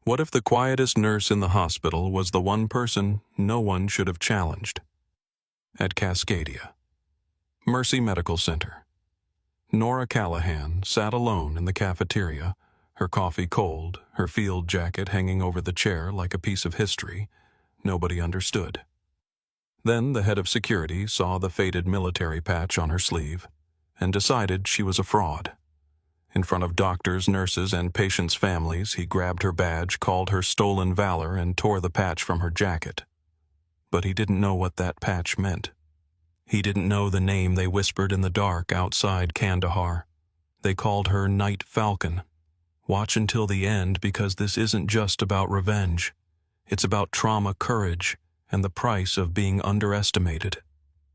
What if the quietest nurse in the hospital was the one person no one should have challenged? At Cascadia, Mercy Medical Center, Nora Callahan sat alone in the cafeteria, her coffee cold, her field jacket hanging over the chair like a piece of history nobody understood. Then the head of security saw the faded military patch on her sleeve and decided she was a fraud. In front of doctors, nurses, and patients' families, he grabbed her badge, called her stolen valor, and tore the patch from her jacket. But he didn't know what that patch meant. He didn't know the name they whispered in the dark outside Kandahar. They called her Night Falcon. Watch until the end, because this isn't just about revenge. It's about trauma, courage, and the price of being underestimated.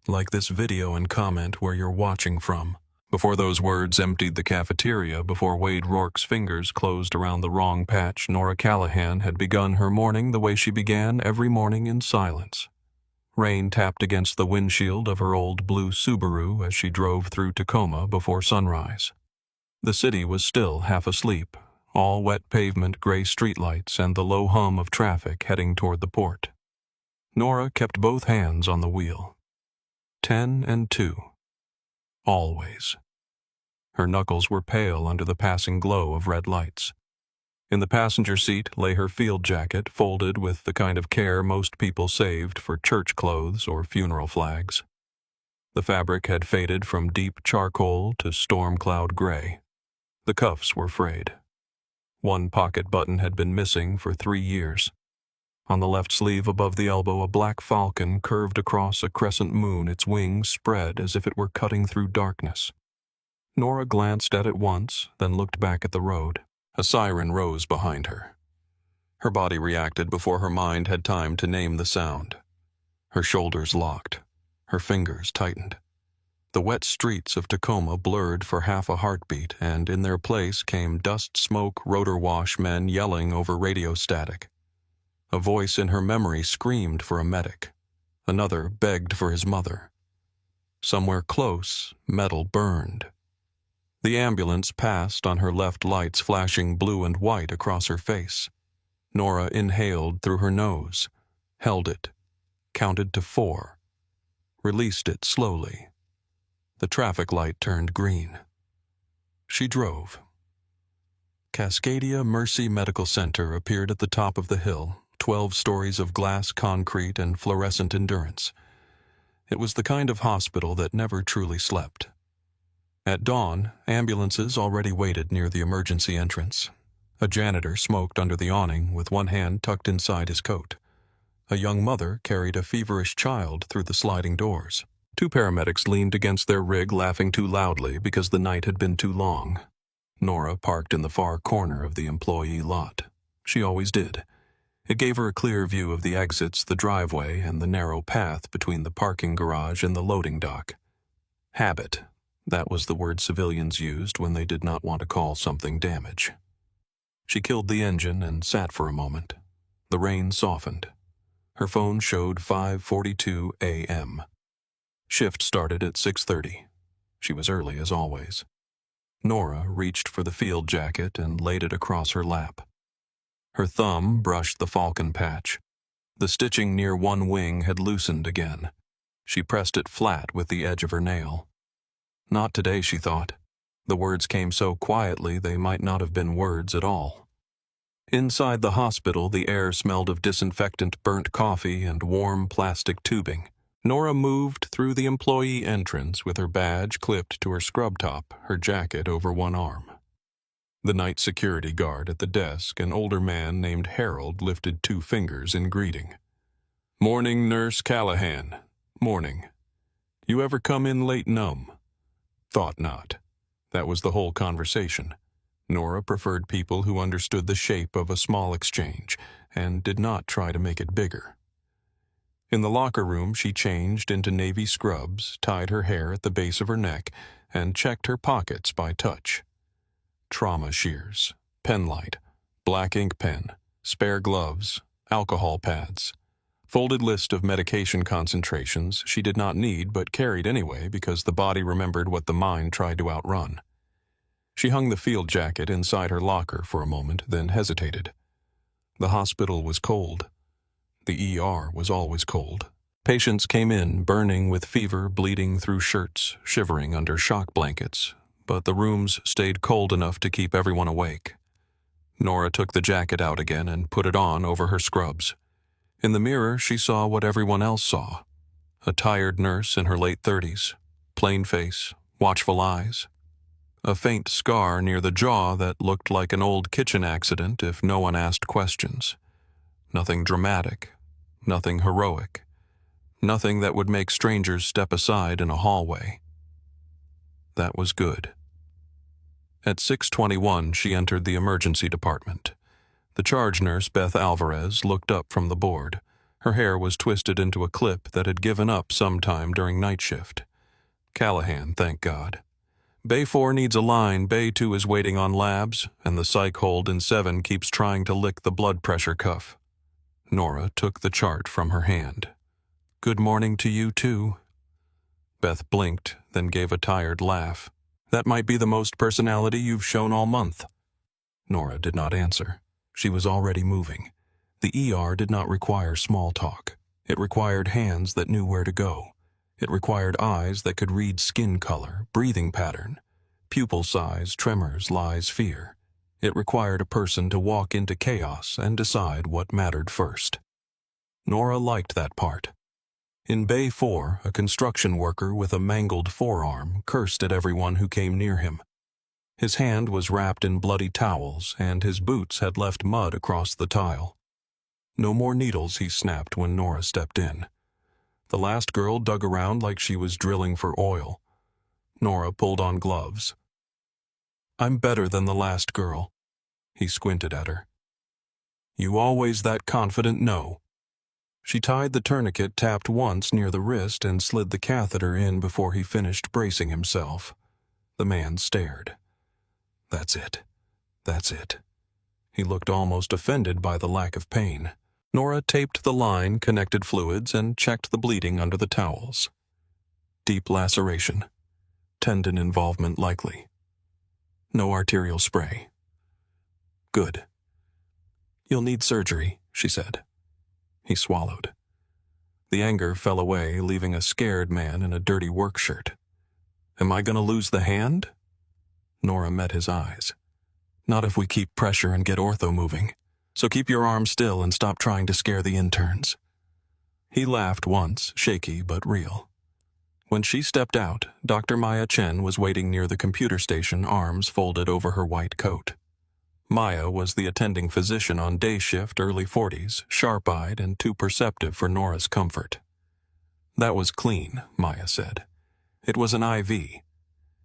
Like this video and comment where you're watching from. Before those words emptied the cafeteria, before Wade Rourke's fingers closed around the wrong patch, Nora Callahan had begun her morning the way she began every morning, in silence. Rain tapped against the windshield of her old blue Subaru as she drove through Tacoma before sunrise. The city was still half asleep, all wet pavement, gray streetlights, and the low hum of traffic heading toward the port. Nora kept both hands on the wheel. 10 and 2. Always. Her knuckles were pale under the passing glow of red lights. In the passenger seat lay her field jacket, folded with the kind of care most people saved for church clothes or funeral flags. The fabric had faded from deep charcoal to storm cloud gray. The cuffs were frayed. One pocket button had been missing for 3 years. On the left sleeve above the elbow, a black falcon curved across a crescent moon, its wings spread as if it were cutting through darkness. Nora glanced at it once, then looked back at the road. A siren rose behind her. Her body reacted before her mind had time to name the sound. Her shoulders locked. Her fingers tightened. The wet streets of Tacoma blurred for half a heartbeat, and in their place came dust-smoke rotor wash men yelling over radio static. A voice in her memory screamed for a medic. Another begged for his mother. Somewhere close, metal burned. The ambulance passed on her left, lights flashing blue and white across her face. Nora inhaled through her nose, held it, counted to 4, released it slowly. The traffic light turned green. She drove. Cascadia Mercy Medical Center appeared at the top of the hill, 12 stories of glass concrete and fluorescent endurance. It was the kind of hospital that never truly slept. At dawn, ambulances already waited near the emergency entrance. A janitor smoked under the awning with one hand tucked inside his coat. A young mother carried a feverish child through the sliding doors. 2 paramedics leaned against their rig, laughing too loudly because the night had been too long. Nora parked in the far corner of the employee lot. She always did. It gave her a clear view of the exits, the driveway, and the narrow path between the parking garage and the loading dock. Habit. That was the word civilians used when they did not want to call something damage. She killed the engine and sat for a moment. The rain softened. Her phone showed 5:42 a.m. Shift started at 6:30. She was early as always. Nora reached for the field jacket and laid it across her lap. Her thumb brushed the falcon patch. The stitching near one wing had loosened again. She pressed it flat with the edge of her nail. Not today, she thought. The words came so quietly they might not have been words at all. Inside the hospital, the air smelled of disinfectant, burnt coffee, and warm plastic tubing. Nora moved through the employee entrance with her badge clipped to her scrub top, her jacket over one arm. The night security guard at the desk, an older man named Harold, lifted 2 fingers in greeting. "Morning, Nurse Callahan. Morning. You ever come in late numb?" Thought not. That was the whole conversation. Nora preferred people who understood the shape of a small exchange and did not try to make it bigger. In the locker room, she changed into navy scrubs, tied her hair at the base of her neck, and checked her pockets by touch. Trauma shears, pen light, black ink pen, spare gloves, alcohol pads. Folded list of medication concentrations she did not need but carried anyway because the body remembered what the mind tried to outrun. She hung the field jacket inside her locker for a moment, then hesitated. The hospital was cold. The ER was always cold. Patients came in, burning with fever, bleeding through shirts, shivering under shock blankets, but the rooms stayed cold enough to keep everyone awake. Nora took the jacket out again and put it on over her scrubs. In the mirror, she saw what everyone else saw. A tired nurse in her late 30s, plain face, watchful eyes. A faint scar near the jaw that looked like an old kitchen accident if no one asked questions. Nothing dramatic, nothing heroic, nothing that would make strangers step aside in a hallway. That was good. At 6:21, she entered the emergency department. The charge nurse, Beth Alvarez, looked up from the board. Her hair was twisted into a clip that had given up sometime during night shift. Callahan, thank God. Bay 4 needs a line, Bay 2 is waiting on labs, and the psych hold in 7 keeps trying to lick the blood pressure cuff. Nora took the chart from her hand. Good morning to you, too. Beth blinked, then gave a tired laugh. That might be the most personality you've shown all month. Nora did not answer. She was already moving. The ER did not require small talk. It required hands that knew where to go. It required eyes that could read skin color, breathing pattern, pupil size, tremors, lies, fear. It required a person to walk into chaos and decide what mattered first. Nora liked that part. In Bay 4, a construction worker with a mangled forearm cursed at everyone who came near him. His hand was wrapped in bloody towels, and his boots had left mud across the tile. No more needles, he snapped when Nora stepped in. The last girl dug around like she was drilling for oil. Nora pulled on gloves. I'm better than the last girl. He squinted at her. You always that confident? No. She tied the tourniquet, tapped once near the wrist, and slid the catheter in before he finished bracing himself. The man stared. That's it. That's it. He looked almost offended by the lack of pain. Nora taped the line, connected fluids, and checked the bleeding under the towels. Deep laceration. Tendon involvement likely. No arterial spray. Good. You'll need surgery, she said. He swallowed. The anger fell away, leaving a scared man in a dirty work shirt. Am I going to lose the hand? Nora met his eyes. Not if we keep pressure and get ortho moving. So keep your arm still and stop trying to scare the interns. He laughed once, shaky but real. When she stepped out, Dr. Maya Chen was waiting near the computer station, arms folded over her white coat. Maya was the attending physician on day shift, early 40s, sharp-eyed and too perceptive for Nora's comfort. That was clean, Maya said. It was an IV.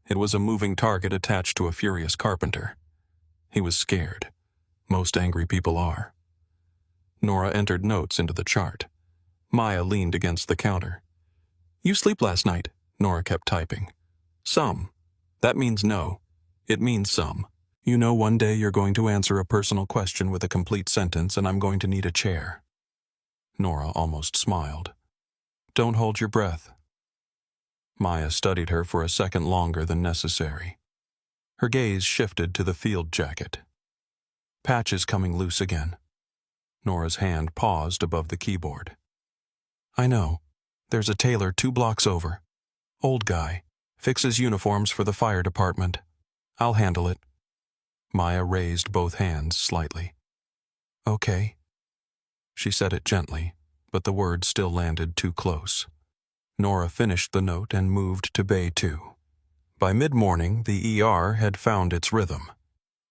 It was a moving target attached to a furious carpenter. He was scared. Most angry people are. Nora entered notes into the chart. Maya leaned against the counter. You sleep last night, Nora kept typing. Some. That means no. It means some. You know one day you're going to answer a personal question with a complete sentence and I'm going to need a chair. Nora almost smiled. Don't hold your breath. Maya studied her for a second longer than necessary. Her gaze shifted to the field jacket. Patch is coming loose again. Nora's hand paused above the keyboard. I know. There's a tailor 2 blocks over. Old guy. Fixes uniforms for the fire department. I'll handle it. Maya raised both hands slightly. Okay. She said it gently, but the words still landed too close. Nora finished the note and moved to Bay 2. By mid-morning, the ER had found its rhythm.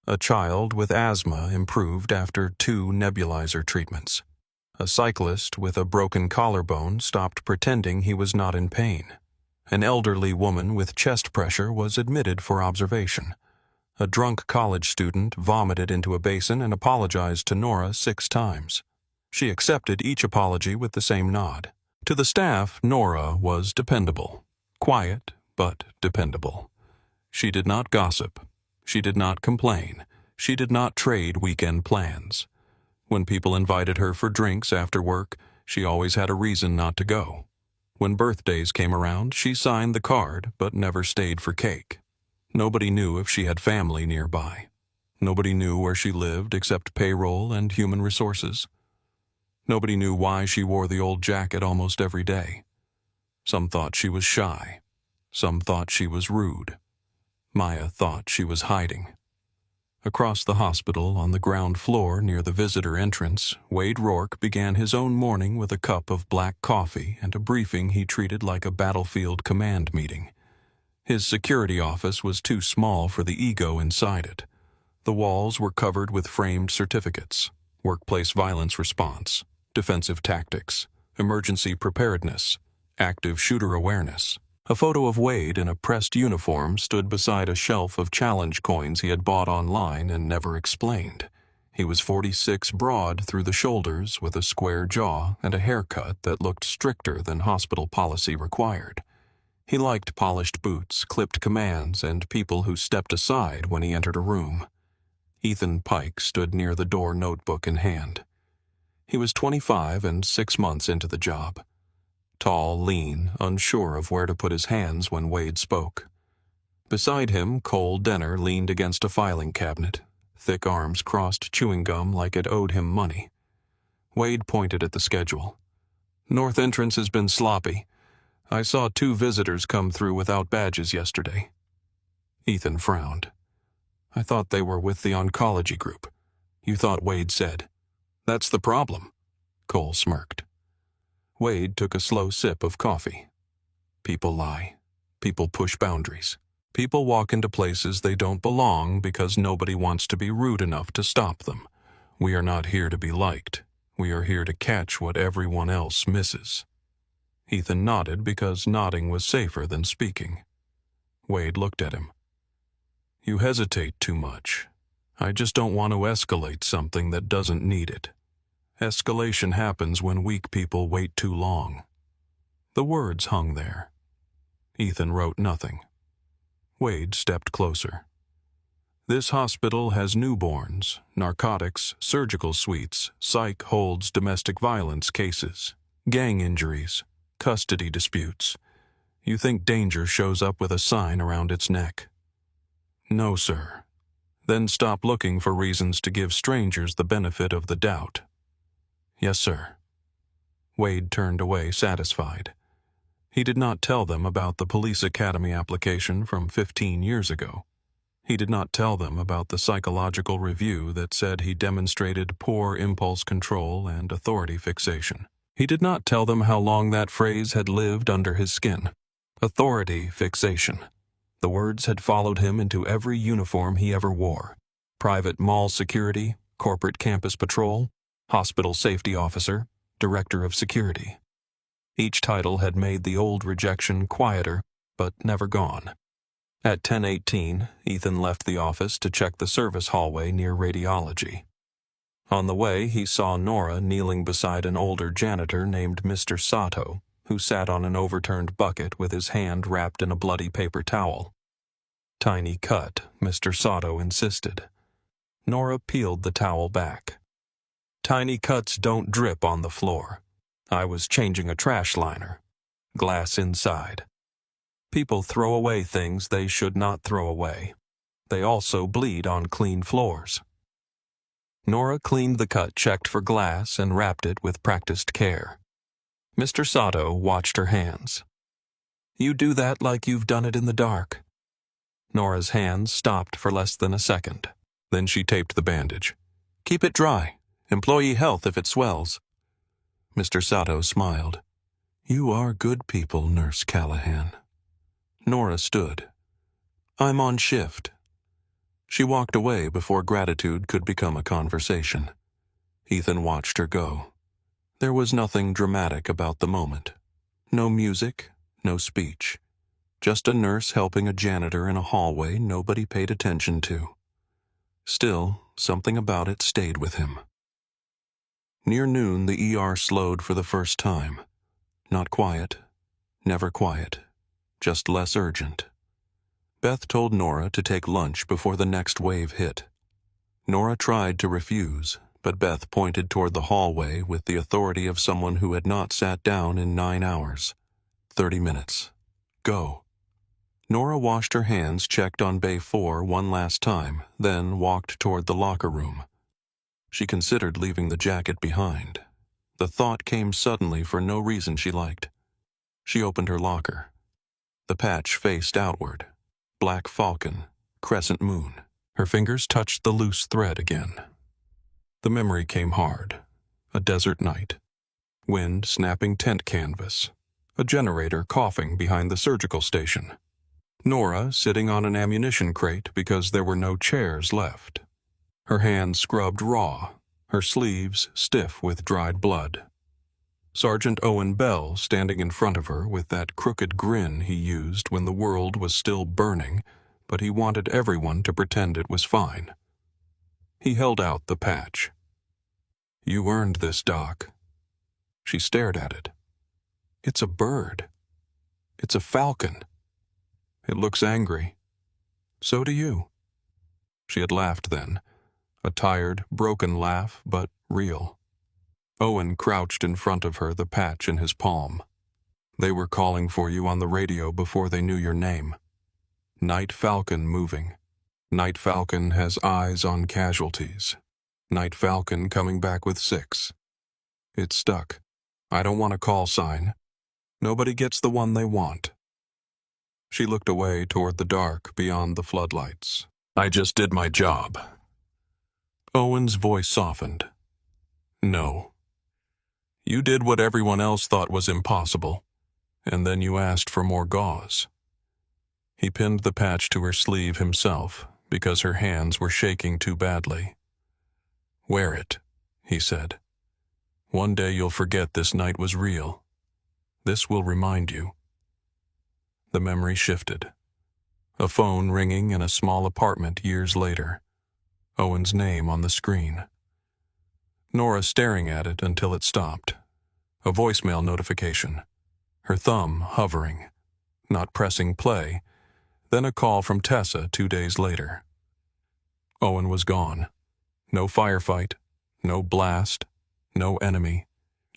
A child with asthma improved after 2 nebulizer treatments. A cyclist with a broken collarbone stopped pretending he was not in pain. An elderly woman with chest pressure was admitted for observation. A drunk college student vomited into a basin and apologized to Nora 6 times. She accepted each apology with the same nod. To the staff, Nora was dependable. Quiet, but dependable. She did not gossip. She did not complain. She did not trade weekend plans. When people invited her for drinks after work, she always had a reason not to go. When birthdays came around, she signed the card but never stayed for cake. Nobody knew if she had family nearby. Nobody knew where she lived except payroll and human resources. Nobody knew why she wore the old jacket almost every day. Some thought she was shy. Some thought she was rude. Maya thought she was hiding. Across the hospital, on the ground floor near the visitor entrance, Wade Rourke began his own morning with a cup of black coffee and a briefing he treated like a battlefield command meeting. His security office was too small for the ego inside it. The walls were covered with framed certificates: workplace violence response, defensive tactics, emergency preparedness, active shooter awareness. A photo of Wade in a pressed uniform stood beside a shelf of challenge coins he had bought online and never explained. He was 46 broad through the shoulders, with a square jaw and a haircut that looked stricter than hospital policy required. He liked polished boots, clipped commands, and people who stepped aside when he entered a room. Ethan Pike stood near the door, notebook in hand. He was 25 and 6 months into the job. Tall, lean, unsure of where to put his hands when Wade spoke. Beside him, Cole Denner leaned against a filing cabinet, thick arms crossed chewing gum like it owed him money. Wade pointed at the schedule. "North entrance has been sloppy. I saw 2 visitors come through without badges yesterday." Ethan frowned. "I thought they were with the oncology group." "You thought," Wade said. "That's the problem." Cole smirked. Wade took a slow sip of coffee. People lie. People push boundaries. People walk into places they don't belong because nobody wants to be rude enough to stop them. We are not here to be liked. We are here to catch what everyone else misses. Ethan nodded because nodding was safer than speaking. Wade looked at him. "You hesitate too much. I just don't want to escalate something that doesn't need it. Escalation happens when weak people wait too long." The words hung there. Ethan wrote nothing. Wade stepped closer. "This hospital has newborns, narcotics, surgical suites, psych holds domestic violence cases, gang injuries, custody disputes. You think danger shows up with a sign around its neck?" "No, sir." "Then stop looking for reasons to give strangers the benefit of the doubt." "Yes, sir." Wade turned away, satisfied. He did not tell them about the police academy application from 15 years ago. He did not tell them about the psychological review that said he demonstrated poor impulse control and authority fixation. He did not tell them how long that phrase had lived under his skin. Authority fixation. The words had followed him into every uniform he ever wore. Private mall security, corporate campus patrol, hospital safety officer, director of security. Each title had made the old rejection quieter, but never gone. At 10:18, Ethan left the office to check the service hallway near radiology. On the way, he saw Nora kneeling beside an older janitor named Mr. Sato, who sat on an overturned bucket with his hand wrapped in a bloody paper towel. "Tiny cut," Mr. Sato insisted. Nora peeled the towel back. "Tiny cuts don't drip on the floor. I was changing a trash liner. Glass inside. People throw away things they should not throw away. They also bleed on clean floors." Nora cleaned the cut, checked for glass, and wrapped it with practiced care. Mr. Sato watched her hands. "You do that like you've done it in the dark." Nora's hands stopped for less than a second. Then she taped the bandage. "Keep it dry. Employee health if it swells." Mr. Sato smiled. "You are good people, Nurse Callahan." Nora stood. "I'm on shift." She walked away before gratitude could become a conversation. Ethan watched her go. There was nothing dramatic about the moment. No music, no speech. Just a nurse helping a janitor in a hallway nobody paid attention to. Still, something about it stayed with him. Near noon, the ER slowed for the first time. Not quiet, never quiet, just less urgent. Beth told Nora to take lunch before the next wave hit. Nora tried to refuse, but Beth pointed toward the hallway with the authority of someone who had not sat down in 9 hours. 30 minutes. Go. Nora washed her hands, checked on Bay 4 one last time, then walked toward the locker room. She considered leaving the jacket behind. The thought came suddenly for no reason she liked. She opened her locker. The patch faced outward. Black falcon, crescent moon. Her fingers touched the loose thread again. The memory came hard. A desert night. Wind snapping tent canvas. A generator coughing behind the surgical station. Nora sitting on an ammunition crate because there were no chairs left. Her hands scrubbed raw, her sleeves stiff with dried blood. Sergeant Owen Bell standing in front of her with that crooked grin he used when the world was still burning, but he wanted everyone to pretend it was fine. He held out the patch. "You earned this, Doc." She stared at it. "It's a bird. It's a falcon. It looks angry. So do you." She had laughed then. A tired, broken laugh, but real. Owen crouched in front of her, the patch in his palm. "They were calling for you on the radio before they knew your name. Night Falcon moving. Night Falcon has eyes on casualties. Night Falcon coming back with 6. It's stuck. I don't want a call sign. Nobody gets the one they want." She looked away toward the dark beyond the floodlights. "I just did my job." Owen's voice softened. "No. You did what everyone else thought was impossible, and then you asked for more gauze." He pinned the patch to her sleeve himself because her hands were shaking too badly. "Wear it," he said. "One day you'll forget this night was real. This will remind you." The memory shifted. A phone ringing in a small apartment years later. Owen's name on the screen. Nora staring at it until it stopped. A voicemail notification. Her thumb hovering, not pressing play. Then a call from Tessa 2 days later. Owen was gone. No firefight, no blast, no enemy.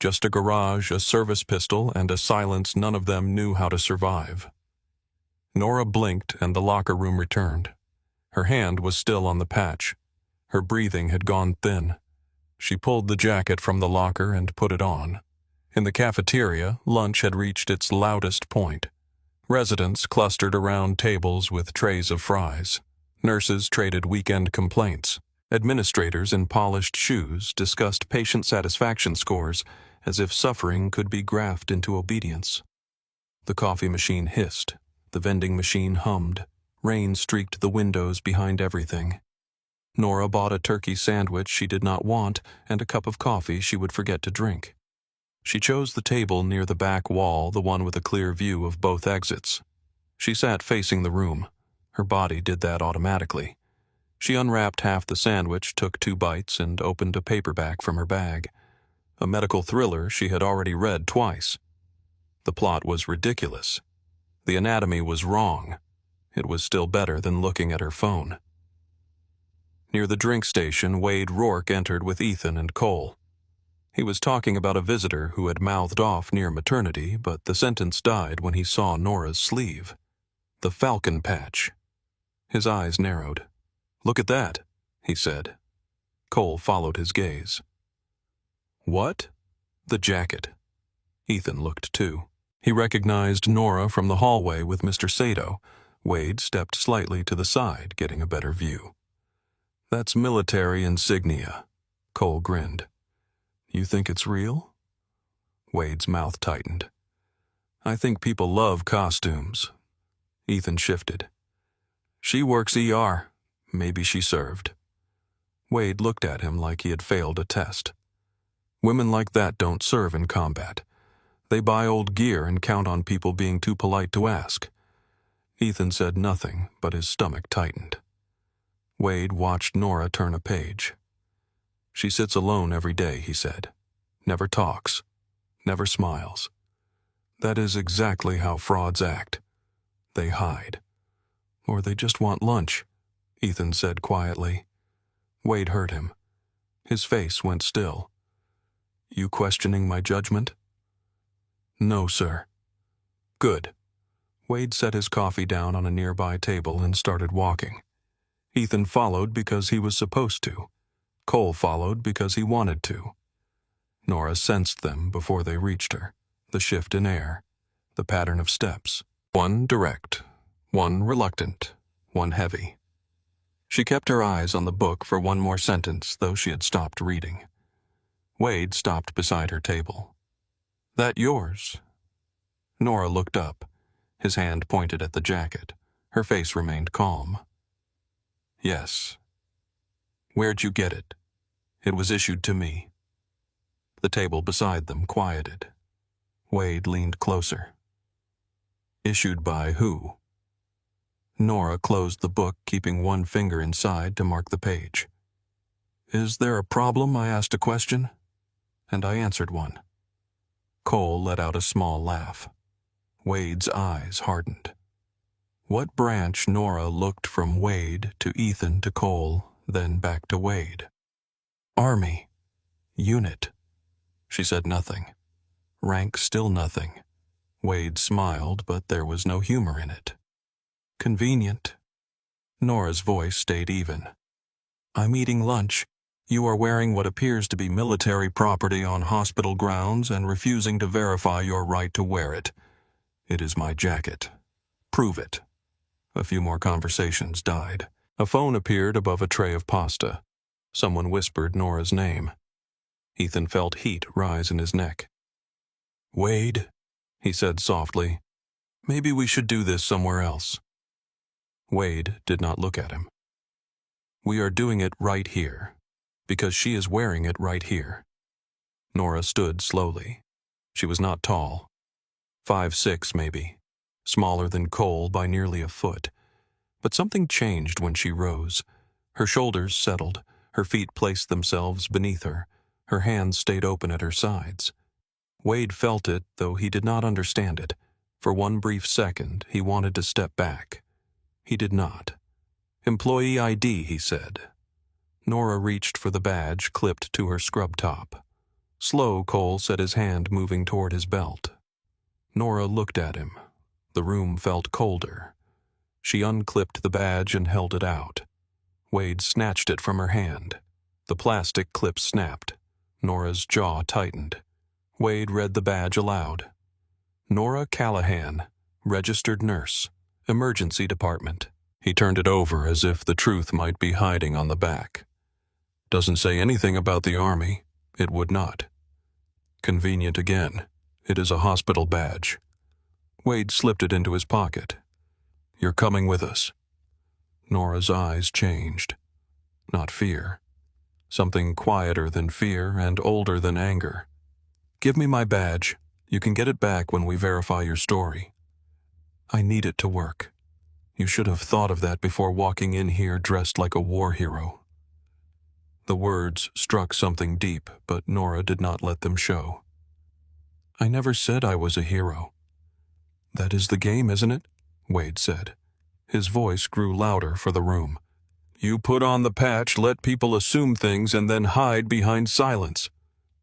Just a garage, a service pistol, and a silence none of them knew how to survive. Nora blinked and the locker room returned. Her hand was still on the patch. Her breathing had gone thin. She pulled the jacket from the locker and put it on. In the cafeteria, lunch had reached its loudest point. Residents clustered around tables with trays of fries. Nurses traded weekend complaints. Administrators in polished shoes discussed patient satisfaction scores as if suffering could be graphed into obedience. The coffee machine hissed. The vending machine hummed. Rain streaked the windows behind everything. Nora bought a turkey sandwich she did not want and a cup of coffee she would forget to drink. She chose the table near the back wall, the one with a clear view of both exits. She sat facing the room. Her body did that automatically. She unwrapped half the sandwich, took 2 bites, and opened a paperback from her bag. A medical thriller she had already read twice. The plot was ridiculous. The anatomy was wrong. It was still better than looking at her phone. Near the drink station, Wade Rourke entered with Ethan and Cole. He was talking about a visitor who had mouthed off near maternity, but the sentence died when he saw Nora's sleeve. The falcon patch. His eyes narrowed. "Look at that," he said. Cole followed his gaze. "What?" "The jacket." Ethan looked too. He recognized Nora from the hallway with Mr. Sato. Wade stepped slightly to the side, getting a better view. "That's military insignia." Cole grinned. "You think it's real?" Wade's mouth tightened. "I think people love costumes." Ethan shifted. "She works ER. Maybe she served." Wade looked at him like he had failed a test. "Women like that don't serve in combat. They buy old gear and count on people being too polite to ask." Ethan said nothing, but his stomach tightened. Wade watched Nora turn a page. "She sits alone every day," he said. "Never talks. Never smiles. That is exactly how frauds act. They hide. Or they just want lunch," Ethan said quietly. Wade heard him. His face went still. "You questioning my judgment?" "No, sir." "Good. Wade set his coffee down on a nearby table and started walking. Ethan followed because he was supposed to. Cole followed because he wanted to. Nora sensed them before they reached her, the shift in air, the pattern of steps. One direct, one reluctant, one heavy. She kept her eyes on the book for one more sentence, though she had stopped reading. Wade stopped beside her table. "That yours?" Nora looked up. His hand pointed at the jacket. Her face remained calm. "Yes." "Where'd you get it?" "It was issued to me." The table beside them quieted. Wade leaned closer. "Issued by who?" Nora closed the book, keeping one finger inside to mark the page. "Is there a problem?" I asked a question, and I answered one. Cole let out a small laugh. Wade's eyes hardened. What branch? Nora looked from Wade to Ethan to Cole, then back to Wade. "Army. Unit." She said nothing. Rank still nothing. Wade smiled, but there was no humor in it. "Convenient." Nora's voice stayed even. "I'm eating lunch. You are wearing what appears to be military property on hospital grounds and refusing to verify your right to wear it. It is my jacket. Prove it." A few more conversations died. A phone appeared above a tray of pasta. Someone whispered Nora's name. Ethan felt heat rise in his neck. "Wade," he said softly, "maybe we should do this somewhere else." Wade did not look at him. "We are doing it right here, because she is wearing it right here." Nora stood slowly. She was not tall. 5'6", maybe, smaller than Cole by nearly a foot. But something changed when she rose. Her shoulders settled, her feet placed themselves beneath her, her hands stayed open at her sides. Wade felt it, though he did not understand it. For one brief second, he wanted to step back. He did not. "Employee ID," he said. Nora reached for the badge clipped to her scrub top. Slow, Cole set his hand moving toward his belt. Nora looked at him. The room felt colder. She unclipped the badge and held it out. Wade snatched it from her hand. The plastic clip snapped. Nora's jaw tightened. Wade read the badge aloud. "Nora Callahan, registered nurse, emergency department." He turned it over as if the truth might be hiding on the back. "Doesn't say anything about the Army. It would not." "Convenient again. It is a hospital badge." Wade slipped it into his pocket. "You're coming with us." Nora's eyes changed. Not fear. Something quieter than fear and older than anger. "Give me my badge. You can get it back when we verify your story." "I need it to work." "You should have thought of that before walking in here dressed like a war hero." The words struck something deep, but Nora did not let them show. "I never said I was a hero." "That is the game, isn't it?" Wade said. His voice grew louder for the room. "You put on the patch, let people assume things, and then hide behind silence."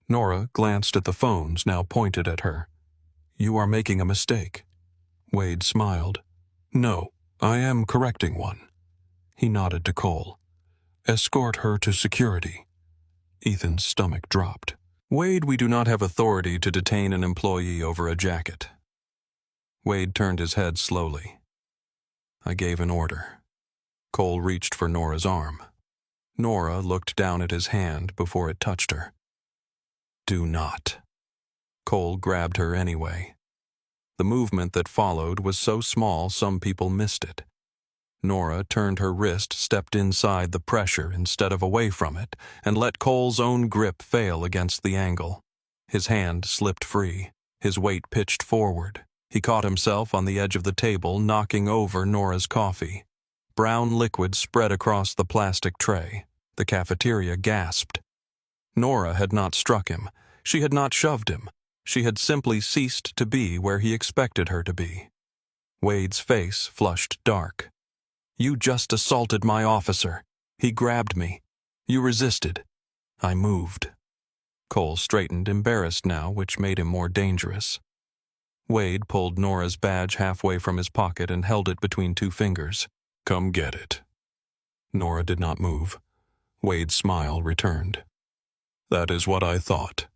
Nora glanced at the phones now pointed at her. "You are making a mistake." Wade smiled. "No, I am correcting one." He nodded to Cole. "Escort her to security." Ethan's stomach dropped. "Wade, we do not have authority to detain an employee over a jacket." Wade turned his head slowly. "I gave an order." Cole reached for Nora's arm. Nora looked down at his hand before it touched her. "Do not." Cole grabbed her anyway. The movement that followed was so small some people missed it. Nora turned her wrist, stepped inside the pressure instead of away from it, and let Cole's own grip fail against the angle. His hand slipped free. His weight pitched forward. He caught himself on the edge of the table, knocking over Nora's coffee. Brown liquid spread across the plastic tray. The cafeteria gasped. Nora had not struck him. She had not shoved him. She had simply ceased to be where he expected her to be. Wade's face flushed dark. "You just assaulted my officer. He grabbed me. You resisted. I moved." Cole straightened, embarrassed now, which made him more dangerous. Wade pulled Nora's badge halfway from his pocket and held it between two fingers. "Come get it." Nora did not move. Wade's smile returned. "That is what I thought."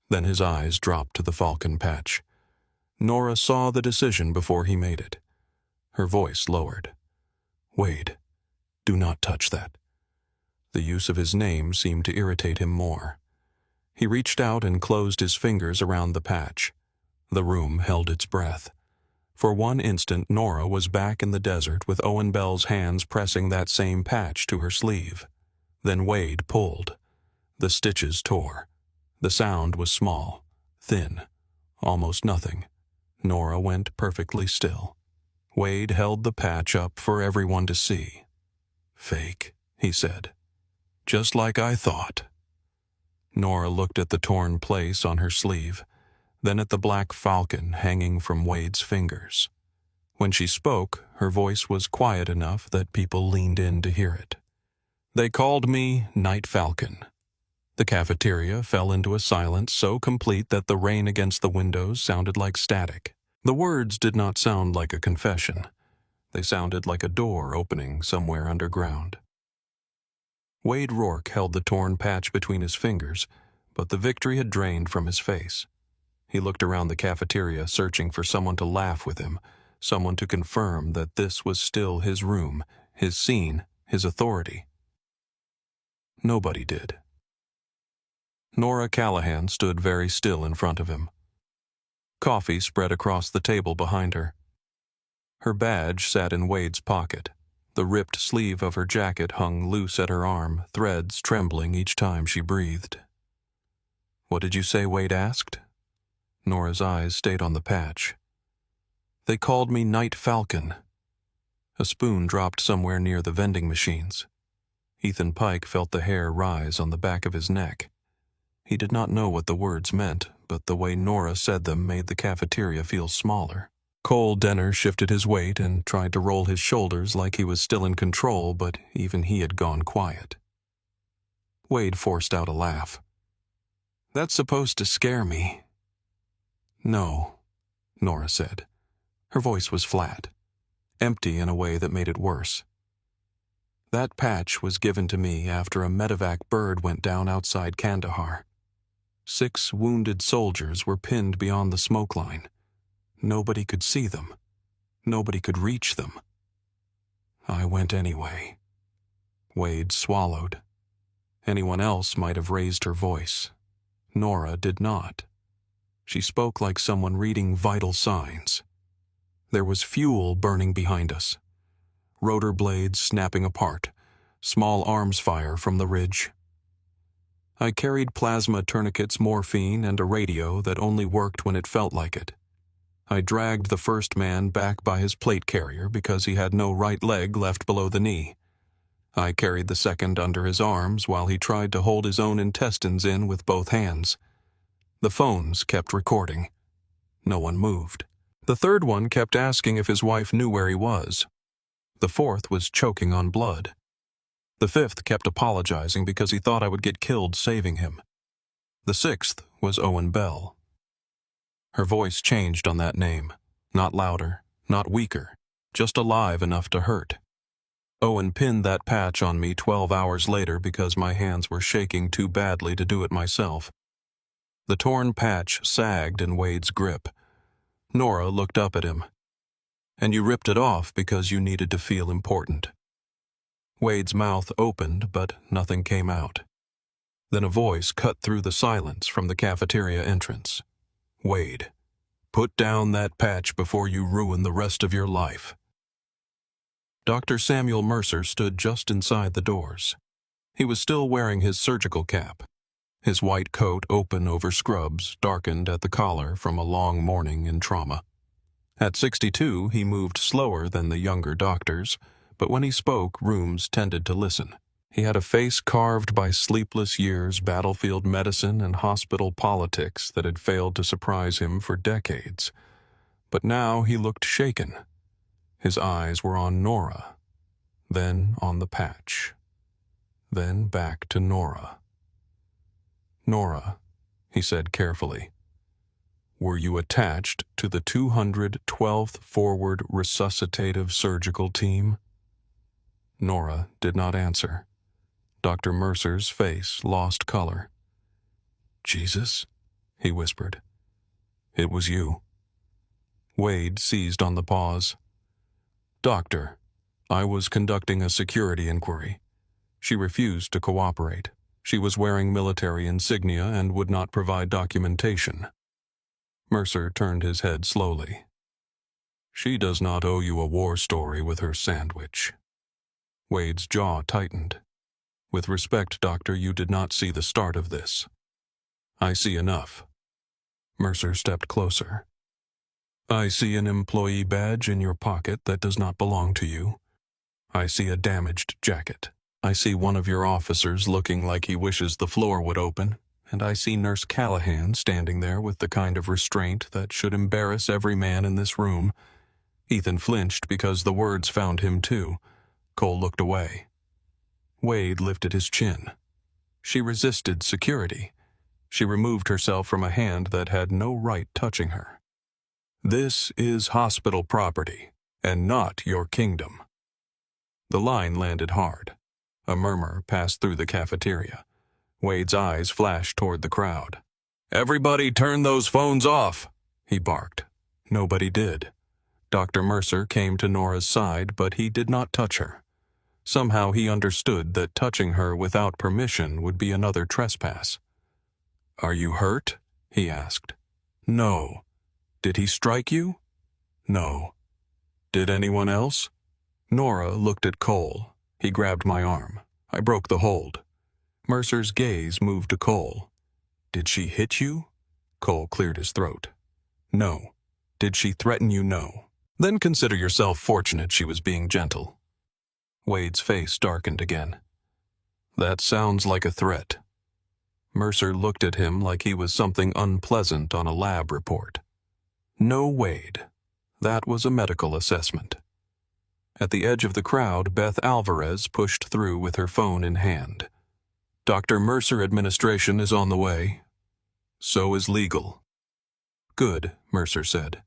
Then his eyes dropped to the falcon patch. Nora saw the decision before he made it. Her voice lowered. "Wade, do not touch that." The use of his name seemed to irritate him more. He reached out and closed his fingers around the patch. The room held its breath. For one instant, Nora was back in the desert with Owen Bell's hands pressing that same patch to her sleeve. Then Wade pulled. The stitches tore. The sound was small, thin, almost nothing. Nora went perfectly still. Wade held the patch up for everyone to see. "Fake," he said. "Just like I thought." Nora looked at the torn place on her sleeve, then at the black falcon hanging from Wade's fingers. When she spoke, her voice was quiet enough that people leaned in to hear it. "They called me Night Falcon." The cafeteria fell into a silence so complete that the rain against the windows sounded like static. The words did not sound like a confession. They sounded like a door opening somewhere underground. Wade Rourke held the torn patch between his fingers, but the victory had drained from his face. He looked around the cafeteria, searching for someone to laugh with him, someone to confirm that this was still his room, his scene, his authority. Nobody did. Nora Callahan stood very still in front of him. Coffee spread across the table behind her. Her badge sat in Wade's pocket. The ripped sleeve of her jacket hung loose at her arm, threads trembling each time she breathed. "What did you say?" Wade asked. Nora's eyes stayed on the patch. "They called me Night Falcon." A spoon dropped somewhere near the vending machines. Ethan Pike felt the hair rise on the back of his neck. He did not know what the words meant, but the way Nora said them made the cafeteria feel smaller. Cole Denner shifted his weight and tried to roll his shoulders like he was still in control, but even he had gone quiet. Wade forced out a laugh. "That's supposed to scare me." "No," Nora said. Her voice was flat, empty in a way that made it worse. "That patch was given to me after a medevac bird went down outside Kandahar. 6 wounded soldiers were pinned beyond the smoke line. Nobody could see them. Nobody could reach them. I went anyway." Wade swallowed. Anyone else might have raised her voice. Nora did not. She spoke like someone reading vital signs. There was fuel burning behind us. Rotor blades snapping apart. Small arms fire from the ridge. I carried plasma tourniquets, morphine, and a radio that only worked when it felt like it. I dragged the first man back by his plate carrier because he had no right leg left below the knee. I carried the second under his arms while he tried to hold his own intestines in with both hands. The phones kept recording. No one moved. The third one kept asking if his wife knew where he was. The fourth was choking on blood. The fifth kept apologizing because he thought I would get killed saving him. The sixth was Owen Bell. Her voice changed on that name. Not louder, not weaker, just alive enough to hurt. Owen pinned that patch on me 12 hours later because my hands were shaking too badly to do it myself. The torn patch sagged in Wade's grip. Nora looked up at him. "And you ripped it off because you needed to feel important." Wade's mouth opened, but nothing came out. Then a voice cut through the silence from the cafeteria entrance. "Wade, put down that patch before you ruin the rest of your life." Dr. Samuel Mercer stood just inside the doors. He was still wearing his surgical cap, his white coat open over scrubs, darkened at the collar from a long morning in trauma. At 62, he moved slower than the younger doctors, but when he spoke, rooms tended to listen. He had a face carved by sleepless years, battlefield medicine, and hospital politics that had failed to surprise him for decades. But now he looked shaken. His eyes were on Nora, then on the patch, then back to Nora. "Nora," he said carefully, Were you attached to the 212th Forward Resuscitative Surgical Team? Nora did not answer. Dr. Mercer's face lost color. Jesus, he whispered. It was you. Wade seized on the pause. Doctor, I was conducting a security inquiry. She refused to cooperate. She was wearing military insignia and would not provide documentation. Mercer turned his head slowly. She does not owe you a war story with her sandwich. Wade's jaw tightened. With respect, Doctor, you did not see the start of this. I see enough. Mercer stepped closer. I see an employee badge in your pocket that does not belong to you. I see a damaged jacket. I see one of your officers looking like he wishes the floor would open, and I see Nurse Callahan standing there with the kind of restraint that should embarrass every man in this room. Ethan flinched because the words found him too. Cole looked away. Wade lifted his chin. She resisted security. She removed herself from a hand that had no right touching her. This is hospital property, and not your kingdom. The line landed hard. A murmur passed through the cafeteria. Wade's eyes flashed toward the crowd. Everybody turn those phones off, he barked. Nobody did. Dr. Mercer came to Nora's side, but he did not touch her. Somehow he understood that touching her without permission would be another trespass. Are you hurt? He asked. No. Did he strike you? No. Did anyone else? Nora looked at Cole. He grabbed my arm. I broke the hold. Mercer's gaze moved to Cole. Did she hit you? Cole cleared his throat. No. Did she threaten you? No. Then consider yourself fortunate she was being gentle. Wade's face darkened again. That sounds like a threat. Mercer looked at him like he was something unpleasant on a lab report. No, Wade. That was a medical assessment. At the edge of the crowd, Beth Alvarez pushed through with her phone in hand. Dr. Mercer administration is on the way. So is legal. Good, Mercer said.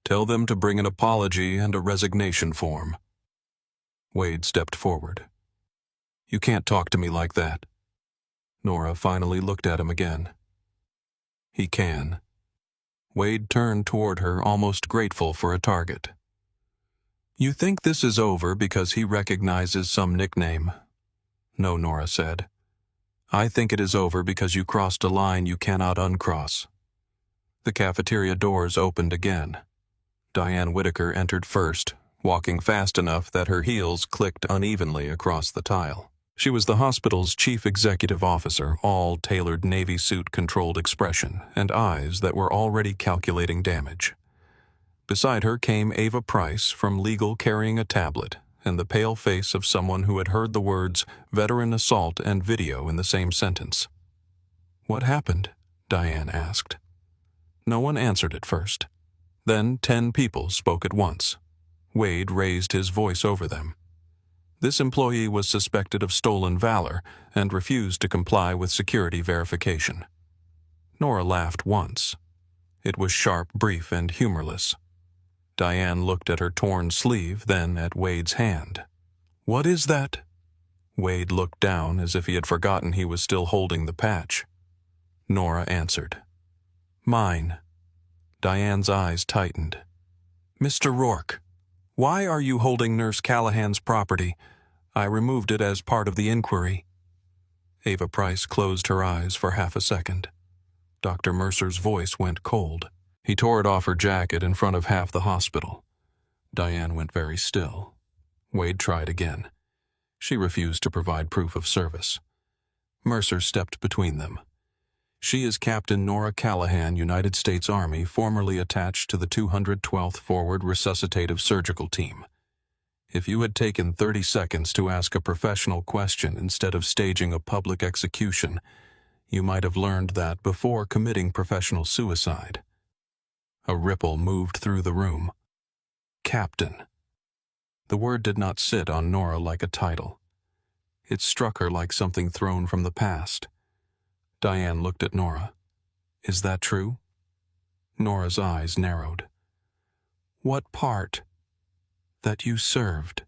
Tell them to bring an apology and a resignation form. Wade stepped forward. You can't talk to me like that. Nora finally looked at him again. He can. Wade turned toward her, almost grateful for a target. You think this is over because he recognizes some nickname? No, Nora said. I think it is over because you crossed a line you cannot uncross. The cafeteria doors opened again. Diane Whitaker entered first, walking fast enough that her heels clicked unevenly across the tile. She was the hospital's chief executive officer, all tailored Navy suit-controlled expression and eyes that were already calculating damage. Beside her came Ava Price from legal carrying a tablet and the pale face of someone who had heard the words veteran assault and video in the same sentence. What happened? Diane asked. No one answered at first. Then 10 people spoke at once. Wade raised his voice over them. This employee was suspected of stolen valor and refused to comply with security verification. Nora laughed once. It was sharp, brief, and humorless. Diane looked at her torn sleeve, then at Wade's hand. What is that? Wade looked down as if he had forgotten he was still holding the patch. Nora answered. Mine. Diane's eyes tightened. Mr. Rourke, why are you holding Nurse Callahan's property? I removed it as part of the inquiry. Ava Price closed her eyes for half a second. Dr. Mercer's voice went cold. He tore it off her jacket in front of half the hospital. Diane went very still. Wade tried again. She refused to provide proof of service. Mercer stepped between them. She is Captain Nora Callahan, United States Army, formerly attached to the 212th Forward Resuscitative Surgical Team. If you had taken 30 seconds to ask a professional question instead of staging a public execution, you might have learned that before committing professional suicide. A ripple moved through the room. Captain. The word did not sit on Nora like a title. It struck her like something thrown from the past. Diane looked at Nora. Is that true? Nora's eyes narrowed. What part? That you served.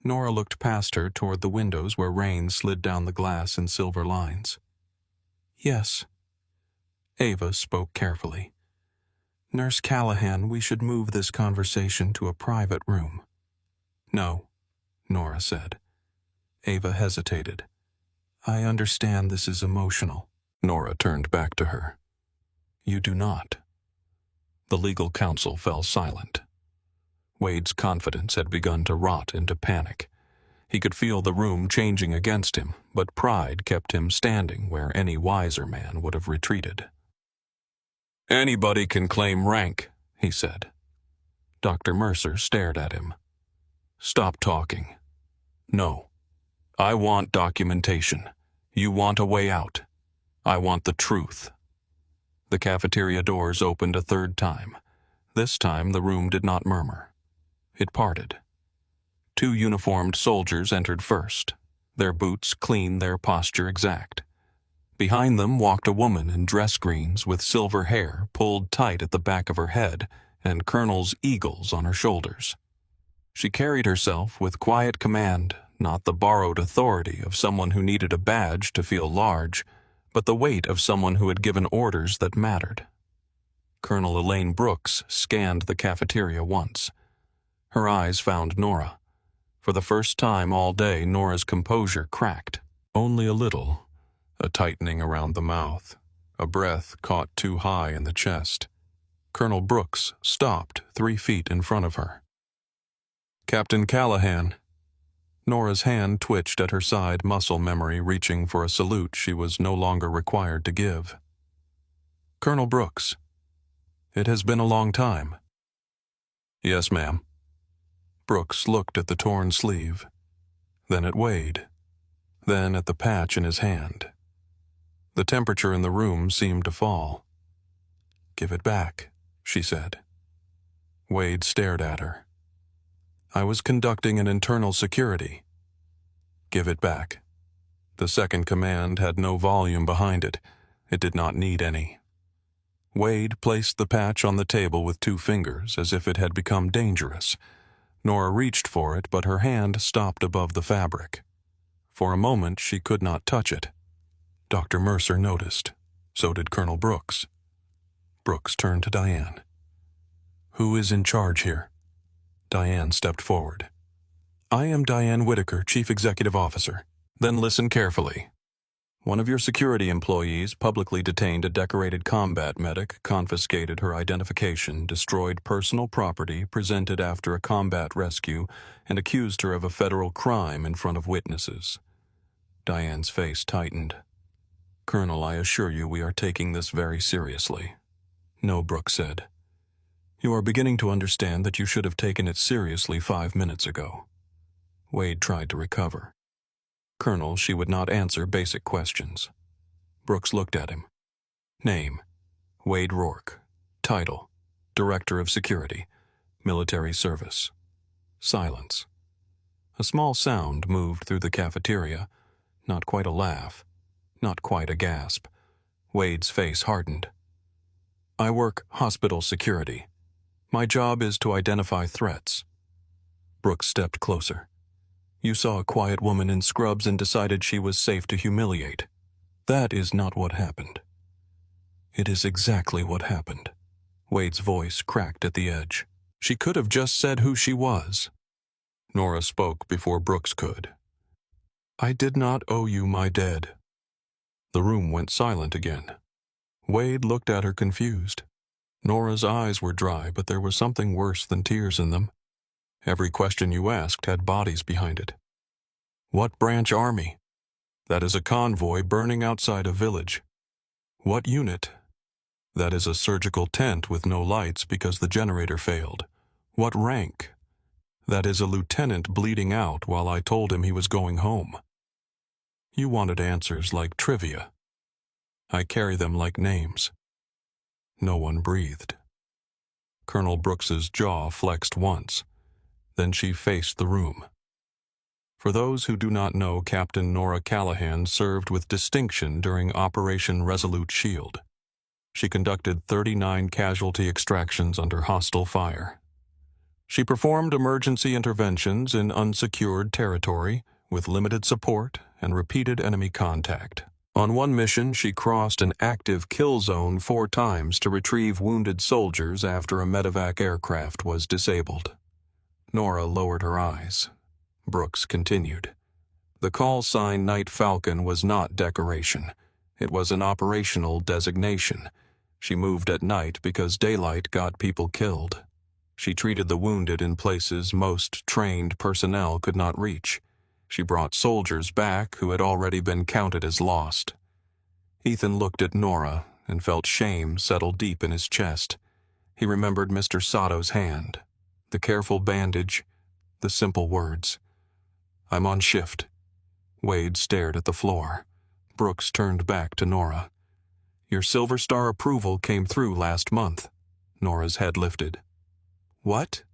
Nora looked past her toward the windows where rain slid down the glass in silver lines. Yes. Ava spoke carefully. Nurse Callahan, we should move this conversation to a private room. No, Nora said. Ava hesitated. I understand this is emotional. Nora turned back to her. You do not. The legal counsel fell silent. Wade's confidence had begun to rot into panic. He could feel the room changing against him, but pride kept him standing where any wiser man would have retreated. Anybody can claim rank, he said. Dr. Mercer stared at him. Stop talking. No. I want documentation. You want a way out. I want the truth. The cafeteria doors opened a third time. This time the room did not murmur. It parted. 2 uniformed soldiers entered first, their boots clean, their posture exact. Behind them walked a woman in dress greens with silver hair pulled tight at the back of her head and Colonel's eagles on her shoulders. She carried herself with quiet command, not the borrowed authority of someone who needed a badge to feel large, but the weight of someone who had given orders that mattered. Colonel Elaine Brooks scanned the cafeteria once. Her eyes found Nora. For the first time all day, Nora's composure cracked. Only a little. A tightening around the mouth. A breath caught too high in the chest. Colonel Brooks stopped 3 feet in front of her. Captain Callahan. Nora's hand twitched at her side, muscle memory reaching for a salute she was no longer required to give. Colonel Brooks. It has been a long time. Yes, ma'am. Brooks looked at the torn sleeve, then at Wade, then at the patch in his hand. The temperature in the room seemed to fall. Give it back, she said. Wade stared at her. I was conducting an internal security. Give it back. The second command had no volume behind it. It did not need any. Wade placed the patch on the table with 2 fingers as if it had become dangerous. Nora reached for it, but her hand stopped above the fabric. For a moment, she could not touch it. Dr. Mercer noticed. So did Colonel Brooks. Brooks turned to Diane. Who is in charge here? Diane stepped forward. I am Diane Whitaker, Chief Executive Officer. Then listen carefully. One of your security employees publicly detained a decorated combat medic, confiscated her identification, destroyed personal property presented after a combat rescue, and accused her of a federal crime in front of witnesses. Diane's face tightened. Colonel, I assure you we are taking this very seriously. No, Brooks said. You are beginning to understand that you should have taken it seriously 5 minutes ago. Wade tried to recover. Colonel, she would not answer basic questions. Brooks looked at him. Name, Wade Rourke. Title, Director of Security, Military Service. Silence. A small sound moved through the cafeteria. Not quite a laugh. Not quite a gasp. Wade's face hardened. I work hospital security. My job is to identify threats. Brooks stepped closer. You saw a quiet woman in scrubs and decided she was safe to humiliate. That is not what happened. It is exactly what happened. Wade's voice cracked at the edge. She could have just said who she was. Nora spoke before Brooks could. I did not owe you my dead. The room went silent again. Wade looked at her confused. Nora's eyes were dry, but there was something worse than tears in them. Every question you asked had bodies behind it. What branch army? That is a convoy burning outside a village. What unit? That is a surgical tent with no lights because the generator failed. What rank? That is a lieutenant bleeding out while I told him he was going home. You wanted answers like trivia. I carry them like names. No one breathed. Colonel Brooks's jaw flexed once. Then she faced the room. For those who do not know, Captain Nora Callahan served with distinction during Operation Resolute Shield. She conducted 39 casualty extractions under hostile fire. She performed emergency interventions in unsecured territory with limited support and repeated enemy contact. On one mission, she crossed an active kill zone 4 times to retrieve wounded soldiers after a medevac aircraft was disabled. Nora lowered her eyes. Brooks continued. The call sign Night Falcon was not decoration. It was an operational designation. She moved at night because daylight got people killed. She treated the wounded in places most trained personnel could not reach. She brought soldiers back who had already been counted as lost. Ethan looked at Nora and felt shame settle deep in his chest. He remembered Mr. Sato's hand, the careful bandage, the simple words. "I'm on shift." Wade stared at the floor. Brooks turned back to Nora. "Your Silver Star approval came through last month." Nora's head lifted. "What?"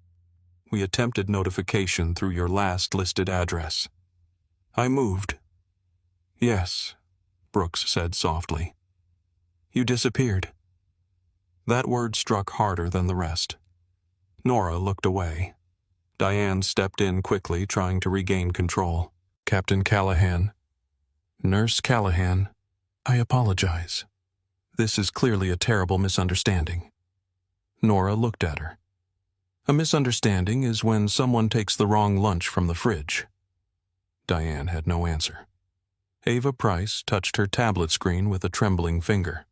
"We attempted notification through your last listed address." "I moved." "Yes," Brooks said softly. "You disappeared." That word struck harder than the rest. Nora looked away. Diane stepped in quickly, trying to regain control. "Captain Callahan. Nurse Callahan. I apologize. This is clearly a terrible misunderstanding." Nora looked at her. "A misunderstanding is when someone takes the wrong lunch from the fridge." Diane had no answer. Ava Price touched her tablet screen with a trembling finger.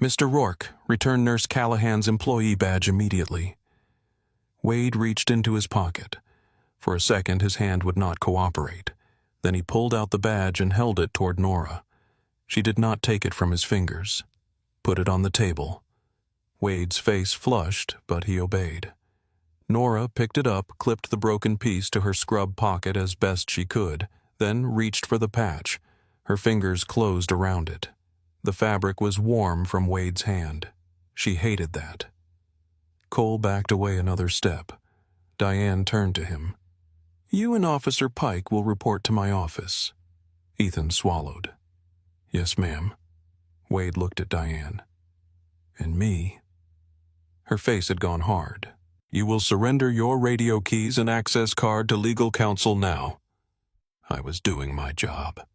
"Mr. Rourke, return Nurse Callahan's employee badge immediately." Wade reached into his pocket. For a second, his hand would not cooperate. Then he pulled out the badge and held it toward Nora. She did not take it from his fingers. Put it on the table. Wade's face flushed, but he obeyed. Nora picked it up, clipped the broken piece to her scrub pocket as best she could, then reached for the patch. Her fingers closed around it. The fabric was warm from Wade's hand. She hated that. Cole backed away another step. Diane turned to him. "You and Officer Pike will report to my office." Ethan swallowed. "Yes, ma'am." Wade looked at Diane. "And me?" Her face had gone hard. "You will surrender your radio keys and access card to legal counsel now." I was doing my job.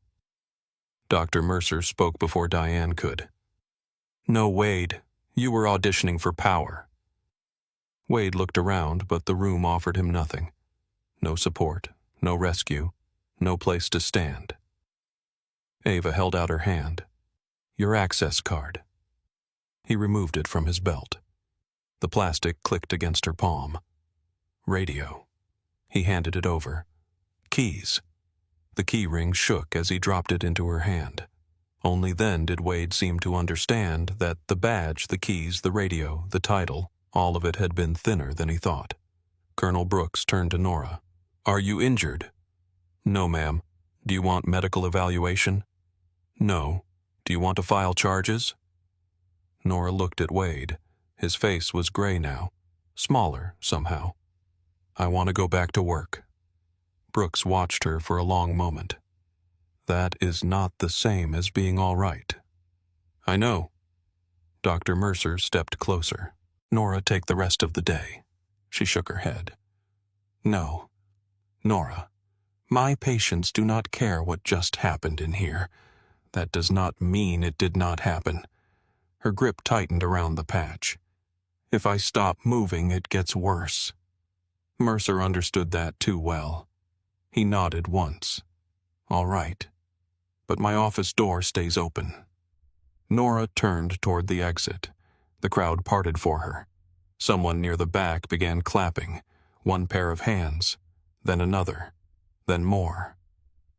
Dr. Mercer spoke before Diane could. "No, Wade. You were auditioning for power." Wade looked around, but the room offered him nothing. No support, no rescue, no place to stand. Ava held out her hand. "Your access card." He removed it from his belt. The plastic clicked against her palm. "Radio." He handed it over. "Keys." The key ring shook as he dropped it into her hand. Only then did Wade seem to understand that the badge, the keys, the radio, the title, all of it had been thinner than he thought. Colonel Brooks turned to Nora. "Are you injured?" "No, ma'am." "Do you want medical evaluation?" "No." "Do you want to file charges?" Nora looked at Wade. His face was gray now, smaller somehow. "I want to go back to work." Brooks watched her for a long moment. "That is not the same as being all right." "I know." Dr. Mercer stepped closer. "Nora, take the rest of the day." She shook her head. "No. Nora, my patients do not care what just happened in here. That does not mean it did not happen." Her grip tightened around the patch. "If I stop moving, it gets worse." Mercer understood that too well. He nodded once. "All right. But my office door stays open." Nora turned toward the exit. The crowd parted for her. Someone near the back began clapping, one pair of hands, then another, then more.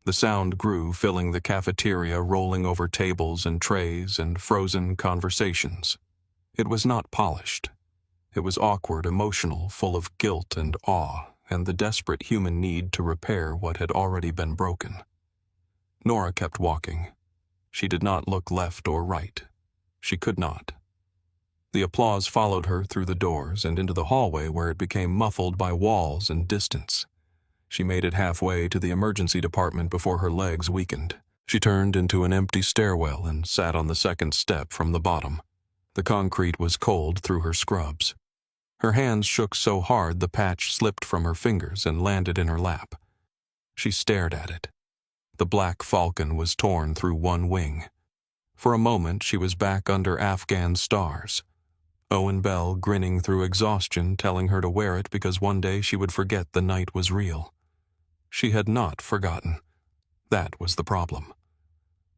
The sound grew, filling the cafeteria, rolling over tables and trays and frozen conversations. It was not polished. It was awkward, emotional, full of guilt and awe, and the desperate human need to repair what had already been broken. Nora kept walking. She did not look left or right. She could not. The applause followed her through the doors and into the hallway where it became muffled by walls and distance. She made it halfway to the emergency department before her legs weakened. She turned into an empty stairwell and sat on the second step from the bottom. The concrete was cold through her scrubs. Her hands shook so hard the patch slipped from her fingers and landed in her lap. She stared at it. The black falcon was torn through one wing. For a moment she was back under Afghan stars. Owen Bell grinning through exhaustion, telling her to wear it because one day she would forget the night was real. She had not forgotten. That was the problem.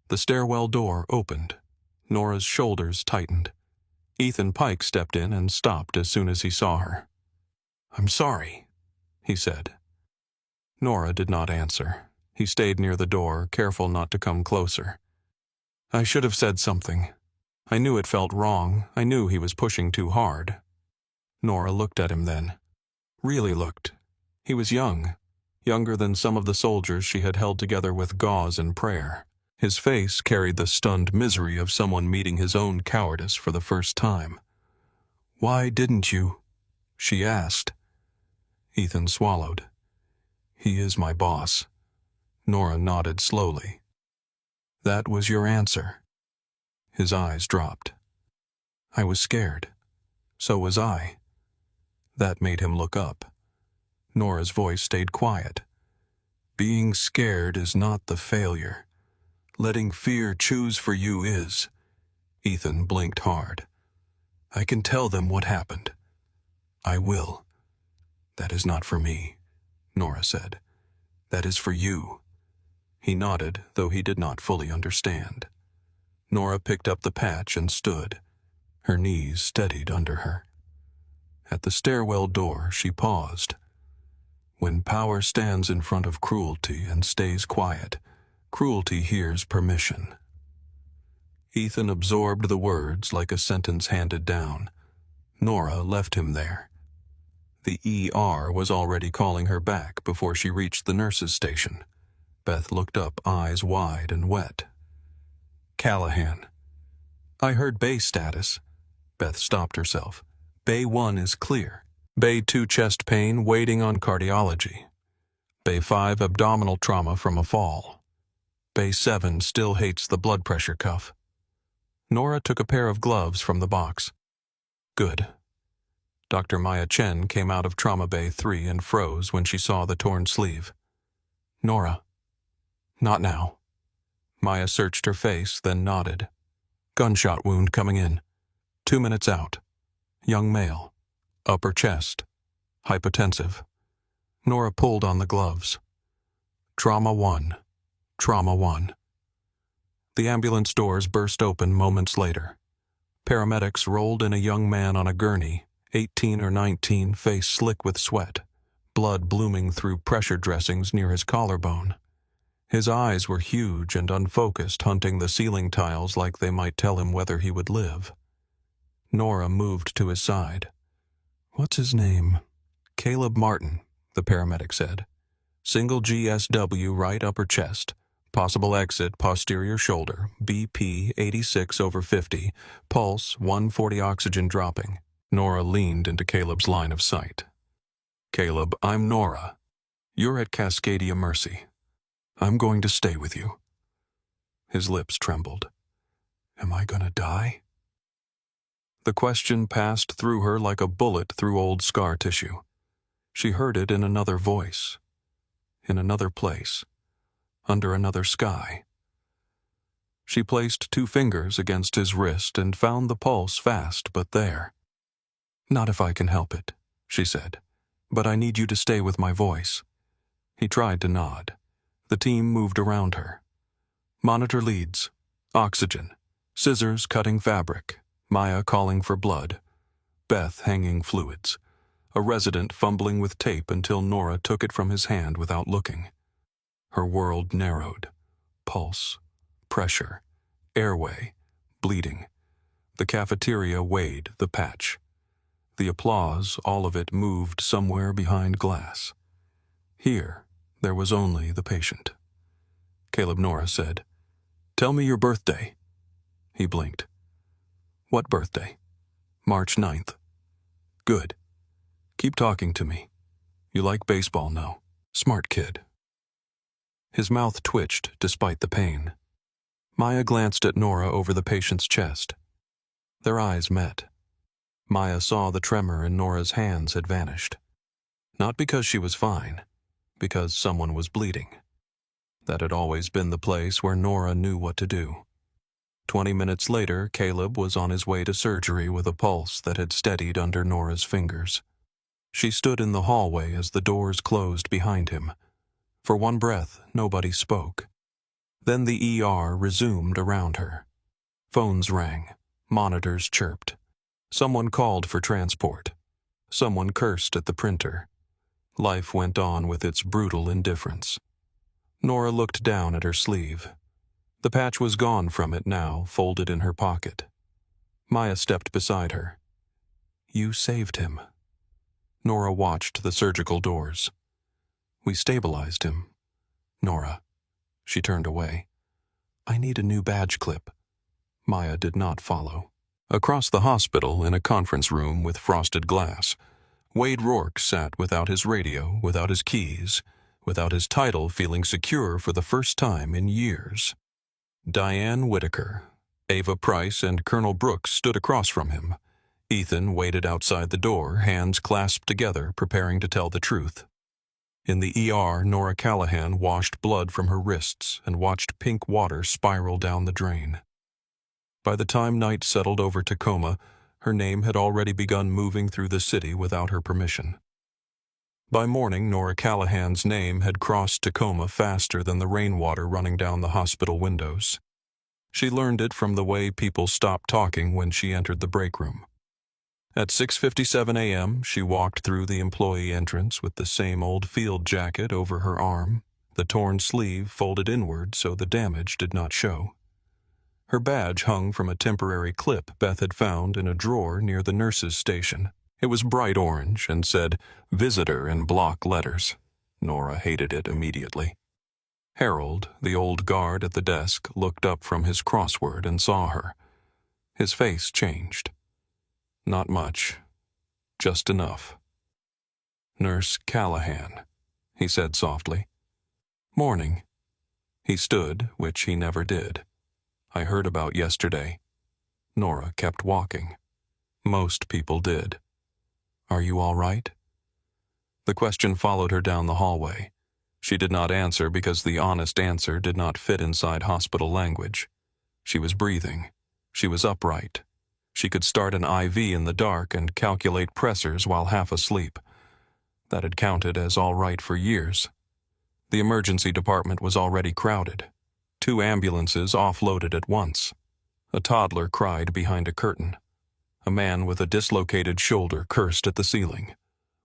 The stairwell door opened. Nora's shoulders tightened. Ethan Pike stepped in and stopped as soon as he saw her. "I'm sorry," he said. Nora did not answer. He stayed near the door, careful not to come closer. "I should have said something. I knew it felt wrong. I knew he was pushing too hard." Nora looked at him then. Really looked. He was young. Younger than some of the soldiers she had held together with gauze and prayer. His face carried the stunned misery of someone meeting his own cowardice for the first time. "Why didn't you?" she asked. Ethan swallowed. "He is my boss." Nora nodded slowly. "That was your answer." His eyes dropped. "I was scared. So was I." That made him look up. Nora's voice stayed quiet. "Being scared is not the failure. Letting fear choose for you is." Ethan blinked hard. "I can tell them what happened. I will." "That is not for me," Nora said. "That is for you." He nodded, though he did not fully understand. Nora picked up the patch and stood. Her knees steadied under her. At the stairwell door, she paused. When power stands in front of cruelty and stays quiet, cruelty hears permission. Ethan absorbed the words like a sentence handed down. Nora left him there. The ER was already calling her back before she reached the nurse's station. Beth looked up, eyes wide and wet. "Callahan." "I heard Bay status." Beth stopped herself. "Bay 1 is clear. Bay 2 chest pain waiting on cardiology. Bay 5 abdominal trauma from a fall. Bay 7 still hates the blood pressure cuff." Nora took a pair of gloves from the box. "Good." Dr. Maya Chen came out of Trauma Bay 3 and froze when she saw the torn sleeve. "Nora." "Not now." Maya searched her face, then nodded. "Gunshot wound coming in. 2 minutes out. Young male. Upper chest. Hypotensive." Nora pulled on the gloves. "Trauma 1. Trauma 1." The ambulance doors burst open moments later. Paramedics rolled in a young man on a gurney, 18 or 19, face slick with sweat, blood blooming through pressure dressings near his collarbone. His eyes were huge and unfocused, hunting the ceiling tiles like they might tell him whether he would live. Nora moved to his side. "What's his name?" "Caleb Martin," the paramedic said. "Single GSW right upper chest. Possible exit posterior shoulder, BP 86/50, pulse 140 oxygen dropping." Nora leaned into Caleb's line of sight. "Caleb, I'm Nora. You're at Cascadia Mercy. I'm going to stay with you." His lips trembled. "Am I gonna die?" The question passed through her like a bullet through old scar tissue. She heard it in another voice, in another place, under another sky. She placed 2 fingers against his wrist and found the pulse fast but there. "Not if I can help it," she said. "But I need you to stay with my voice." He tried to nod. The team moved around her. Monitor leads. Oxygen. Scissors cutting fabric. Maya calling for blood. Beth hanging fluids. A resident fumbling with tape until Nora took it from his hand without looking. Her world narrowed. Pulse. Pressure. Airway. Bleeding. The cafeteria weighed the patch. The applause, all of it moved somewhere behind glass. Here, there was only the patient. Caleb Nora said, "Tell me your birthday." He blinked. "What birthday?" "March 9th. "Good. Keep talking to me. You like baseball, no? Smart kid." His mouth twitched despite the pain. Maya glanced at Nora over the patient's chest. Their eyes met. Maya saw the tremor in Nora's hands had vanished. Not because she was fine, because someone was bleeding. That had always been the place where Nora knew what to do. 20 minutes later, Caleb was on his way to surgery with a pulse that had steadied under Nora's fingers. She stood in the hallway as the doors closed behind him. For one breath, nobody spoke. Then the ER resumed around her. Phones rang. Monitors chirped. Someone called for transport. Someone cursed at the printer. Life went on with its brutal indifference. Nora looked down at her sleeve. The patch was gone from it now, folded in her pocket. Maya stepped beside her. "You saved him." Nora watched the surgical doors. "We stabilized him." "Nora." She turned away. "I need a new badge clip." Maya did not follow. Across the hospital, in a conference room with frosted glass, Wade Rourke sat without his radio, without his keys, without his title, feeling secure for the first time in years. Diane Whitaker, Ava Price, and Colonel Brooks stood across from him. Ethan waited outside the door, hands clasped together, preparing to tell the truth. In the ER, Nora Callahan washed blood from her wrists and watched pink water spiral down the drain. By the time night settled over Tacoma, her name had already begun moving through the city without her permission. By morning, Nora Callahan's name had crossed Tacoma faster than the rainwater running down the hospital windows. She learned it from the way people stopped talking when she entered the break room. At 6:57 a.m., she walked through the employee entrance with the same old field jacket over her arm, the torn sleeve folded inward so the damage did not show. Her badge hung from a temporary clip Beth had found in a drawer near the nurse's station. It was bright orange and said "Visitor" in block letters. Nora hated it immediately. Harold, the old guard at the desk, looked up from his crossword and saw her. His face changed. Not much. Just enough. "Nurse Callahan," he said softly. "Morning." He stood, which he never did. "I heard about yesterday." Nora kept walking. Most people did. "Are you all right?" The question followed her down the hallway. She did not answer because the honest answer did not fit inside hospital language. She was breathing. She was upright. She could start an IV in the dark and calculate pressors while half asleep. That had counted as all right for years. The emergency department was already crowded. 2 ambulances offloaded at once. A toddler cried behind a curtain. A man with a dislocated shoulder cursed at the ceiling.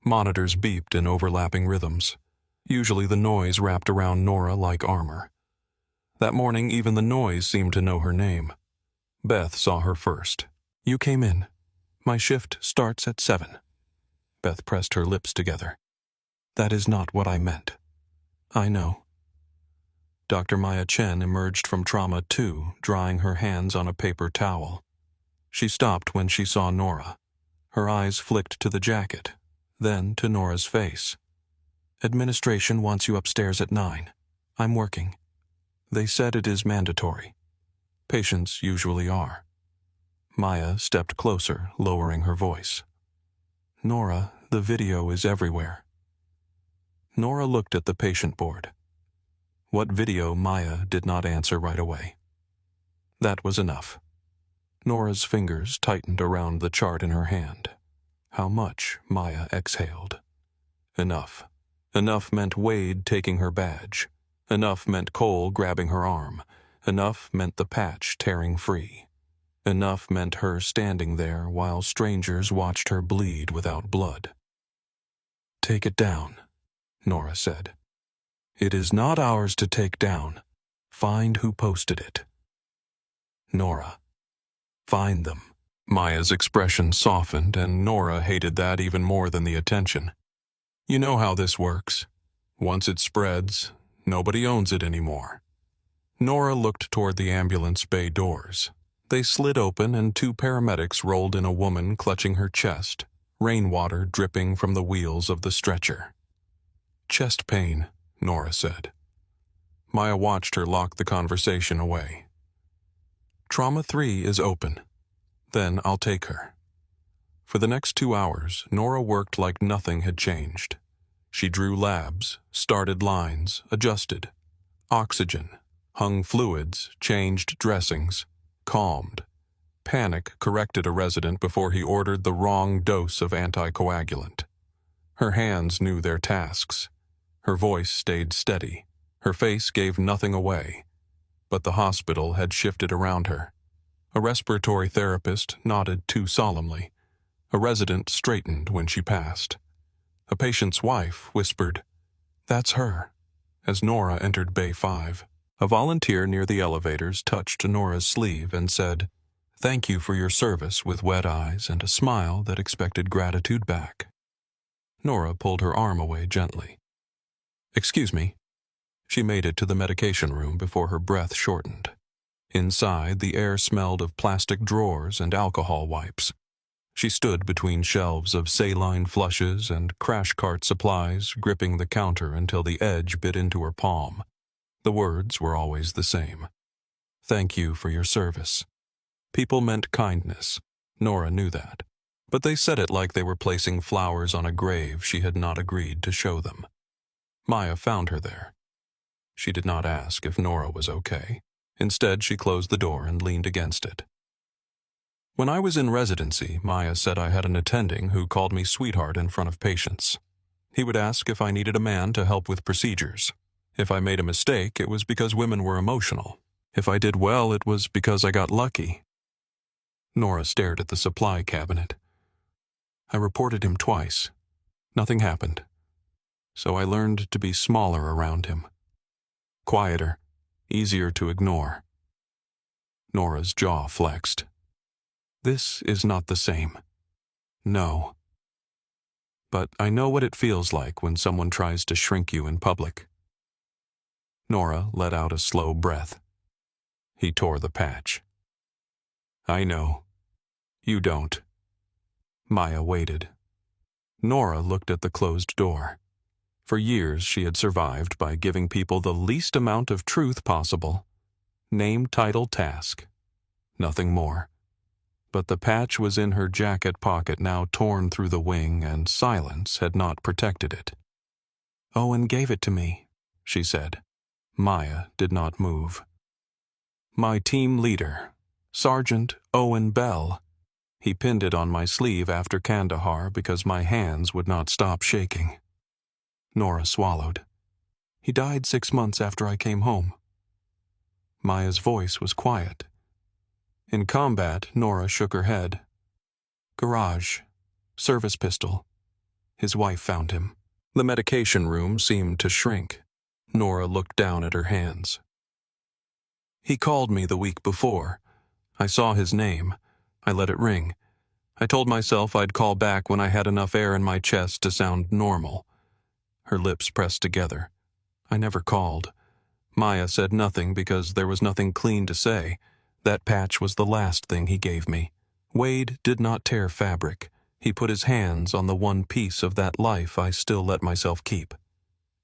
Monitors beeped in overlapping rhythms. Usually the noise wrapped around Nora like armor. That morning even the noise seemed to know her name. Beth saw her first. "You came in. My shift starts at 7. Beth pressed her lips together. "That is not what I meant." "I know." Dr. Maya Chen emerged from trauma 2, drying her hands on a paper towel. She stopped when she saw Nora. Her eyes flicked to the jacket, then to Nora's face. "Administration wants you upstairs at 9. I'm working. They said it is mandatory. Patients usually are." Maya stepped closer, lowering her voice. "Nora, the video is everywhere." Nora looked at the patient board. What video, Maya did not answer right away. That was enough. Nora's fingers tightened around the chart in her hand. How much, Maya exhaled. Enough. Enough meant Wade taking her badge. Enough meant Cole grabbing her arm. Enough meant the patch tearing free. Enough meant her standing there while strangers watched her bleed without blood. "Take it down," Nora said. "It is not ours to take down. Find who posted it." "Nora, find them." Maya's expression softened, and Nora hated that even more than the attention. "You know how this works. Once it spreads, nobody owns it anymore." Nora looked toward the ambulance bay doors. They slid open and 2 paramedics rolled in a woman clutching her chest, rainwater dripping from the wheels of the stretcher. "Chest pain," Nora said. Maya watched her lock the conversation away. "Trauma 3 is open." Then I'll take her." For the next 2 hours, Nora worked like nothing had changed. She drew labs, started lines, adjusted. Oxygen, hung fluids, changed dressings, calmed. Panic corrected a resident before he ordered the wrong dose of anticoagulant. Her hands knew their tasks. Her voice stayed steady. Her face gave nothing away. But the hospital had shifted around her. A respiratory therapist nodded too solemnly. A resident straightened when she passed. A patient's wife whispered, "That's her," as Nora entered Bay 5. A volunteer near the elevators touched Nora's sleeve and said, "Thank you for your service," with wet eyes and a smile that expected gratitude back. Nora pulled her arm away gently. "Excuse me." She made it to the medication room before her breath shortened. Inside, the air smelled of plastic drawers and alcohol wipes. She stood between shelves of saline flushes and crash cart supplies, gripping the counter until the edge bit into her palm. The words were always the same. "Thank you for your service." People meant kindness. Nora knew that. But they said it like they were placing flowers on a grave she had not agreed to show them. Maya found her there. She did not ask if Nora was okay. Instead, she closed the door and leaned against it. "When I was in residency, Maya said I had an attending who called me sweetheart in front of patients. He would ask if I needed a man to help with procedures. If I made a mistake, it was because women were emotional. If I did well, it was because I got lucky." Nora stared at the supply cabinet. "I reported him twice. Nothing happened. So I learned to be smaller around him. Quieter, easier to ignore." Nora's jaw flexed. "This is not the same. No. But I know what it feels like when someone tries to shrink you in public." Nora let out a slow breath. He tore the patch. "I know. You don't." Maya waited. Nora looked at the closed door. For years she had survived by giving people the least amount of truth possible. Name, title, task. Nothing more. But the patch was in her jacket pocket, now torn through the wing, and silence had not protected it. "Owen gave it to me," she said. Maya did not move. "My team leader, Sergeant Owen Bell. He pinned it on my sleeve after Kandahar because my hands would not stop shaking." Nora swallowed. "He died 6 months after I came home." Maya's voice was quiet. In combat, Nora shook her head. "Garage. Service pistol. His wife found him." The medication room seemed to shrink. Nora looked down at her hands. "He called me the week before. I saw his name. I let it ring. I told myself I'd call back when I had enough air in my chest to sound normal." Her lips pressed together. "I never called. Maya said nothing because there was nothing clean to say. That patch was the last thing he gave me. Wade did not tear fabric. He put his hands on the one piece of that life I still let myself keep."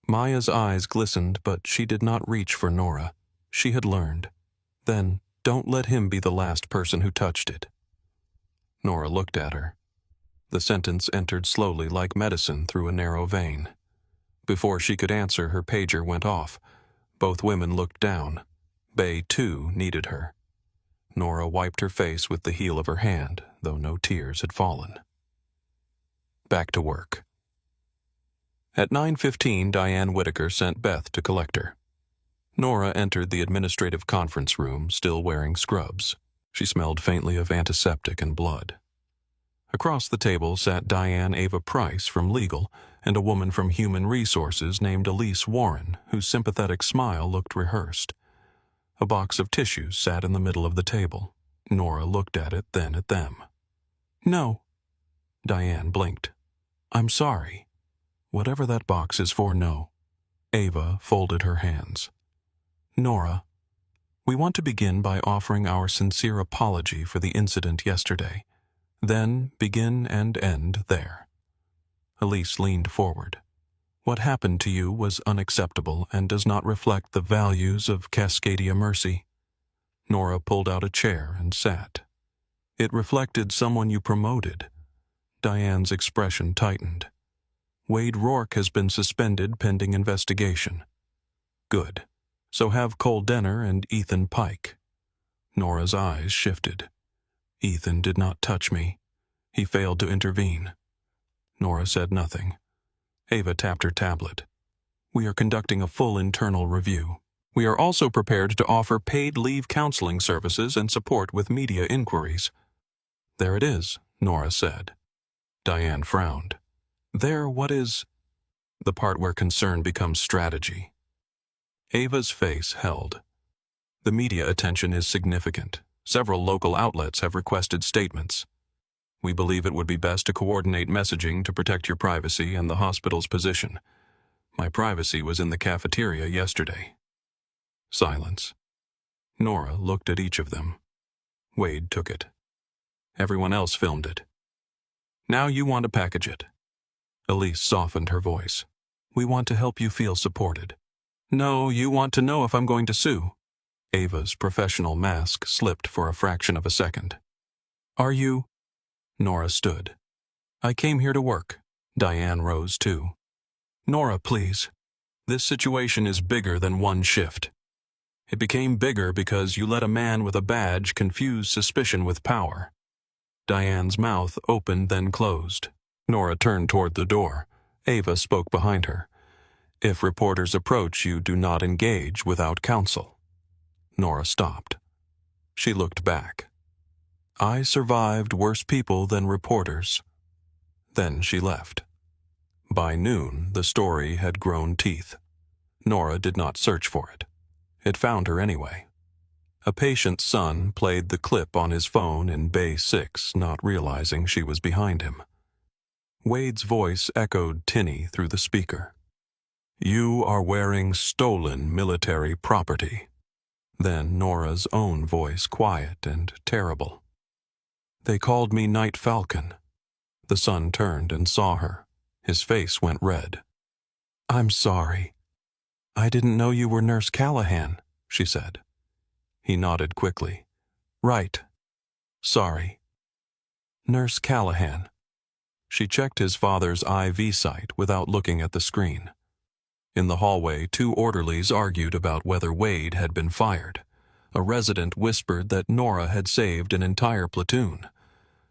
Maya's eyes glistened, but she did not reach for Nora. She had learned. "Then don't let him be the last person who touched it." Nora looked at her. The sentence entered slowly like medicine through a narrow vein. Before she could answer, her pager went off. Both women looked down. Bay, too, needed her. Nora wiped her face with the heel of her hand, though no tears had fallen. Back to work. At 9:15, Diane Whitaker sent Beth to collect her. Nora entered the administrative conference room, still wearing scrubs. She smelled faintly of antiseptic and blood. Across the table sat Diane Ava Price from Legal and a woman from Human Resources named Elise Warren, whose sympathetic smile looked rehearsed. A box of tissues sat in the middle of the table. Nora looked at it, then at them. "No." Diane blinked. "I'm sorry. Whatever that box is for, no." Ava folded her hands. "Nora, we want to begin by offering our sincere apology for the incident yesterday. Then begin and end there." Elise leaned forward. "What happened to you was unacceptable and does not reflect the values of Cascadia Mercy." Nora pulled out a chair and sat. It reflected someone you promoted. Diane's expression tightened. Wade Rourke has been suspended pending investigation. Good. So have Cole Denner and Ethan Pike. Nora's eyes shifted. Ethan did not touch me. He failed to intervene. Nora said nothing. Ava tapped her tablet. We are conducting a full internal review. We are also prepared to offer paid leave counseling services and support with media inquiries. There it is, Nora said. Diane frowned. There, what is? The part where concern becomes strategy. Ava's face held. The media attention is significant. Several local outlets have requested statements. We believe it would be best to coordinate messaging to protect your privacy and the hospital's position. My privacy was in the cafeteria yesterday. Silence. Nora looked at each of them. Wade took it. Everyone else filmed it. Now you want to package it. Elise softened her voice. We want to help you feel supported. No, you want to know if I'm going to sue. Ava's professional mask slipped for a fraction of a second. Are you? Nora stood. I came here to work. Diane rose too. Nora, please. This situation is bigger than one shift. It became bigger because you let a man with a badge confuse suspicion with power. Diane's mouth opened then closed. Nora turned toward the door. Ava spoke behind her. If reporters approach you, do not engage without counsel. Nora stopped. She looked back. I survived worse people than reporters. Then she left. By noon, the story had grown teeth. Nora did not search for it. It found her anyway. A patient's son played the clip on his phone in Bay 6, not realizing she was behind him. Wade's voice echoed tinny through the speaker. You are wearing stolen military property. Then Nora's own voice, quiet and terrible. They called me Night Falcon. The son turned and saw her. His face went red. I'm sorry. I didn't know you were Nurse Callahan, she said. He nodded quickly. Right. Sorry. Nurse Callahan. She checked his father's IV site without looking at the screen. In the hallway, two orderlies argued about whether Wade had been fired. A resident whispered that Nora had saved an entire platoon.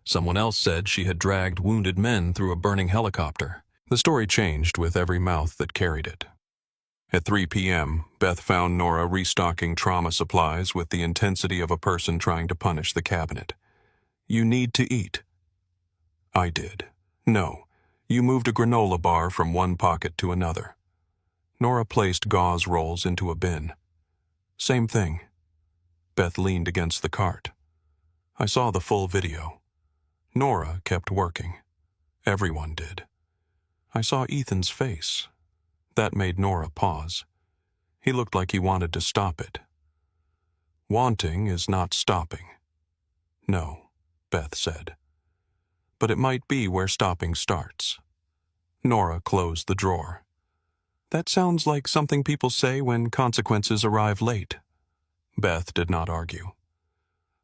Someone else said she had dragged wounded men through a burning helicopter. The story changed with every mouth that carried it. At 3 p.m., Beth found Nora restocking trauma supplies with the intensity of a person trying to punish the cabinet. You need to eat. I did. No. You moved a granola bar from one pocket to another. Nora placed gauze rolls into a bin. Same thing. Beth leaned against the cart. I saw the full video. Nora kept working. Everyone did. I saw Ethan's face. That made Nora pause. He looked like he wanted to stop it. Wanting is not stopping. No, Beth said. But it might be where stopping starts. Nora closed the drawer. That sounds like something people say when consequences arrive late. Beth did not argue.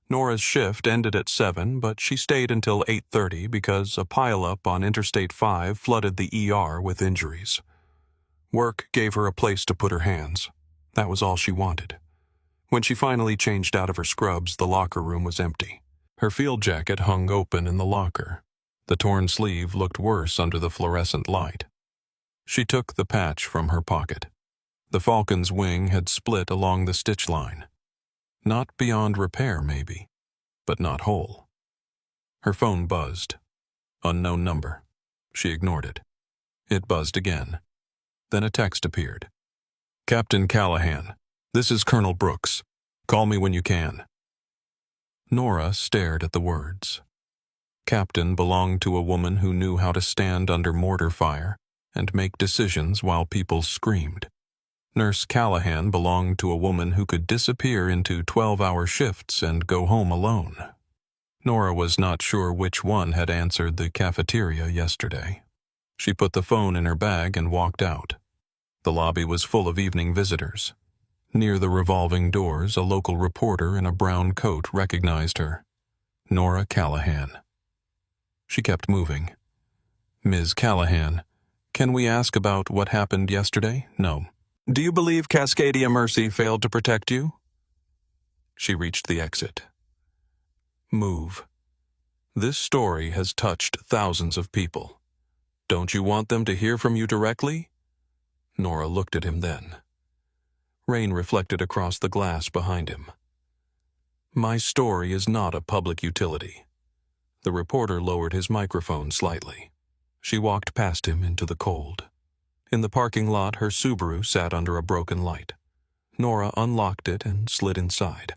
Nora's shift ended at 7, but she stayed until 8:30 because a pileup on Interstate 5 flooded the ER with injuries. Work gave her a place to put her hands. That was all she wanted. When she finally changed out of her scrubs, the locker room was empty. Her field jacket hung open in the locker. The torn sleeve looked worse under the fluorescent light. She took the patch from her pocket. The falcon's wing had split along the stitch line. Not beyond repair, maybe, but not whole. Her phone buzzed. Unknown number. She ignored it. It buzzed again. Then a text appeared. Captain Callahan, this is Colonel Brooks. Call me when you can. Nora stared at the words. Captain belonged to a woman who knew how to stand under mortar fire and make decisions while people screamed. Nurse Callahan belonged to a woman who could disappear into 12-hour shifts and go home alone. Nora was not sure which one had answered the cafeteria yesterday. She put the phone in her bag and walked out. The lobby was full of evening visitors. Near the revolving doors, a local reporter in a brown coat recognized her. Nora Callahan. She kept moving. Ms. Callahan, can we ask about what happened yesterday? No. Do you believe Cascadia Mercy failed to protect you? She reached the exit. Move. This story has touched thousands of people. Don't you want them to hear from you directly? Nora looked at him then. Rain reflected across the glass behind him. My story is not a public utility. The reporter lowered his microphone slightly. She walked past him into the cold. In the parking lot, her Subaru sat under a broken light. Nora unlocked it and slid inside.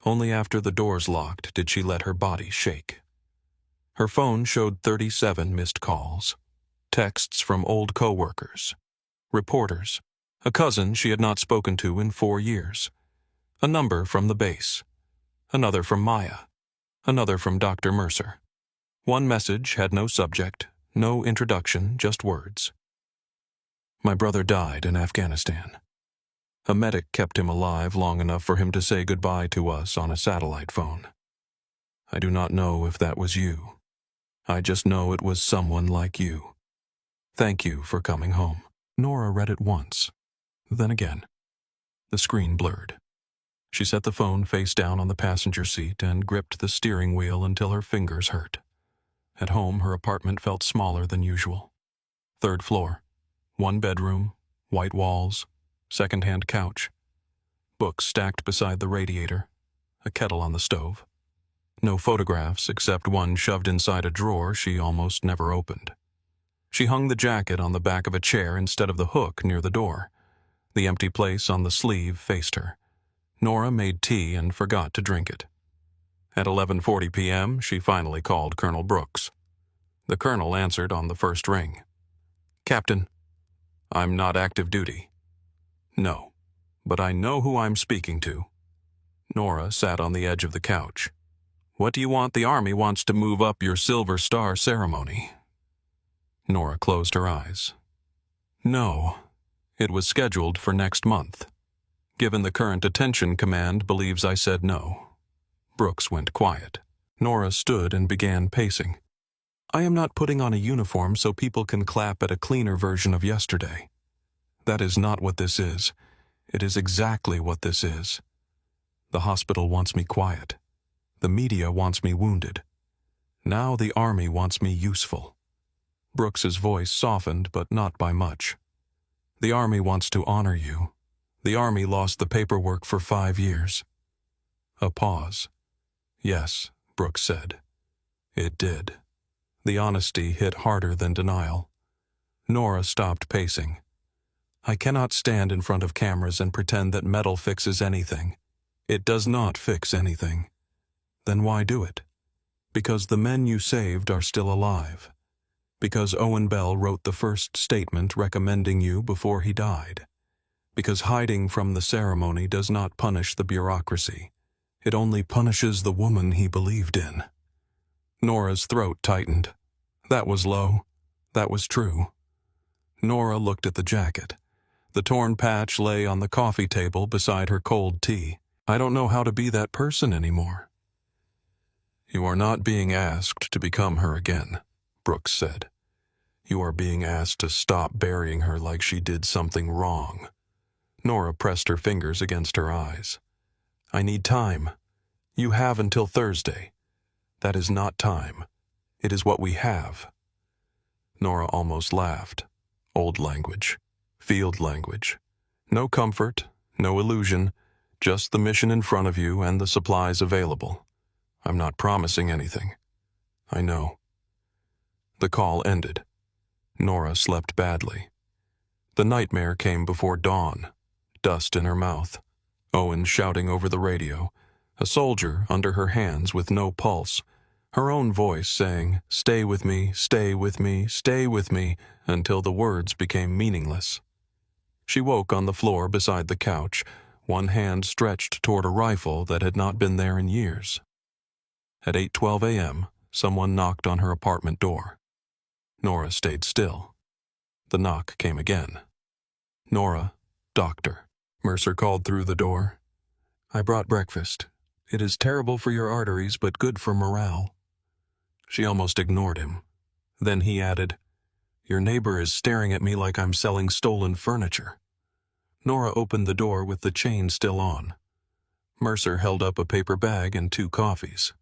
Only after the doors locked did she let her body shake. Her phone showed 37 missed calls. Texts from old co-workers, reporters, a cousin she had not spoken to in 4 years, a number from the base, another from Maya, another from Dr. Mercer. One message had no subject, no introduction, just words. My brother died in Afghanistan. A medic kept him alive long enough for him to say goodbye to us on a satellite phone. I do not know if that was you. I just know it was someone like you. Thank you for coming home. Nora read it once, then again. The screen blurred. She set the phone face down on the passenger seat and gripped the steering wheel until her fingers hurt. At home, her apartment felt smaller than usual. 3rd floor, 1 bedroom, white walls, second-hand couch, books stacked beside the radiator, a kettle on the stove. No photographs except one shoved inside a drawer she almost never opened. She hung the jacket on the back of a chair instead of the hook near the door. The empty place on the sleeve faced her. Nora made tea and forgot to drink it. At 11:40 p.m., she finally called Colonel Brooks. The colonel answered on the first ring. Captain, I'm not active duty. No, but I know who I'm speaking to. Nora sat on the edge of the couch. What do you want? The Army wants to move up your Silver Star ceremony. Nora closed her eyes. No, it was scheduled for next month. Given the current attention command believes I said no. Brooks went quiet. Nora stood and began pacing. I am not putting on a uniform so people can clap at a cleaner version of yesterday. That is not what this is. It is exactly what this is. The hospital wants me quiet. The media wants me wounded. Now the Army wants me useful. Brooks's voice softened, but not by much. The Army wants to honor you. The Army lost the paperwork for 5 years. A pause. Yes, Brooks said. It did. The honesty hit harder than denial. Nora stopped pacing. I cannot stand in front of cameras and pretend that metal fixes anything. It does not fix anything. Then why do it? Because the men you saved are still alive. Because Owen Bell wrote the first statement recommending you before he died. Because hiding from the ceremony does not punish the bureaucracy. It only punishes the woman he believed in. Nora's throat tightened. That was low. That was true. Nora looked at the jacket. The torn patch lay on the coffee table beside her cold tea. I don't know how to be that person anymore. You are not being asked to become her again, Brooks said. You are being asked to stop burying her like she did something wrong. Nora pressed her fingers against her eyes. I need time. You have until Thursday. That is not time. It is what we have. Nora almost laughed. Old language. Field language. No comfort, no illusion, just the mission in front of you and the supplies available. I'm not promising anything. I know. The call ended. Nora slept badly. The nightmare came before dawn. Dust in her mouth. Owen shouting over the radio. A soldier under her hands with no pulse. Her own voice saying, stay with me, stay with me, stay with me, until the words became meaningless. She woke on the floor beside the couch, one hand stretched toward a rifle that had not been there in years. At 8:12 a.m., someone knocked on her apartment door. Nora stayed still. The knock came again. Nora, doctor. Mercer called through the door. I brought breakfast. It is terrible for your arteries, but good for morale. She almost ignored him. Then he added, Your neighbor is staring at me like I'm selling stolen furniture. Nora opened the door with the chain still on. Mercer held up a paper bag and 2 coffees.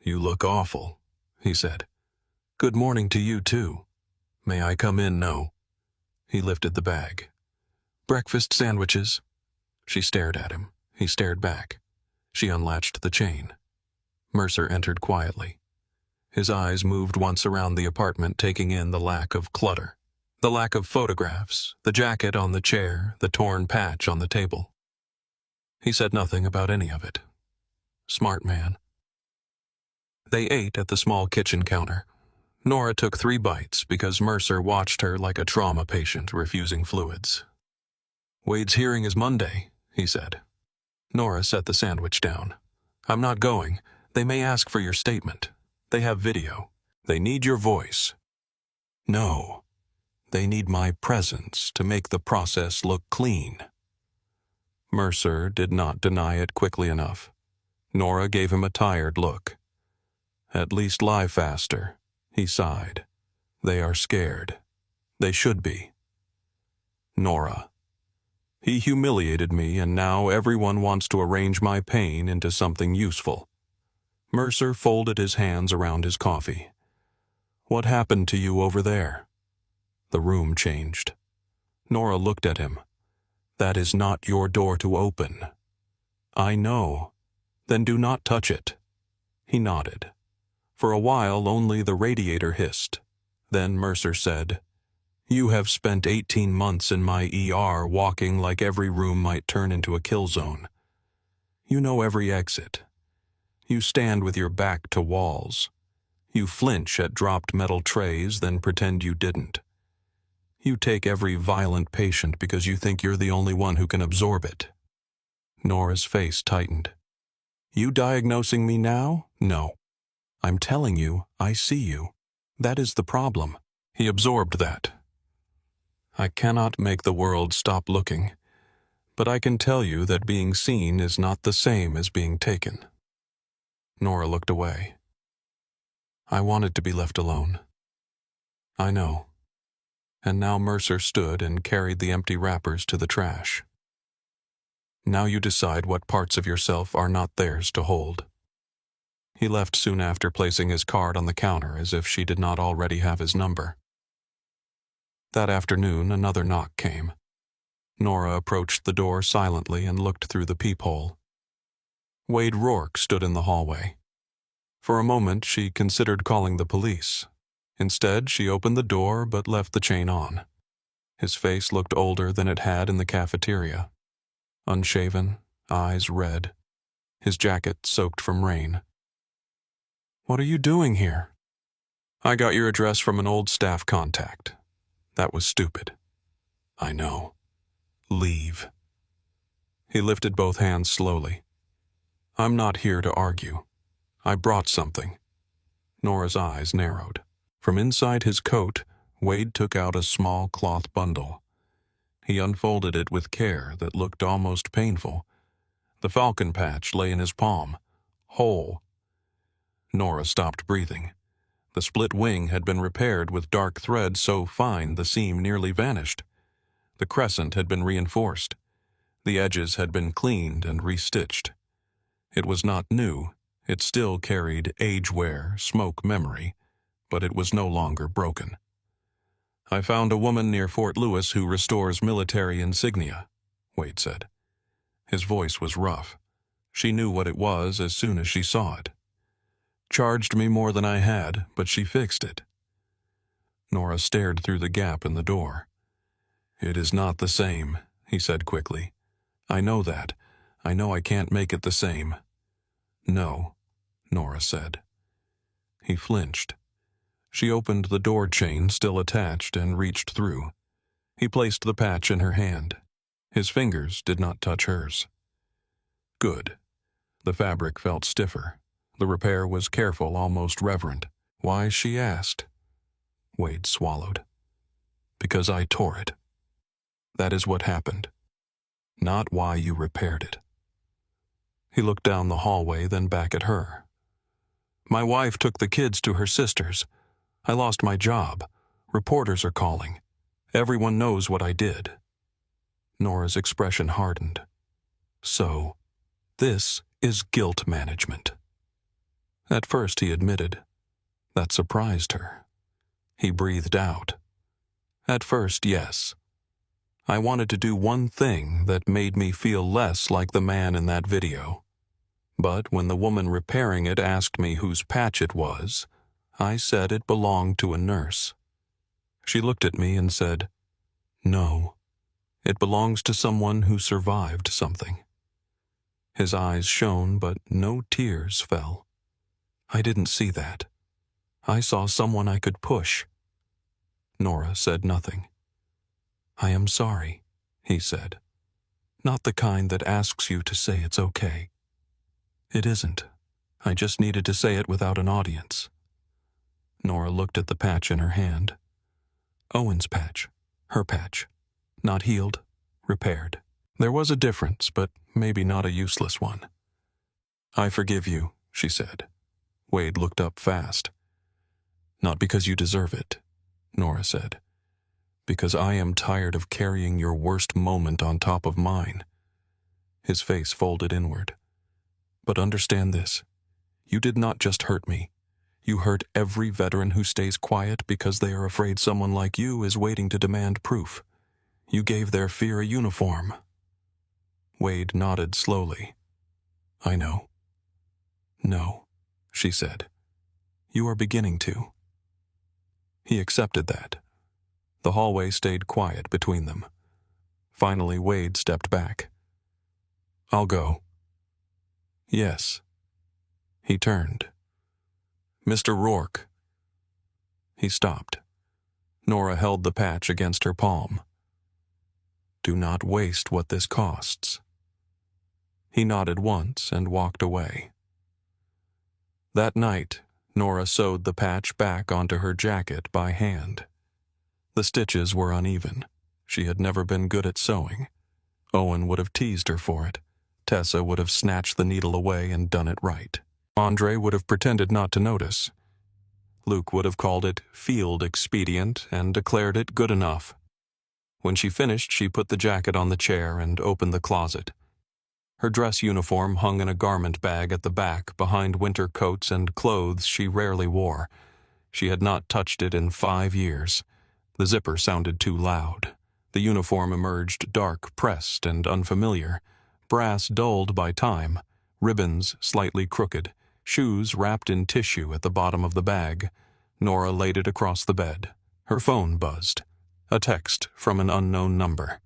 You look awful, he said. Good morning to you, too. May I come in, No? He lifted the bag. Breakfast sandwiches. She stared at him. He stared back. She unlatched the chain. Mercer entered quietly. His eyes moved once around the apartment, taking in the lack of clutter. The lack of photographs, the jacket on the chair, the torn patch on the table. He said nothing about any of it. Smart man. They ate at the small kitchen counter. Nora took 3 bites because Mercer watched her like a trauma patient refusing fluids. Wade's hearing is Monday, he said. Nora set the sandwich down. I'm not going. They may ask for your statement. They have video. They need your voice. No. They need my presence to make the process look clean. Mercer did not deny it quickly enough. Nora gave him a tired look. At least lie faster, he sighed. They are scared. They should be. Nora. He humiliated me, and now everyone wants to arrange my pain into something useful. Mercer folded his hands around his coffee. What happened to you over there? The room changed. Nora looked at him. That is not your door to open. I know. Then do not touch it. He nodded. For a while, only the radiator hissed. Then Mercer said, You have spent 18 months in my ER walking like every room might turn into a kill zone. You know every exit. You stand with your back to walls. You flinch at dropped metal trays, then pretend you didn't. You take every violent patient because you think you're the only one who can absorb it. Nora's face tightened. You diagnosing me now? No. I'm telling you, I see you. That is the problem. He absorbed that. I cannot make the world stop looking, but I can tell you that being seen is not the same as being taken. Nora looked away. I wanted to be left alone. I know. And now Mercer stood and carried the empty wrappers to the trash. Now you decide what parts of yourself are not theirs to hold. He left soon after, placing his card on the counter as if she did not already have his number. That afternoon, another knock came. Nora approached the door silently and looked through the peephole. Wade Rourke stood in the hallway. For a moment, she considered calling the police. Instead, she opened the door but left the chain on. His face looked older than it had in the cafeteria. Unshaven, eyes red. His jacket soaked from rain. What are you doing here? I got your address from an old staff contact. That was stupid. I know. Leave. He lifted both hands slowly. I'm not here to argue. I brought something. Nora's eyes narrowed. From inside his coat, Wade took out a small cloth bundle. He unfolded it with care that looked almost painful. The falcon patch lay in his palm, whole. Nora stopped breathing. The split wing had been repaired with dark thread so fine the seam nearly vanished. The crescent had been reinforced. The edges had been cleaned and restitched. It was not new. It still carried age wear, smoke memory, but it was no longer broken. I found a woman near Fort Lewis who restores military insignia, Wade said. His voice was rough. She knew what it was as soon as she saw it. Charged me more than I had, but she fixed it. Nora stared through the gap in the door. It is not the same, he said quickly. I know that. I know I can't make it the same. No, Nora said. He flinched. She opened the door chain still attached and reached through. He placed the patch in her hand. His fingers did not touch hers. Good. The fabric felt stiffer. The repair was careful, almost reverent. Why, she asked. Wade swallowed. Because I tore it. That is what happened. Not why you repaired it. He looked down the hallway, then back at her. "My wife took the kids to her sister's. I lost my job. Reporters are calling. Everyone knows what I did." Nora's expression hardened. "So, this is guilt management." At first he admitted. That surprised her. He breathed out. "At first, yes. I wanted to do one thing that made me feel less like the man in that video. But when the woman repairing it asked me whose patch it was, I said it belonged to a nurse. She looked at me and said, 'No, it belongs to someone who survived something.'" His eyes shone, but no tears fell. "I didn't see that. I saw someone I could push." Nora said nothing. "I am sorry," he said. "Not the kind that asks you to say it's okay." "It isn't. I just needed to say it without an audience." Nora looked at the patch in her hand. Owen's patch. Her patch. Not healed, repaired. There was a difference, but maybe not a useless one. "I forgive you," she said. Wade looked up fast. "Not because you deserve it," Nora said. "Because I am tired of carrying your worst moment on top of mine." His face folded inward. "But understand this. You did not just hurt me. You hurt every veteran who stays quiet because they are afraid someone like you is waiting to demand proof. You gave their fear a uniform." Wade nodded slowly. "I know." "No," she said. "You are beginning to." He accepted that. The hallway stayed quiet between them. Finally, Wade stepped back. "I'll go." "Yes." He turned. "Mr. Rourke." He stopped. Nora held the patch against her palm. "Do not waste what this costs." He nodded once and walked away. That night, Nora sewed the patch back onto her jacket by hand. The stitches were uneven. She had never been good at sewing. Owen would have teased her for it. Tessa would have snatched the needle away and done it right. Andre would have pretended not to notice. Luke would have called it field expedient and declared it good enough. When she finished, she put the jacket on the chair and opened the closet. Her dress uniform hung in a garment bag at the back behind winter coats and clothes she rarely wore. She had not touched it in 5 years. The zipper sounded too loud. The uniform emerged dark, pressed, and unfamiliar. Brass dulled by time, ribbons slightly crooked, shoes wrapped in tissue at the bottom of the bag. Nora laid it across the bed. Her phone buzzed. A text from an unknown number.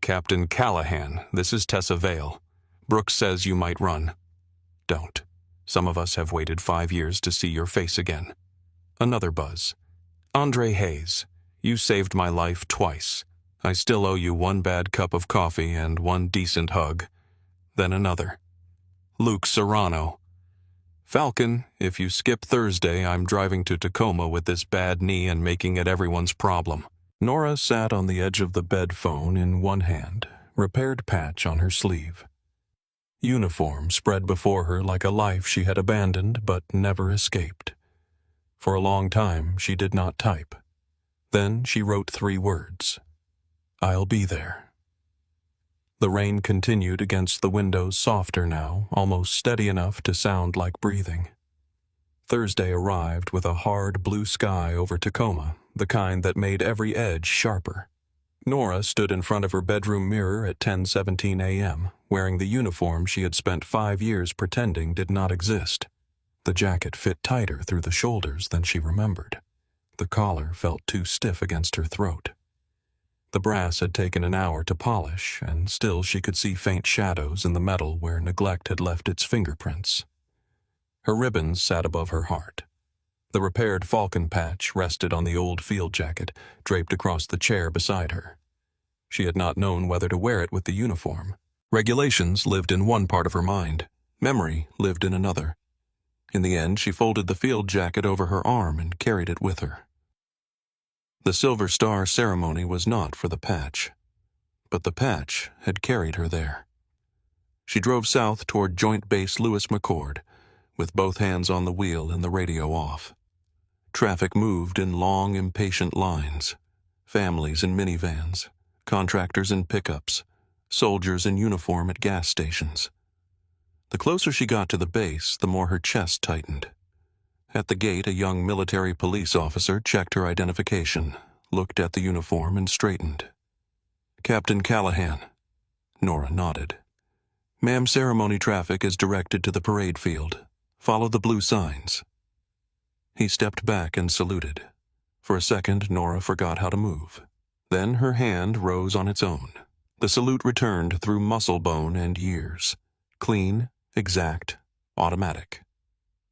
"Captain Callahan, this is Tessa Vale. Brooks says you might run. Don't. Some of us have waited 5 years to see your face again." Another buzz. "Andre Hayes, you saved my life twice. I still owe you 1 bad cup of coffee and 1 decent hug." Then another. "Luke Serrano. Falcon, if you skip Thursday, I'm driving to Tacoma with this bad knee and making it everyone's problem." Nora sat on the edge of the bed, phone in one hand, repaired patch on her sleeve. Uniform spread before her like a life she had abandoned but never escaped. For a long time, she did not type. Then she wrote 3 words. "I'll be there." The rain continued against the windows, softer now, almost steady enough to sound like breathing. Thursday arrived with a hard blue sky over Tacoma, the kind that made every edge sharper. Nora stood in front of her bedroom mirror at 10:17 a.m., wearing the uniform she had spent 5 years pretending did not exist. The jacket fit tighter through the shoulders than she remembered. The collar felt too stiff against her throat. The brass had taken an hour to polish, and still she could see faint shadows in the metal where neglect had left its fingerprints. Her ribbons sat above her heart. The repaired falcon patch rested on the old field jacket, draped across the chair beside her. She had not known whether to wear it with the uniform. Regulations lived in one part of her mind. Memory lived in another. In the end, she folded the field jacket over her arm and carried it with her. The Silver Star ceremony was not for the patch, but the patch had carried her there. She drove south toward Joint Base Lewis McChord, with both hands on the wheel and the radio off. Traffic moved in long, impatient lines. Families in minivans, contractors in pickups, soldiers in uniform at gas stations. The closer she got to the base, the more her chest tightened. At the gate, a young military police officer checked her identification, looked at the uniform, and straightened. "Captain Callahan." Nora nodded. "Ma'am, ceremony traffic is directed to the parade field. Follow the blue signs." He stepped back and saluted. For a second, Nora forgot how to move. Then her hand rose on its own. The salute returned through muscle bone and years. Clean, exact, automatic.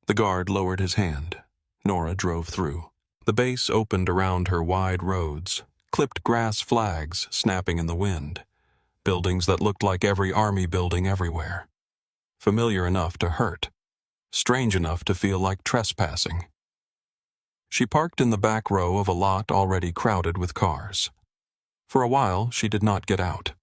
The guard lowered his hand. Nora drove through. The base opened around her wide roads, clipped grass flags snapping in the wind, buildings that looked like every army building everywhere. Familiar enough to hurt, strange enough to feel like trespassing. She parked in the back row of a lot already crowded with cars. For a while, she did not get out.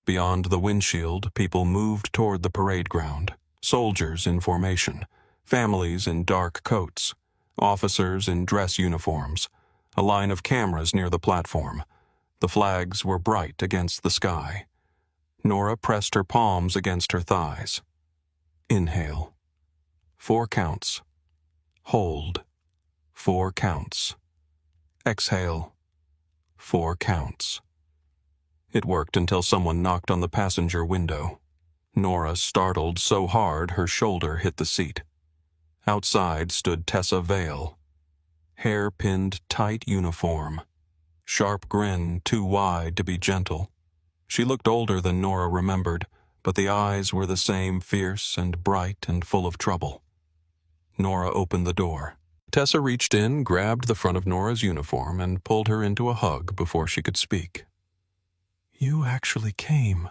Beyond the windshield, people moved toward the parade ground, soldiers in formation, families in dark coats, officers in dress uniforms, a line of cameras near the platform. The flags were bright against the sky. Nora pressed her palms against her thighs. Inhale. 4 counts. Hold. 4 counts. Exhale. 4 counts. It worked until someone knocked on the passenger window. Nora startled so hard her shoulder hit the seat. Outside stood Tessa Vale. Hair pinned tight uniform. Sharp grin too wide to be gentle. She looked older than Nora remembered, but the eyes were the same, fierce and bright and full of trouble. Nora opened the door. Tessa reached in, grabbed the front of Nora's uniform, and pulled her into a hug before she could speak. "You actually came,"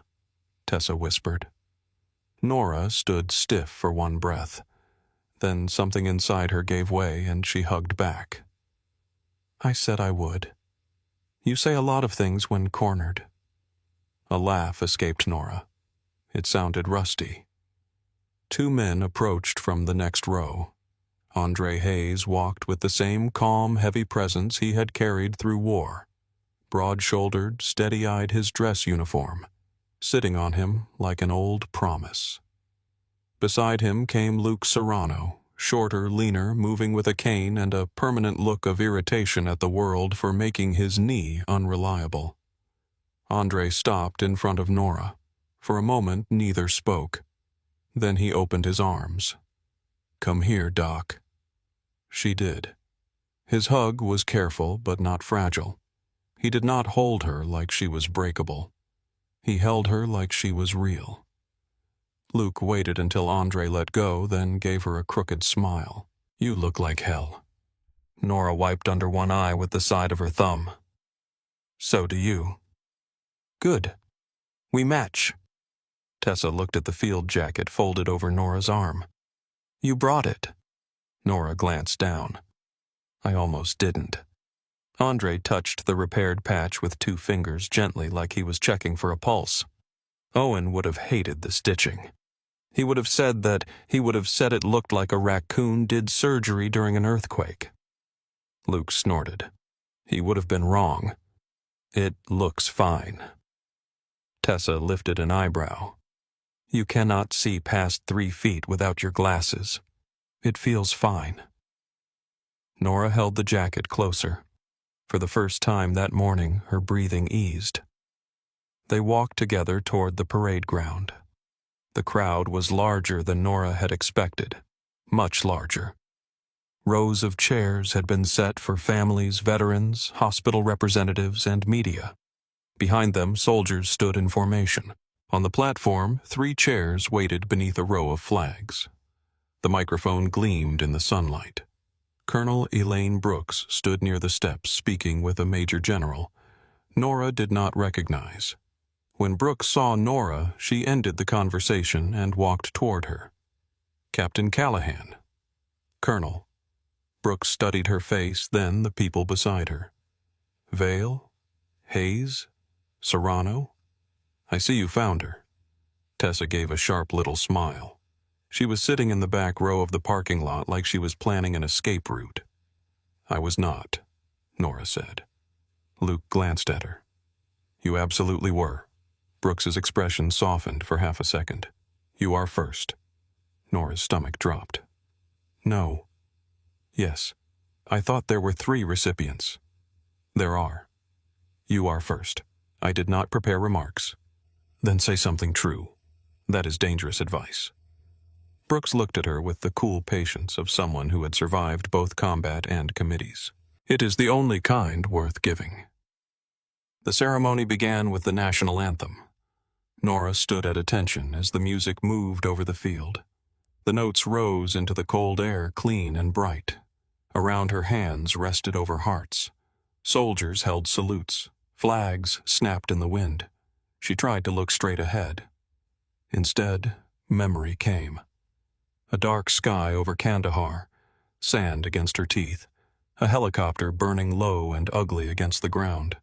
Tessa whispered. Nora stood stiff for one breath. Then something inside her gave way, and she hugged back. "I said I would. You say a lot of things when cornered." A laugh escaped Nora. It sounded rusty. 2 men approached from the next row. Andre Hayes walked with the same calm, heavy presence he had carried through war. Broad-shouldered, steady-eyed his dress uniform, sitting on him like an old promise. Beside him came Luke Serrano, shorter, leaner, moving with a cane and a permanent look of irritation at the world for making his knee unreliable. Andre stopped in front of Nora. For a moment, neither spoke. Then he opened his arms. "Come here, Doc." She did. His hug was careful but not fragile. He did not hold her like she was breakable. He held her like she was real. Luke waited until Andre let go, then gave her a crooked smile. "You look like hell." Nora wiped under one eye with the side of her thumb. "So do you." "Good. We match." Tessa looked at the field jacket folded over Nora's arm. "You brought it." Nora glanced down. "I almost didn't." Andre touched the repaired patch with 2 fingers gently like he was checking for a pulse. Owen would have hated the stitching. He would have said it looked like a raccoon did surgery during an earthquake. Luke snorted. He would have been wrong. "It looks fine." Tessa lifted an eyebrow. "You cannot see past 3 feet without your glasses. It feels fine." Nora held the jacket closer. For the first time that morning, her breathing eased. They walked together toward the parade ground. The crowd was larger than Nora had expected, much larger. Rows of chairs had been set for families, veterans, hospital representatives, and media. Behind them, soldiers stood in formation. On the platform, 3 chairs waited beneath a row of flags. The microphone gleamed in the sunlight. Colonel Elaine Brooks stood near the steps speaking with a major general. Nora did not recognize. When Brooks saw Nora, she ended the conversation and walked toward her. "Captain Callahan." "Colonel." Brooks studied her face, then the people beside her. "Vale? Hayes? Serrano? I see you found her." Tessa gave a sharp little smile. She was sitting in the back row of the parking lot like she was planning an escape route. "I was not," Nora said. Luke glanced at her. "You absolutely were." Brooks's expression softened for half a second. "You are first." Nora's stomach dropped. "No." "Yes. I thought there were 3 recipients." "There are. You are first. I did not prepare remarks." "Then say something true. That is dangerous advice." Brooks looked at her with the cool patience of someone who had survived both combat and committees. "It is the only kind worth giving." The ceremony began with the national anthem. Nora stood at attention as the music moved over the field. The notes rose into the cold air, clean and bright. Around her hands rested over hearts. Soldiers held salutes. Flags snapped in the wind. She tried to look straight ahead. Instead, memory came. A dark sky over Kandahar, sand against her teeth, a helicopter burning low and ugly against the ground.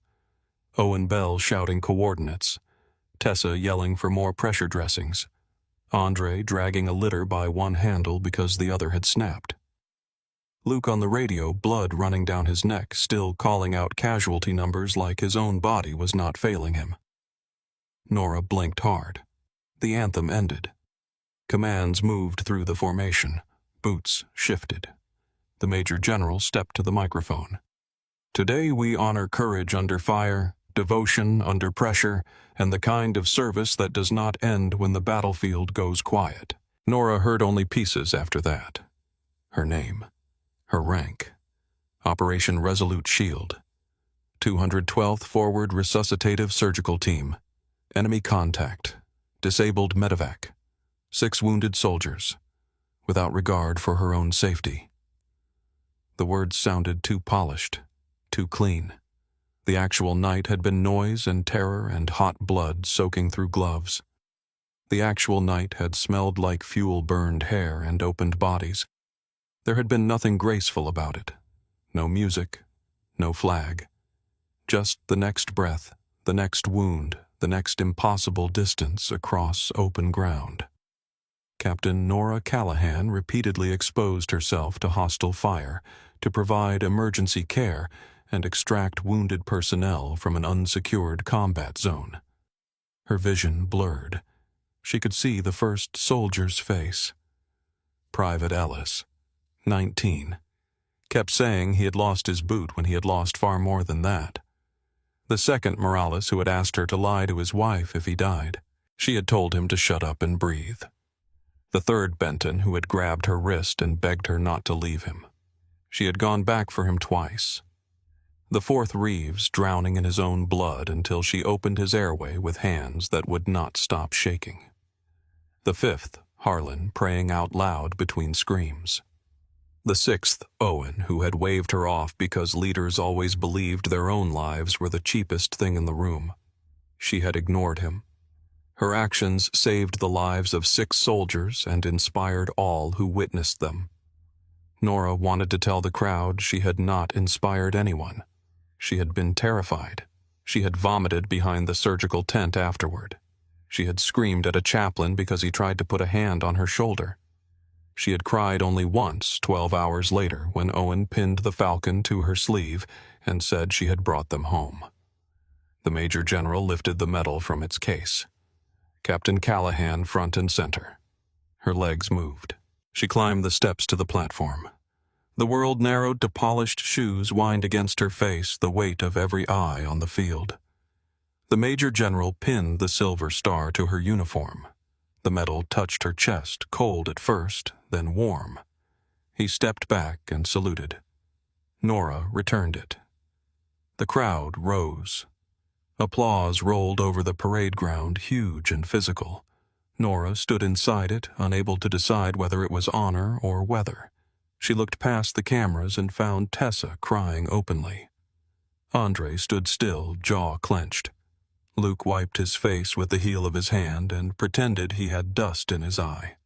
Owen Bell shouting coordinates, Tessa yelling for more pressure dressings, Andre dragging a litter by one handle because the other had snapped. Luke on the radio, blood running down his neck, still calling out casualty numbers like his own body was not failing him. Nora blinked hard. The anthem ended. Commands moved through the formation. Boots shifted. The Major General stepped to the microphone. "Today we honor courage under fire, devotion under pressure, and the kind of service that does not end when the battlefield goes quiet." Nora heard only pieces after that. Her name. Her rank. Operation Resolute Shield. 212th Forward Resuscitative Surgical Team. Enemy contact. Disabled medevac. 6 wounded soldiers. Without regard for her own safety. The words sounded too polished, too clean. The actual night had been noise and terror and hot blood soaking through gloves. The actual night had smelled like fuel-burned hair and opened bodies. There had been nothing graceful about it. No music, no flag. Just the next breath, the next wound, the next impossible distance across open ground. Captain Nora Callahan repeatedly exposed herself to hostile fire to provide emergency care and extract wounded personnel from an unsecured combat zone. Her vision blurred. She could see the first soldier's face. Private Ellis, 19, kept saying he had lost his boot when he had lost far more than that. The second Morales, who had asked her to lie to his wife if he died. She had told him to shut up and breathe. The third Benton, who had grabbed her wrist and begged her not to leave him. She had gone back for him twice. The fourth Reeves, drowning in his own blood until she opened his airway with hands that would not stop shaking. The fifth, Harlan, praying out loud between screams. The sixth, Owen, who had waved her off because leaders always believed their own lives were the cheapest thing in the room. She had ignored him. Her actions saved the lives of 6 soldiers and inspired all who witnessed them. Nora wanted to tell the crowd she had not inspired anyone. She had been terrified. She had vomited behind the surgical tent afterward. She had screamed at a chaplain because he tried to put a hand on her shoulder. She had cried only once 12 hours later when Owen pinned the Falcon to her sleeve and said she had brought them home. The Major General lifted the medal from its case. Captain Callahan front and center. Her legs moved. She climbed the steps to the platform. The world narrowed to polished shoes whined against her face, the weight of every eye on the field. The Major General pinned the silver star to her uniform. The medal touched her chest, cold at first, then warm. He stepped back and saluted. Nora returned it. The crowd rose. Applause rolled over the parade ground, huge and physical. Nora stood inside it, unable to decide whether it was honor or weather. She looked past the cameras and found Tessa crying openly. Andre stood still, jaw clenched. Luke wiped his face with the heel of his hand and pretended he had dust in his eye.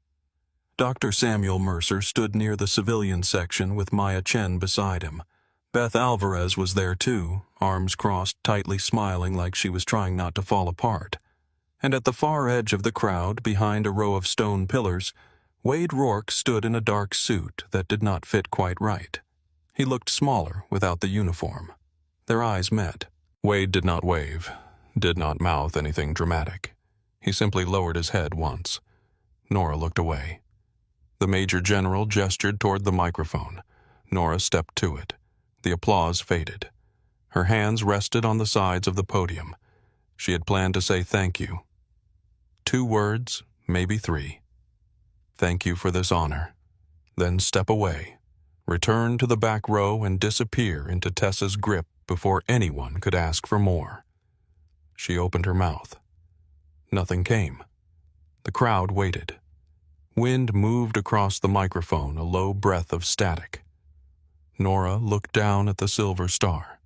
Dr. Samuel Mercer stood near the civilian section with Maya Chen beside him. Beth Alvarez was there too, arms crossed, tightly smiling like she was trying not to fall apart. And at the far edge of the crowd, behind a row of stone pillars, Wade Rourke stood in a dark suit that did not fit quite right. He looked smaller without the uniform. Their eyes met. Wade did not wave, did not mouth anything dramatic. He simply lowered his head once. Nora looked away. The Major General gestured toward the microphone. Nora stepped to it. The applause faded. Her hands rested on the sides of the podium. She had planned to say thank you. 2 words, maybe 3. Thank you for this honor. Then step away. Return to the back row and disappear into Tessa's grip before anyone could ask for more. She opened her mouth. Nothing came. The crowd waited. Wind moved across the microphone, a low breath of static. Nora looked down at the silver star,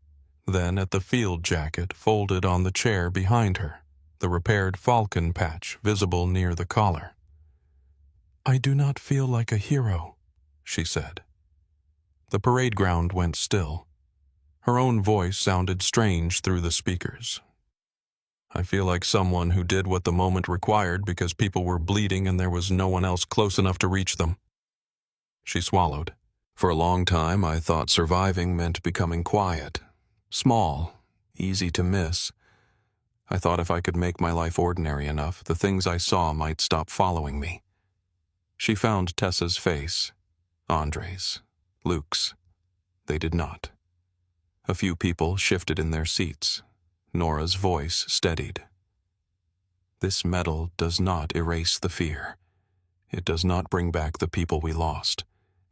then at the field jacket folded on the chair behind her, the repaired falcon patch visible near the collar. "I do not feel like a hero," she said. The parade ground went still. Her own voice sounded strange through the speakers. "I feel like someone who did what the moment required because people were bleeding and there was no one else close enough to reach them." She swallowed. "For a long time, I thought surviving meant becoming quiet, small, easy to miss. I thought if I could make my life ordinary enough, the things I saw might stop following me." She found Tessa's face, Andre's, Luke's. They did not. A few people shifted in their seats. Nora's voice steadied. "This medal does not erase the fear. It does not bring back the people we lost.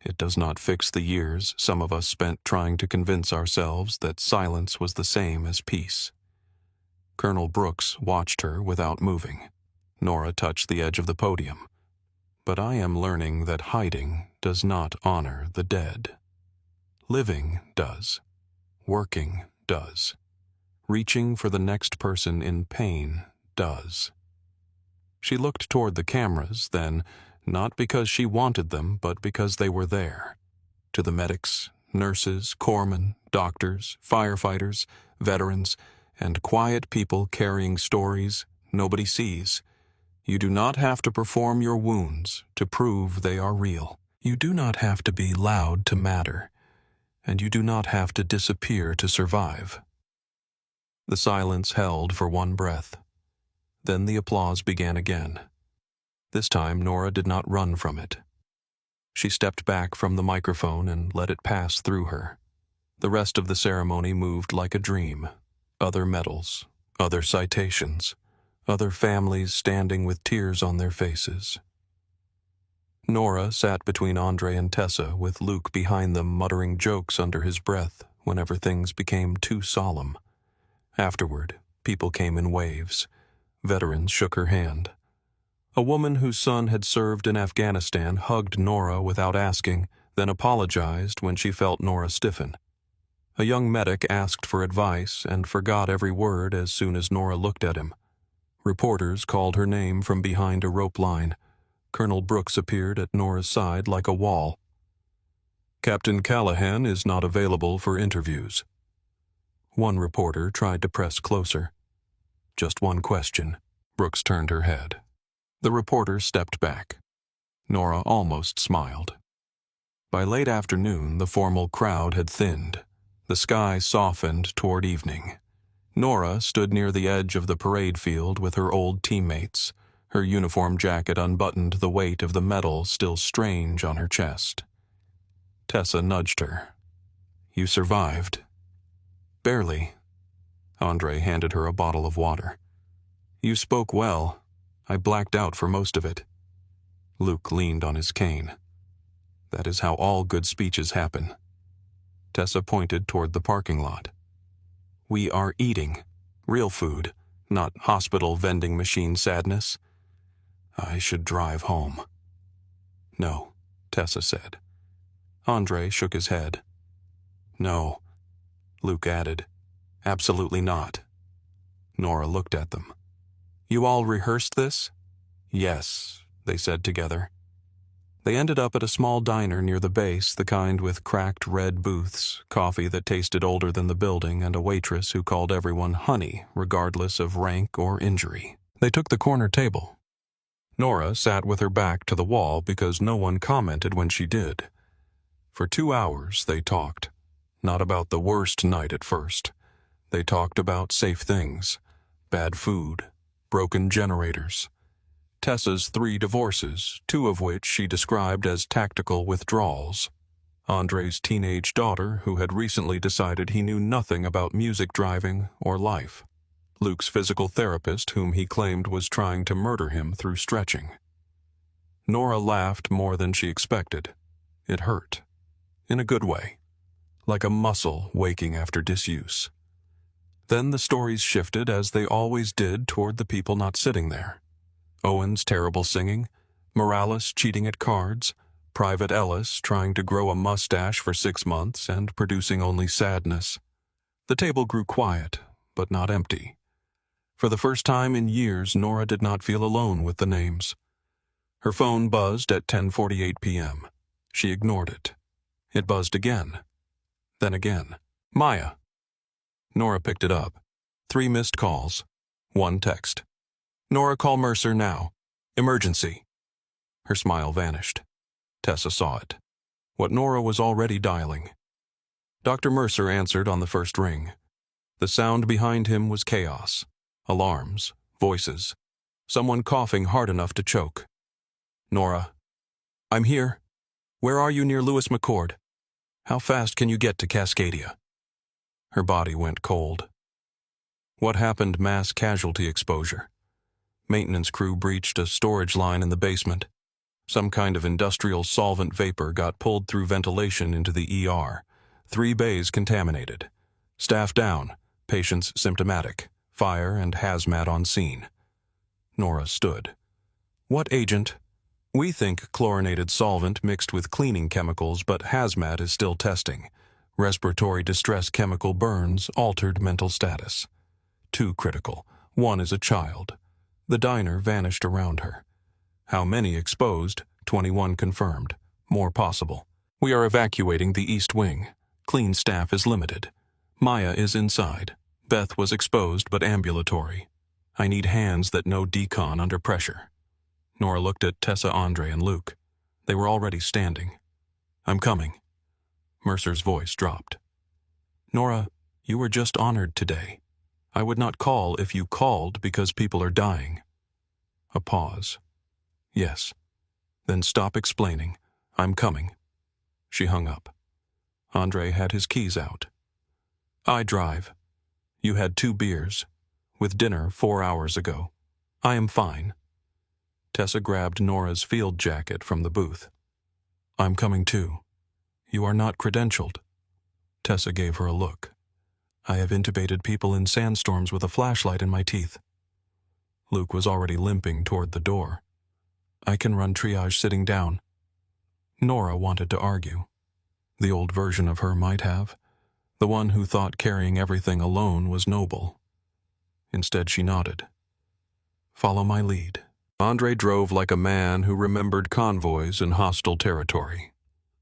It does not fix the years some of us spent trying to convince ourselves that silence was the same as peace." Colonel Brooks watched her without moving. Nora touched the edge of the podium. "But I am learning that hiding does not honor the dead. Living does. Working does. Reaching for the next person in pain does." She looked toward the cameras, then, not because she wanted them, but because they were there. To the medics, nurses, corpsmen, doctors, firefighters, veterans, and quiet people carrying stories nobody sees. You do not have to perform your wounds to prove they are real. You do not have to be loud to matter. And you do not have to disappear to survive. The silence held for one breath. Then the applause began again. This time Nora did not run from it. She stepped back from the microphone and let it pass through her. The rest of the ceremony moved like a dream. Other medals, other citations, other families standing with tears on their faces. Nora sat between Andre and Tessa, with Luke behind them muttering jokes under his breath whenever things became too solemn. Afterward, people came in waves. Veterans shook her hand. A woman whose son had served in Afghanistan hugged Nora without asking, then apologized when she felt Nora stiffen. A young medic asked for advice and forgot every word as soon as Nora looked at him. Reporters called her name from behind a rope line. Colonel Brooks appeared at Nora's side like a wall. "Captain Callahan is not available for interviews." One reporter tried to press closer. "Just one question." Brooks turned her head. The reporter stepped back. Nora almost smiled. By late afternoon, the formal crowd had thinned. The sky softened toward evening. Nora stood near the edge of the parade field with her old teammates. Her uniform jacket unbuttoned, the weight of the medal still strange on her chest. Tessa nudged her. "You survived." "Barely." Andre handed her a bottle of water. "You spoke well. I blacked out for most of it." Luke leaned on his cane. "That is how all good speeches happen." Tessa pointed toward the parking lot. "We are eating. Real food, not hospital vending machine sadness. I should drive home." "No," Tessa said. Andre shook his head. "No," Luke added. "Absolutely not." Nora looked at them. "You all rehearsed this?" "Yes," they said together. They ended up at a small diner near the base, the kind with cracked red booths, coffee that tasted older than the building, and a waitress who called everyone honey, regardless of rank or injury. They took the corner table. Nora sat with her back to the wall because no one commented when she did. For 2 hours they talked, not about the worst night at first. They talked about safe things, bad food, broken generators, Tessa's 3 divorces, 2 of which she described as tactical withdrawals, Andre's teenage daughter who had recently decided he knew nothing about music driving or life, Luke's physical therapist whom he claimed was trying to murder him through stretching. Nora laughed more than she expected. It hurt. In a good way. Like a muscle waking after disuse. Then the stories shifted as they always did toward the people not sitting there. Owen's terrible singing, Morales cheating at cards, Private Ellis trying to grow a mustache for 6 months and producing only sadness. The table grew quiet, but not empty. For the first time in years, Nora did not feel alone with the names. Her phone buzzed at 10:48 p.m. She ignored it. It buzzed again. Then again. Maya. Nora picked it up. 3 missed calls. 1 text. Nora, call Mercer now. Emergency. Her smile vanished. Tessa saw it. What Nora was already dialing. Dr. Mercer answered on the first ring. The sound behind him was chaos. Alarms. Voices. Someone coughing hard enough to choke. Nora. I'm here. Where are you near Lewis McCord? How fast can you get to Cascadia? Her body went cold. What happened? Mass casualty exposure. Maintenance crew breached a storage line in the basement. Some kind of industrial solvent vapor got pulled through ventilation into the ER. 3 bays contaminated. Staff down. Patients symptomatic. Fire and hazmat on scene. Nora stood. What agent? We think chlorinated solvent mixed with cleaning chemicals, but hazmat is still testing. Respiratory distress chemical burns, altered mental status. 2 critical. 1 is a child. The diner vanished around her. How many exposed? 21 confirmed. More possible. We are evacuating the East Wing. Clean staff is limited. Maya is inside. Beth was exposed but ambulatory. I need hands that know decon under pressure. Nora looked at Tessa, Andre, and Luke. They were already standing. I'm coming. Mercer's voice dropped. Nora, you were just honored today. I would not call if you called because people are dying. A pause. Yes. Then stop explaining. I'm coming. She hung up. Andre had his keys out. I drive. You had 2 beers. With dinner 4 hours ago. I am fine. Tessa grabbed Nora's field jacket from the booth. I'm coming too. You are not credentialed. Tessa gave her a look. I have intubated people in sandstorms with a flashlight in my teeth. Luke was already limping toward the door. I can run triage sitting down. Nora wanted to argue. The old version of her might have. The one who thought carrying everything alone was noble. Instead she nodded. Follow my lead. Andre drove like a man who remembered convoys in hostile territory.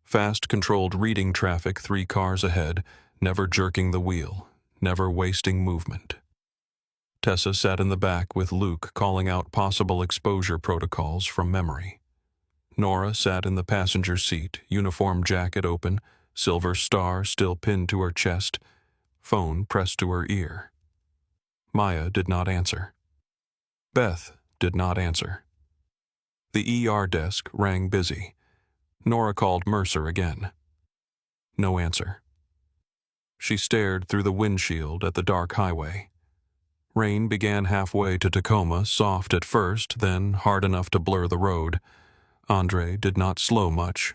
Fast, controlled reading traffic 3 cars ahead, never jerking the wheel, never wasting movement. Tessa sat in the back with Luke calling out possible exposure protocols from memory. Nora sat in the passenger seat, uniform jacket open, silver star still pinned to her chest, phone pressed to her ear. Maya did not answer. Beth did not answer. The ER desk rang busy. Nora called Mercer again. No answer. She stared through the windshield at the dark highway. Rain began halfway to Tacoma, soft at first, then hard enough to blur the road. Andre did not slow much.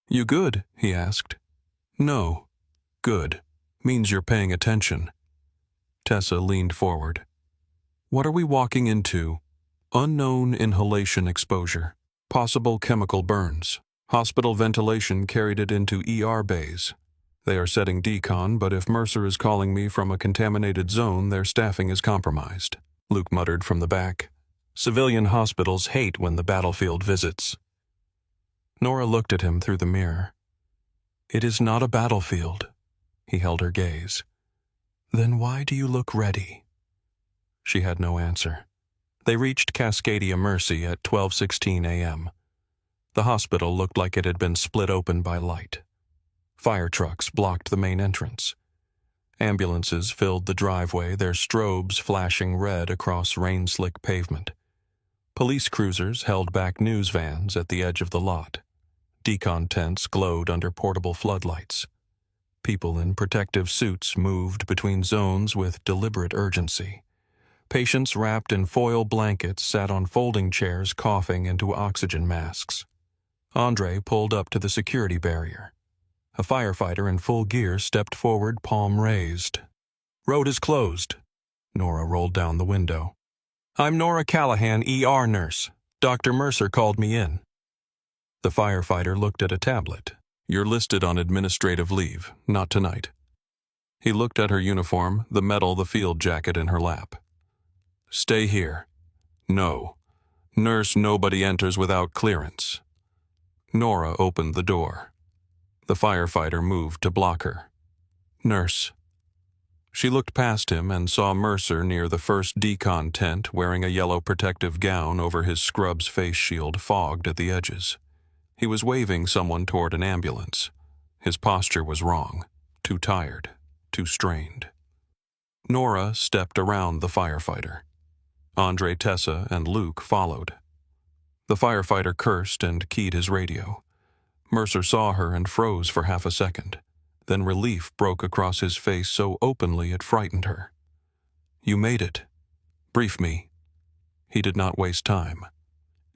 You good? He asked. No. Good. Means you're paying attention. Tessa leaned forward. What are we walking into? Unknown inhalation exposure. Possible chemical burns. Hospital ventilation carried it into ER bays. They are setting decon, but if Mercer is calling me from a contaminated zone, their staffing is compromised. Luke muttered from the back. Civilian hospitals hate when the battlefield visits. Nora looked at him through the mirror. It is not a battlefield. He held her gaze. Then why do you look ready? She had no answer. They reached Cascadia Mercy at 12:16 a.m. The hospital looked like it had been split open by light. Fire trucks blocked the main entrance. Ambulances filled the driveway, their strobes flashing red across rain-slick pavement. Police cruisers held back news vans at the edge of the lot. Decon tents glowed under portable floodlights. People in protective suits moved between zones with deliberate urgency. Patients wrapped in foil blankets sat on folding chairs coughing into oxygen masks. Andre pulled up to the security barrier. A firefighter in full gear stepped forward, palm raised. "Road is closed." Nora rolled down the window. "I'm Nora Callahan, ER nurse. Dr. Mercer called me in." The firefighter looked at a tablet. "You're listed on administrative leave, not tonight." He looked at her uniform, the the field jacket in her lap. "Stay here." "No. Nurse, nobody enters without clearance." Nora opened the door. The firefighter moved to block her. "Nurse." She looked past him and saw Mercer near the first decon tent wearing a yellow protective gown over his scrub's face shield fogged at the edges. He was waving someone toward an ambulance. His posture was wrong, too tired, too strained. Nora stepped around the firefighter. Andre, Tessa, and Luke followed. The firefighter cursed and keyed his radio. Mercer saw her and froze for half a second. Then relief broke across his face so openly it frightened her. "You made it. Brief me." He did not waste time.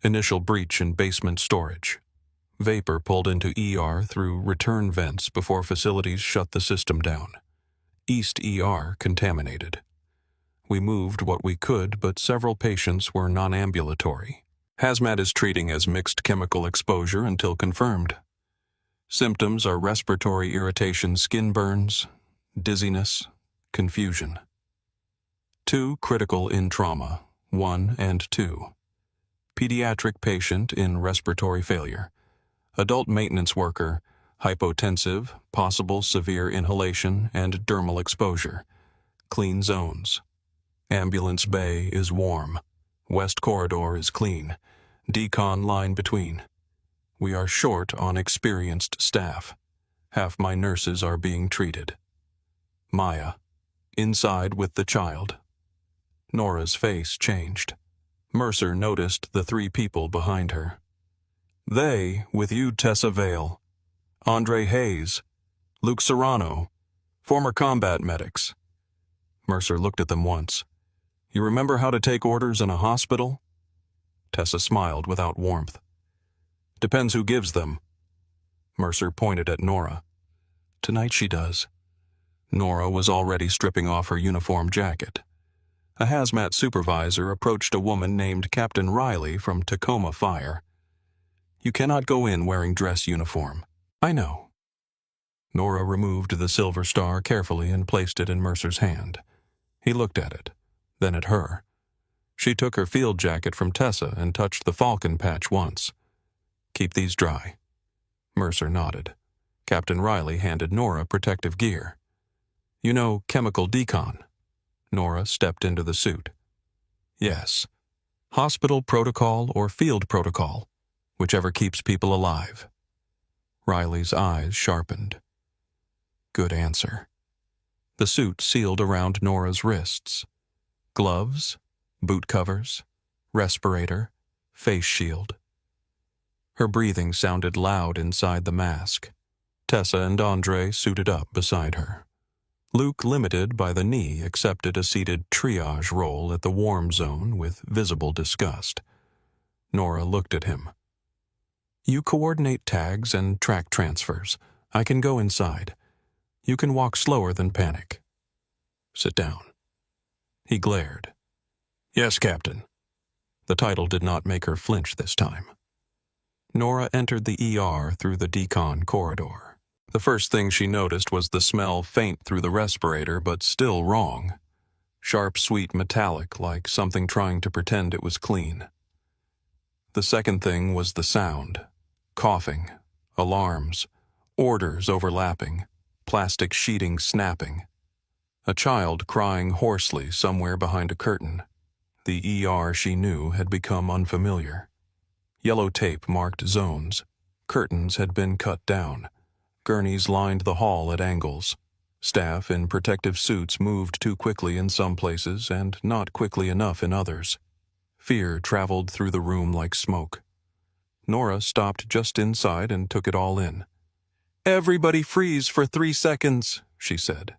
Initial breach in basement storage. Vapor pulled into ER through return vents before facilities shut the system down. East ER contaminated. We moved what we could, but several patients were non-ambulatory. Hazmat is treating as mixed chemical exposure until confirmed. Symptoms are respiratory irritation, skin burns, dizziness, confusion. 2 critical in trauma, 1 and 2. Pediatric patient in respiratory failure. Adult maintenance worker, hypotensive, possible severe inhalation and dermal exposure. Clean zones. Ambulance bay is warm. West corridor is clean. Decon line between. We are short on experienced staff. Half my nurses are being treated. Maya, inside with the child. Nora's face changed. Mercer noticed the 3 people behind her. "They, with you, Tessa Vale, Andre Hayes, Luke Serrano, former combat medics." Mercer looked at them once. "You remember how to take orders in a hospital?" Tessa smiled without warmth. "Depends who gives them." Mercer pointed at Nora. "Tonight she does." Nora was already stripping off her uniform jacket. A hazmat supervisor approached a woman named Captain Riley from Tacoma Fire. "You cannot go in wearing dress uniform." "I know." Nora removed the silver star carefully and placed it in Mercer's hand. He looked at it, then at her. She took her field jacket from Tessa and touched the falcon patch once. "Keep these dry." Mercer nodded. Captain Riley handed Nora protective gear. "You know chemical decon?" Nora stepped into the suit. "Yes. Hospital protocol or field protocol, whichever keeps people alive." Riley's eyes sharpened. Good answer. The suit sealed around Nora's wrists. Gloves, boot covers, respirator, face shield. Her breathing sounded loud inside the mask. Tessa and Andre suited up beside her. Luke, limited by the knee, accepted a seated triage role at the warm zone with visible disgust. Nora looked at him. "You coordinate tags and track transfers. I can go inside. You can walk slower than panic. Sit down." He glared. "Yes, Captain." The title did not make her flinch this time. Nora entered the ER through the decon corridor. The first thing she noticed was the smell, faint through the respirator, but still wrong. Sharp, sweet metallic, like something trying to pretend it was clean. The second thing was the sound. Coughing, alarms, orders overlapping, plastic sheeting snapping. A child crying hoarsely somewhere behind a curtain. The ER she knew had become unfamiliar. Yellow tape marked zones. Curtains had been cut down. Gurneys lined the hall at angles. Staff in protective suits moved too quickly in some places and not quickly enough in others. Fear traveled through the room like smoke. Nora stopped just inside and took it all in. "Everybody freeze for 3 seconds," she said.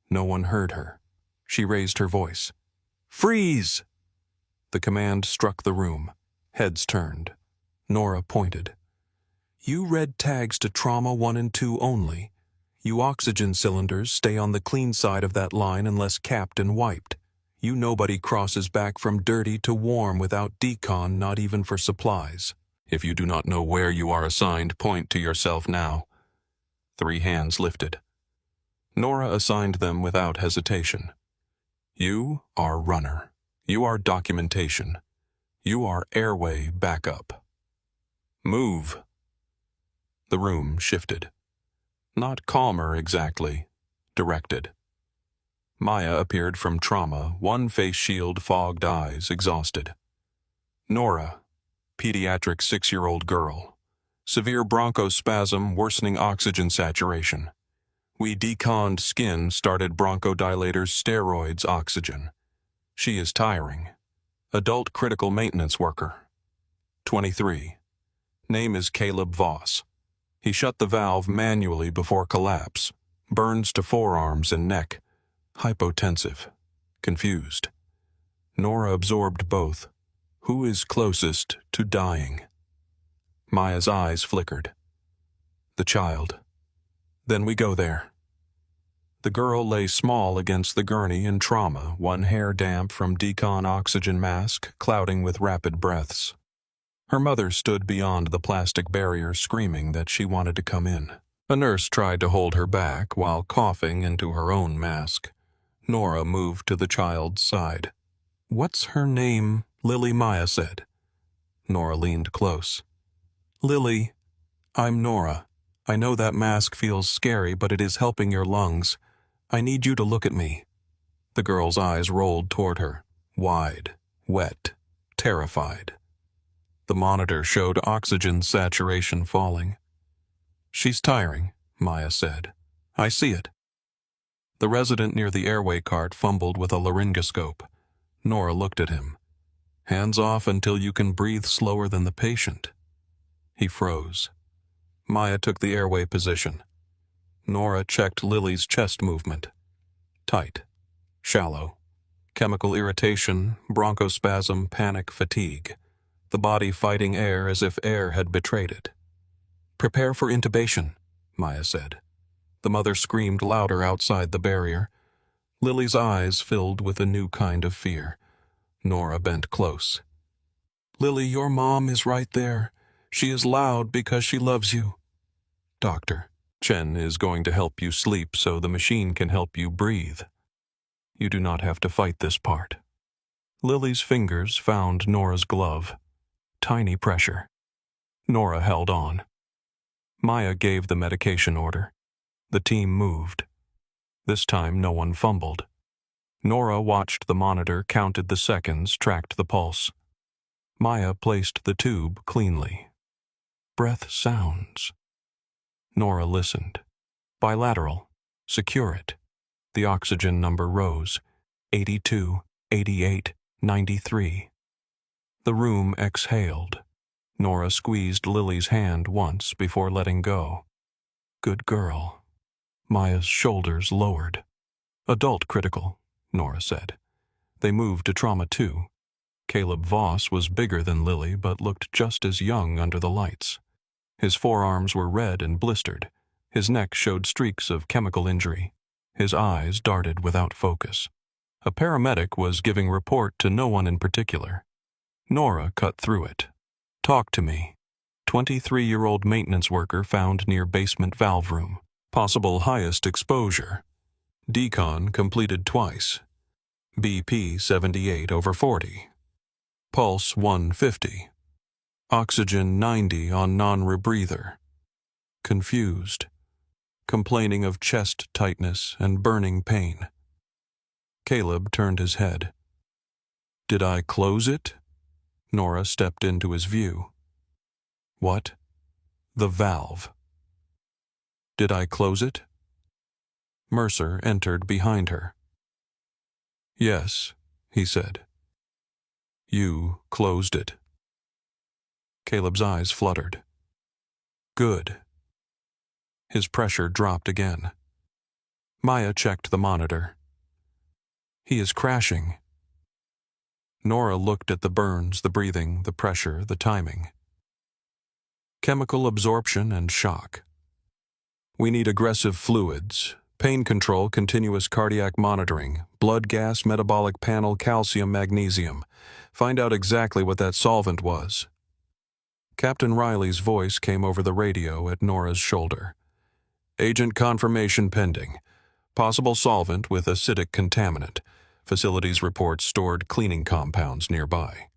No one heard her. She raised her voice. "Freeze!" The command struck the room. Heads turned. Nora pointed. "You red tags to trauma 1 and 2 only. You oxygen cylinders stay on the clean side of that line unless capped and wiped. You nobody crosses back from dirty to warm without decon, not even for supplies. If you do not know where you are assigned, point to yourself now." 3 hands lifted. Nora assigned them without hesitation. "You are runner. You are documentation. You are airway backup. Move." The room shifted. Not calmer exactly, directed. Maya appeared from trauma, one face shield, fogged eyes, exhausted. Nora, pediatric 6-year-old girl. Severe bronchospasm, worsening oxygen saturation. We deconned skin, started bronchodilators, steroids, oxygen. She is tiring. Adult critical maintenance worker. 23. Name is Caleb Voss. He shut the valve manually before collapse. Burns to forearms and neck. Hypotensive. Confused. Nora absorbed both. Who is closest to dying? Maya's eyes flickered. The child. Then we go there. The girl lay small against the gurney in trauma, one hair damp from decon oxygen mask, clouding with rapid breaths. Her mother stood beyond the plastic barrier, screaming that she wanted to come in. A nurse tried to hold her back while coughing into her own mask. Nora moved to the child's side. "What's her name?" Lily, Maya said. Nora leaned close. "Lily, I'm Nora. I know that mask feels scary, but it is helping your lungs. I need you to look at me." The girl's eyes rolled toward her, wide, wet, terrified. The monitor showed oxygen saturation falling. "She's tiring," Maya said. "I see it." The resident near the airway cart fumbled with a laryngoscope. Nora looked at him. "Hands off until you can breathe slower than the patient." He froze. Maya took the airway position. Nora checked Lily's chest movement. Tight. Shallow. Chemical irritation, bronchospasm, panic, fatigue. The body fighting air as if air had betrayed it. "Prepare for intubation," Maya said. The mother screamed louder outside the barrier. Lily's eyes filled with a new kind of fear. Nora bent close. "Lily, your mom is right there. She is loud because she loves you." "Doctor, Chen is going to help you sleep so the machine can help you breathe. You do not have to fight this part." Lily's fingers found Nora's glove. Tiny pressure. Nora held on. Maya gave the medication order. The team moved. This time no one fumbled. Nora watched the monitor, counted the seconds, tracked the pulse. Maya placed the tube cleanly. Breath sounds. Nora listened. Bilateral. Secure it. The oxygen number rose. 82, 88, 93. The room exhaled. Nora squeezed Lily's hand once before letting go. Good girl. Maya's shoulders lowered. Adult critical, Nora said. They moved to trauma 2. Caleb Voss was bigger than Lily but looked just as young under the lights. His forearms were red and blistered. His neck showed streaks of chemical injury. His eyes darted without focus. A paramedic was giving report to no one in particular. Nora cut through it. "Talk to me. 23-year-old maintenance worker found near basement valve room. Possible highest exposure. Decon completed twice. BP 78/40. Pulse 150. Oxygen 90 on non-rebreather. Confused. Complaining of chest tightness and burning pain. Caleb turned his head. Did I close it? Nora stepped into his view. What? The valve. Did I close it? Mercer entered behind her. Yes, he said. You closed it. Caleb's eyes fluttered. Good. His pressure dropped again. Maya checked the monitor. He is crashing. Nora looked at the burns, the breathing, the pressure, the timing. Chemical absorption and shock. We need aggressive fluids, pain control, continuous cardiac monitoring, blood gas, metabolic panel, calcium, magnesium. Find out exactly what that solvent was. Captain Riley's voice came over the radio at Nora's shoulder. Agent confirmation pending. Possible solvent with acidic contaminant. Facilities report stored cleaning compounds nearby.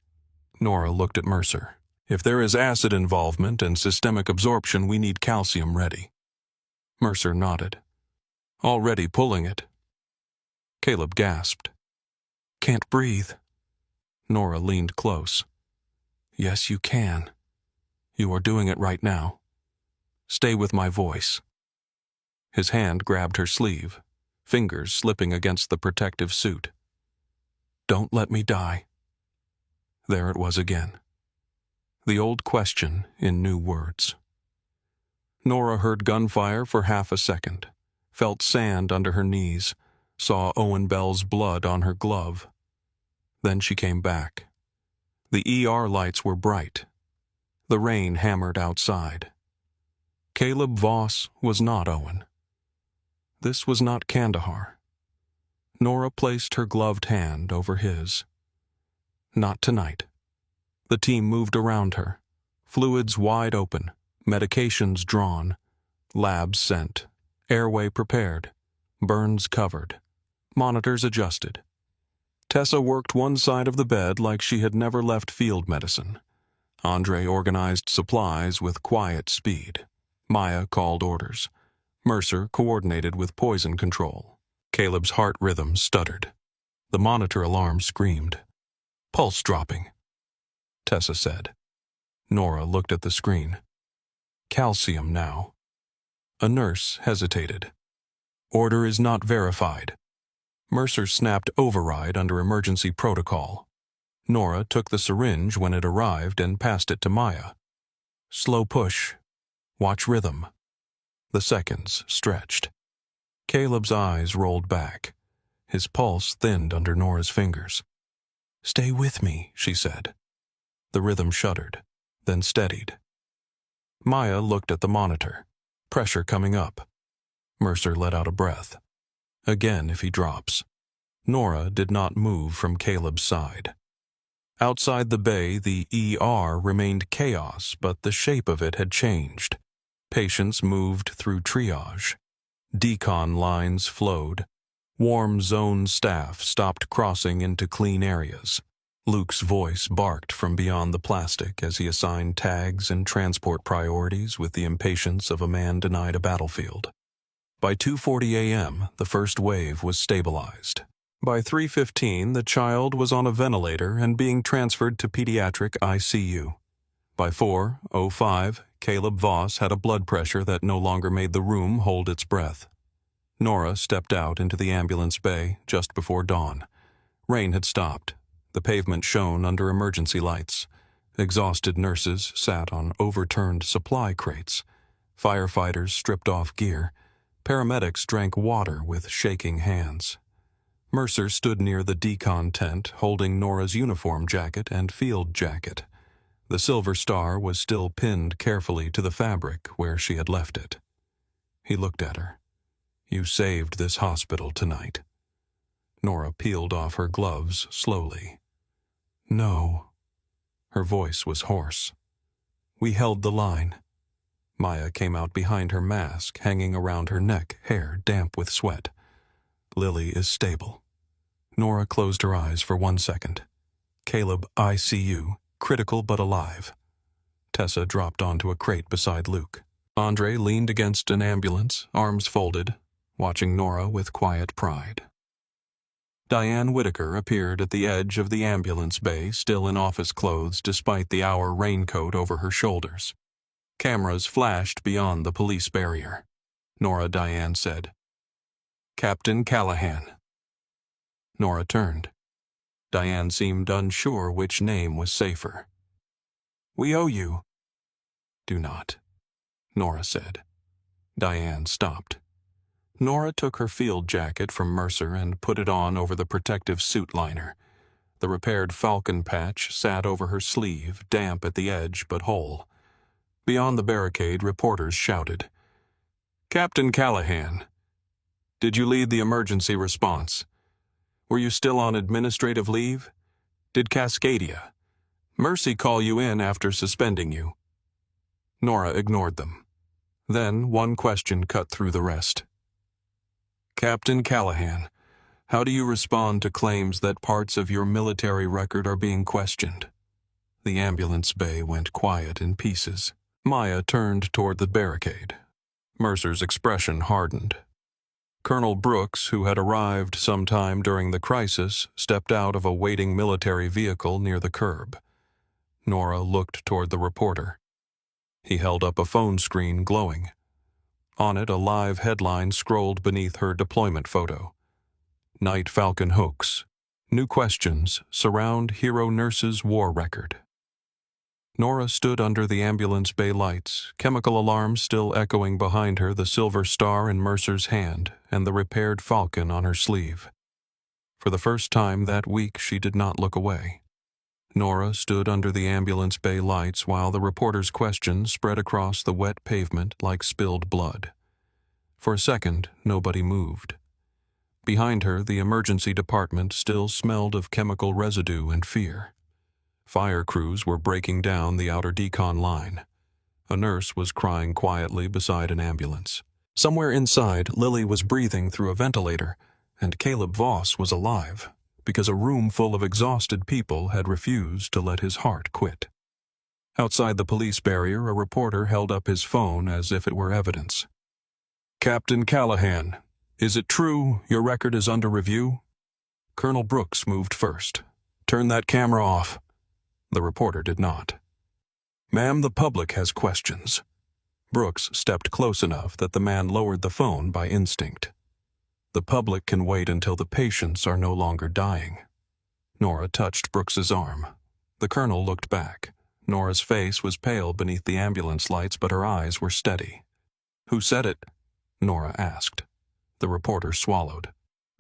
Nora looked at Mercer. If there is acid involvement and systemic absorption, we need calcium ready. Mercer nodded. Already pulling it. Caleb gasped. Can't breathe. Nora leaned close. Yes, you can. You are doing it right now. Stay with my voice. His hand grabbed her sleeve, fingers slipping against the protective suit. Don't let me die. There it was again. The old question in new words. Nora heard gunfire for half a second, felt sand under her knees, saw Owen Bell's blood on her glove. Then she came back. The ER lights were bright. The rain hammered outside. Caleb Voss was not Owen. This was not Kandahar. Nora placed her gloved hand over his. Not tonight. The team moved around her, fluids wide open, medications drawn, labs sent, airway prepared, burns covered, monitors adjusted. Tessa worked one side of the bed like she had never left field medicine. Andre organized supplies with quiet speed. Maya called orders. Mercer coordinated with poison control. Caleb's heart rhythm stuttered. The monitor alarm screamed. Pulse dropping, Tessa said. Nora looked at the screen. Calcium now. A nurse hesitated. Order is not verified. Mercer snapped override under emergency protocol. Nora took the syringe when it arrived and passed it to Maya. Slow push. Watch rhythm. The seconds stretched. Caleb's eyes rolled back. His pulse thinned under Nora's fingers. Stay with me, she said. The rhythm shuddered, then steadied. Maya looked at the monitor. Pressure coming up. Mercer let out a breath. Again if he drops. Nora did not move from Caleb's side. Outside the bay, the ER remained chaos, but the shape of it had changed. Patients moved through triage. Decon lines flowed. Warm zone staff stopped crossing into clean areas. Luke's voice barked from beyond the plastic as he assigned tags and transport priorities with the impatience of a man denied a battlefield. By 2:40 a.m., the first wave was stabilized. By 3:15, the child was on a ventilator and being transferred to pediatric ICU. By 4:05, Caleb Voss had a blood pressure that no longer made the room hold its breath. Nora stepped out into the ambulance bay just before dawn. Rain had stopped. The pavement shone under emergency lights. Exhausted nurses sat on overturned supply crates. Firefighters stripped off gear. Paramedics drank water with shaking hands. Mercer stood near the decon tent holding Nora's uniform jacket and field jacket. The silver star was still pinned carefully to the fabric where she had left it. He looked at her. You saved this hospital tonight. Nora peeled off her gloves slowly. No. Her voice was hoarse. We held the line. Maya came out behind her mask, hanging around her neck, hair damp with sweat. Lily is stable. Nora closed her eyes for 1 second. Caleb, ICU, critical but alive. Tessa dropped onto a crate beside Luke. Andre leaned against an ambulance, arms folded, watching Nora with quiet pride. Diane Whitaker appeared at the edge of the ambulance bay, still in office clothes despite the hour raincoat over her shoulders. Cameras flashed beyond the police barrier. Nora Diane said, "Captain Callahan." Nora turned. Diane seemed unsure which name was safer. "We owe you." "Do not," Nora said. Diane stopped. Nora took her field jacket from Mercer and put it on over the protective suit liner. The repaired falcon patch sat over her sleeve, damp at the edge but whole. Beyond the barricade, reporters shouted, "Captain Callahan, did you lead the emergency response? Were you still on administrative leave? Did Cascadia, Mercy call you in after suspending you?" Nora ignored them. Then one question cut through the rest. "Captain Callahan, how do you respond to claims that parts of your military record are being questioned?" The ambulance bay went quiet in pieces. Maya turned toward the barricade. Mercer's expression hardened. Colonel Brooks, who had arrived sometime during the crisis, stepped out of a waiting military vehicle near the curb. Nora looked toward the reporter. He held up a phone screen glowing. On it, a live headline scrolled beneath her deployment photo. "Night Falcon Hoax. New questions surround hero nurse's war record." Nora stood under the ambulance bay lights, chemical alarms still echoing behind her, the silver star in Mercer's hand and the repaired falcon on her sleeve. For the first time that week, she did not look away. Nora stood under the ambulance bay lights while the reporter's questions spread across the wet pavement like spilled blood. For a second, nobody moved. Behind her, the emergency department still smelled of chemical residue and fear. Fire crews were breaking down the outer decon line. A nurse was crying quietly beside an ambulance. Somewhere inside, Lily was breathing through a ventilator, and Caleb Voss was alive, because a room full of exhausted people had refused to let his heart quit. Outside the police barrier, a reporter held up his phone as if it were evidence. "Captain Callahan, is it true your record is under review?" Colonel Brooks moved first. "Turn that camera off." The reporter did not. "Ma'am, the public has questions." Brooks stepped close enough that the man lowered the phone by instinct. "The public can wait until the patients are no longer dying." Nora touched Brooks's arm. The colonel looked back. Nora's face was pale beneath the ambulance lights, but her eyes were steady. "Who said it?" Nora asked. The reporter swallowed.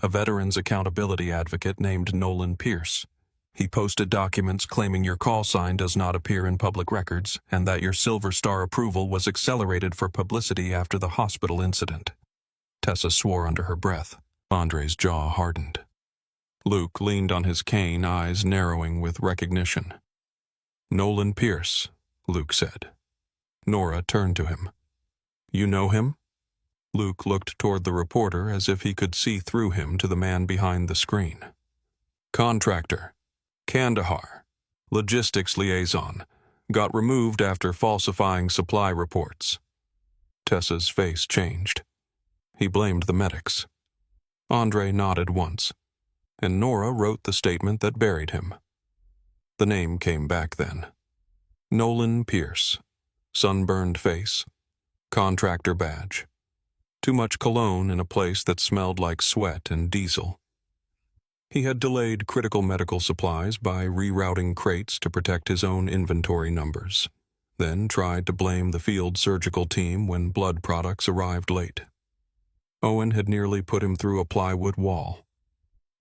"A veterans accountability advocate named Nolan Pierce. He posted documents claiming your call sign does not appear in public records and that your Silver Star approval was accelerated for publicity after the hospital incident." Tessa swore under her breath. Andre's jaw hardened. Luke leaned on his cane, eyes narrowing with recognition. "Nolan Pierce," Luke said. Nora turned to him. "You know him?" Luke looked toward the reporter as if he could see through him to the man behind the screen. "Contractor. Kandahar. Logistics liaison. Got removed after falsifying supply reports." Tessa's face changed. "He blamed the medics." Andre nodded once, and Nora wrote the statement that buried him. The name came back then. Nolan Pierce. Sunburned face. Contractor badge. Too much cologne in a place that smelled like sweat and diesel. He had delayed critical medical supplies by rerouting crates to protect his own inventory numbers, then tried to blame the field surgical team when blood products arrived late. Owen had nearly put him through a plywood wall.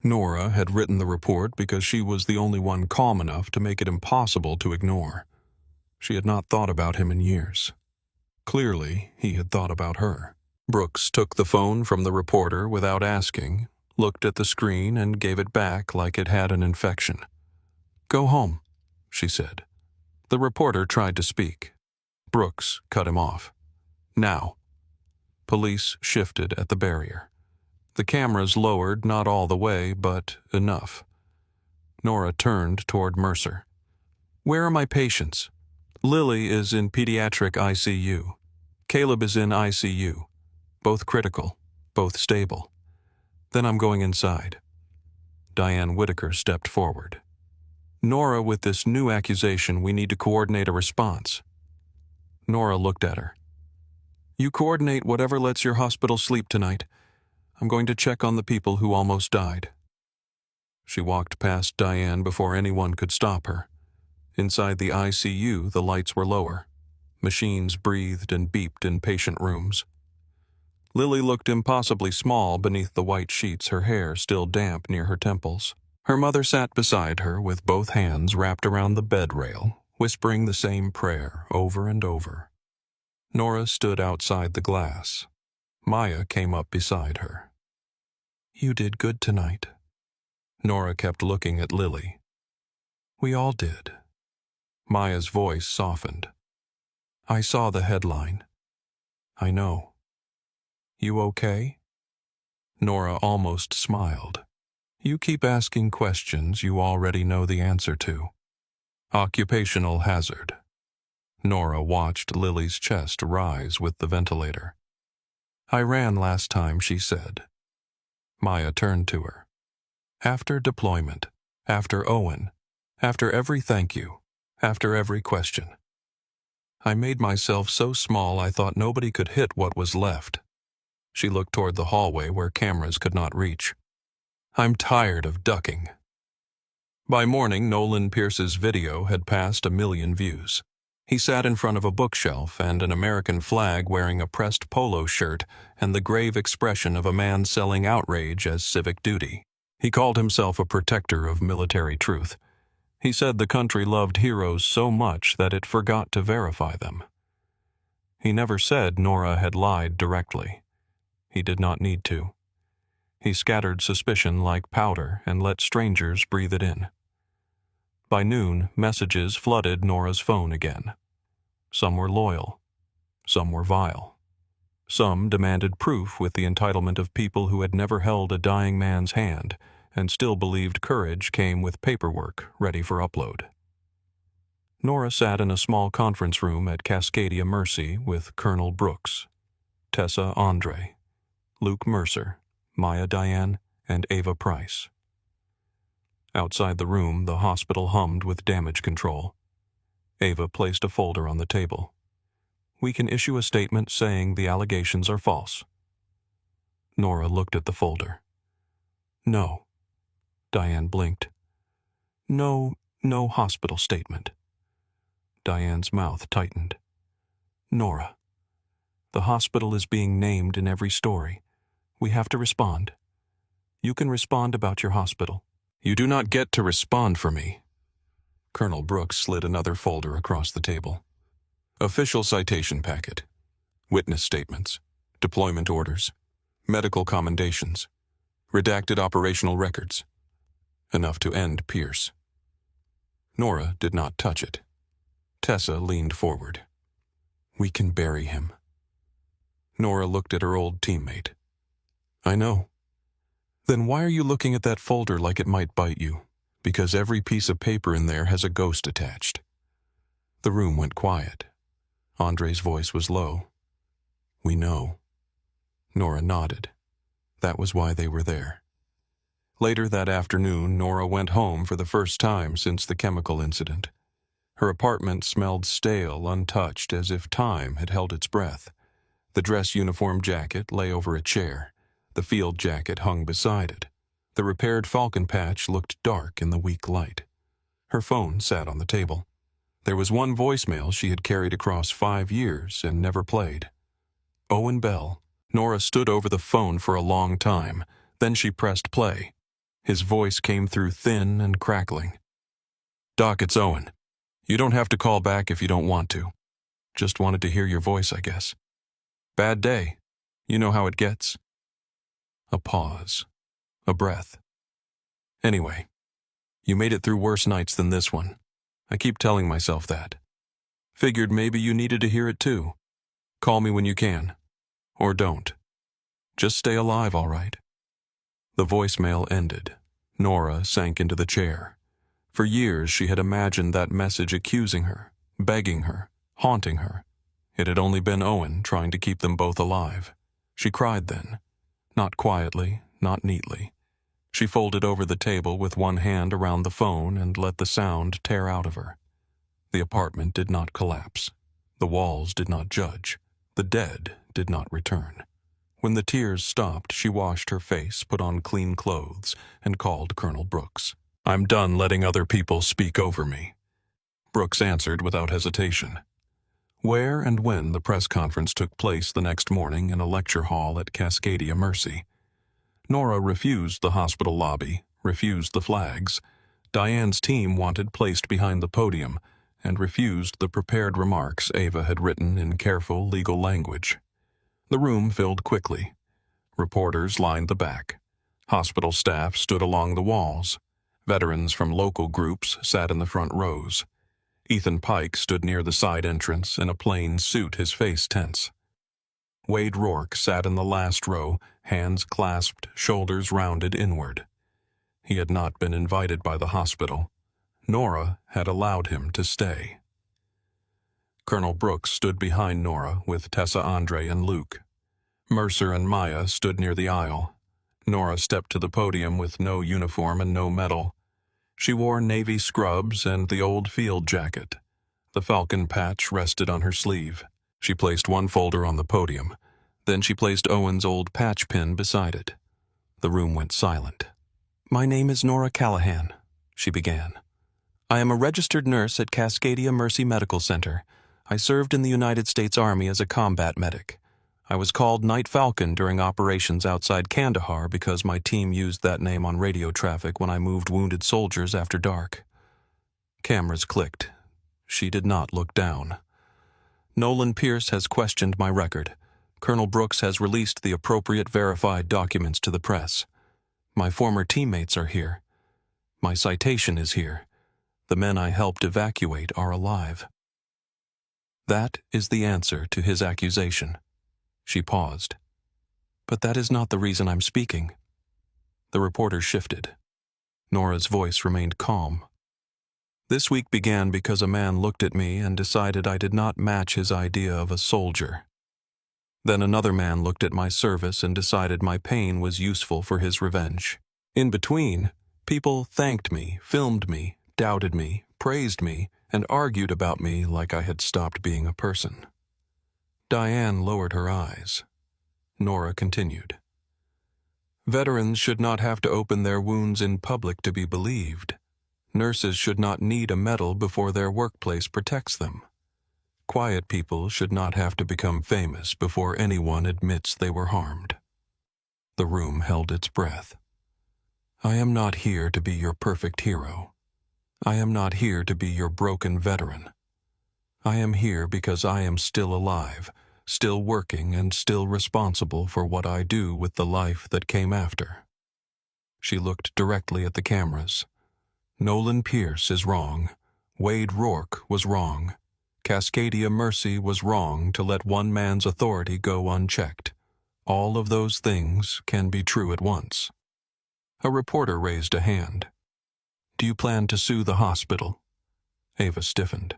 Nora had written the report because she was the only one calm enough to make it impossible to ignore. She had not thought about him in years. Clearly, he had thought about her. Brooks took the phone from the reporter without asking, looked at the screen and gave it back like it had an infection. "Go home," she said. The reporter tried to speak. Brooks cut him off. "Now." Police shifted at the barrier. The cameras lowered not all the way, but enough. Nora turned toward Mercer. "Where are my patients?" "Lily is in pediatric ICU. Caleb is in ICU. Both critical, both stable. Then I'm going inside." Diane Whitaker stepped forward. "Nora, with this new accusation, we need to coordinate a response." Nora looked at her. "You coordinate whatever lets your hospital sleep tonight. I'm going to check on the people who almost died." She walked past Diane before anyone could stop her. Inside the ICU, the lights were lower. Machines breathed and beeped in patient rooms. Lily looked impossibly small beneath the white sheets, her hair still damp near her temples. Her mother sat beside her with both hands wrapped around the bed rail, whispering the same prayer over and over. Nora stood outside the glass. Maya came up beside her. "You did good tonight." Nora kept looking at Lily. "We all did." Maya's voice softened. "I saw the headline." "I know." "You okay?" Nora almost smiled. "You keep asking questions you already know the answer to." "Occupational hazard." Nora watched Lily's chest rise with the ventilator. "I ran last time," she said. Maya turned to her. "After deployment, after Owen, after every thank you, after every question. I made myself so small I thought nobody could hit what was left." She looked toward the hallway where cameras could not reach. "I'm tired of ducking." By morning, Nolan Pierce's video had passed 1 million views. He sat in front of a bookshelf and an American flag wearing a pressed polo shirt and the grave expression of a man selling outrage as civic duty. He called himself a protector of military truth. He said the country loved heroes so much that it forgot to verify them. He never said Nora had lied directly. He did not need to. He scattered suspicion like powder and let strangers breathe it in. By noon, messages flooded Nora's phone again. Some were loyal. Some were vile. Some demanded proof with the entitlement of people who had never held a dying man's hand and still believed courage came with paperwork ready for upload. Nora sat in a small conference room at Cascadia Mercy with Colonel Brooks, Tessa Andre, Luke Mercer, Maya Diane, and Ava Price. Outside the room, the hospital hummed with damage control. Ava placed a folder on the table. "We can issue a statement saying the allegations are false." Nora looked at the folder. "No." Diane blinked. No hospital statement." Diane's mouth tightened. "Nora, the hospital is being named in every story. We have to respond. You can respond about your hospital." "You do not get to respond for me." Colonel Brooks slid another folder across the table. "Official citation packet. Witness statements. Deployment orders. Medical commendations. Redacted operational records." Enough to end Pierce. Nora did not touch it. Tessa leaned forward. "We can bury him." Nora looked at her old teammate. "I know." "Then why are you looking at that folder like it might bite you?" "Because every piece of paper in there has a ghost attached." The room went quiet. Andre's voice was low. "We know." Nora nodded. That was why they were there. Later that afternoon, Nora went home for the first time since the chemical incident. Her apartment smelled stale, untouched, as if time had held its breath. The dress uniform jacket lay over a chair. The field jacket hung beside it. The repaired falcon patch looked dark in the weak light. Her phone sat on the table. There was one voicemail she had carried across 5 years and never played. Owen Bell. Nora stood over the phone for a long time. Then she pressed play. His voice came through thin and crackling. "Doc, it's Owen. You don't have to call back if you don't want to. Just wanted to hear your voice, I guess. Bad day. You know how it gets." A pause. A breath. "Anyway, you made it through worse nights than this one. I keep telling myself that. Figured maybe you needed to hear it too. Call me when you can. Or don't. Just stay alive, all right?" The voicemail ended. Nora sank into the chair. For years she had imagined that message accusing her, begging her, haunting her. It had only been Owen trying to keep them both alive. She cried then. Not quietly, not neatly. She folded over the table with one hand around the phone and let the sound tear out of her. The apartment did not collapse. The walls did not judge. The dead did not return. When the tears stopped, she washed her face, put on clean clothes, and called Colonel Brooks. "I'm done letting other people speak over me." Brooks answered without hesitation. Where and when the press conference took place the next morning in a lecture hall at Cascadia Mercy. Nora refused the hospital lobby, refused the flags. Diane's team wanted placed behind the podium, and refused the prepared remarks Ava had written in careful legal language. The room filled quickly. Reporters lined the back. Hospital staff stood along the walls. Veterans from local groups sat in the front rows. Ethan Pike stood near the side entrance in a plain suit, his face tense. Wade Rourke sat in the last row, hands clasped, shoulders rounded inward. He had not been invited by the hospital. Nora had allowed him to stay. Colonel Brooks stood behind Nora with Tessa, Andre, and Luke. Mercer and Maya stood near the aisle. Nora stepped to the podium with no uniform and no medal. She wore navy scrubs and the old field jacket. The falcon patch rested on her sleeve. She placed one folder on the podium. Then she placed Owen's old patch pin beside it. The room went silent. "My name is Nora Callahan," she began. "I am a registered nurse at Cascadia Mercy Medical Center. I served in the United States Army as a combat medic. I was called Night Falcon during operations outside Kandahar because my team used that name on radio traffic when I moved wounded soldiers after dark." Cameras clicked. She did not look down. "Nolan Pierce has questioned my record. Colonel Brooks has released the appropriate verified documents to the press. My former teammates are here. My citation is here. The men I helped evacuate are alive." That is the answer to his accusation. She paused. "But that is not the reason I'm speaking." The reporter shifted. Nora's voice remained calm. "This week began because a man looked at me and decided I did not match his idea of a soldier. Then another man looked at my service and decided my pain was useful for his revenge. In between, people thanked me, filmed me, doubted me, praised me, and argued about me like I had stopped being a person." Diane lowered her eyes. Nora continued. "Veterans should not have to open their wounds in public to be believed. Nurses should not need a medal before their workplace protects them. Quiet people should not have to become famous before anyone admits they were harmed." The room held its breath. "I am not here to be your perfect hero. I am not here to be your broken veteran. I am here because I am still alive, still working, and still responsible for what I do with the life that came after." She looked directly at the cameras. "Nolan Pierce is wrong. Wade Rourke was wrong. Cascadia Mercy was wrong to let one man's authority go unchecked. All of those things can be true at once." A reporter raised a hand. "Do you plan to sue the hospital?" Ava stiffened.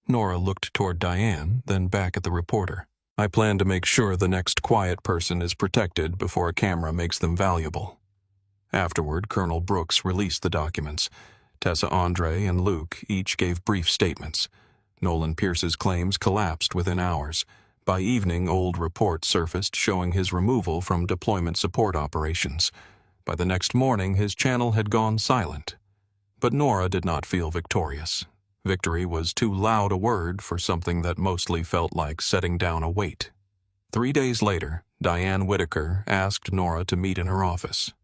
Nora looked toward Diane, then back at the reporter. "I plan to make sure the next quiet person is protected before a camera makes them valuable." Afterward, Colonel Brooks released the documents. Tessa, Andre, and Luke each gave brief statements. Nolan Pierce's claims collapsed within hours. By evening, old reports surfaced showing his removal from deployment support operations. By the next morning, his channel had gone silent. But Nora did not feel victorious. Victory was too loud a word for something that mostly felt like setting down a weight. 3 days later, Diane Whitaker asked Nora to meet in her office.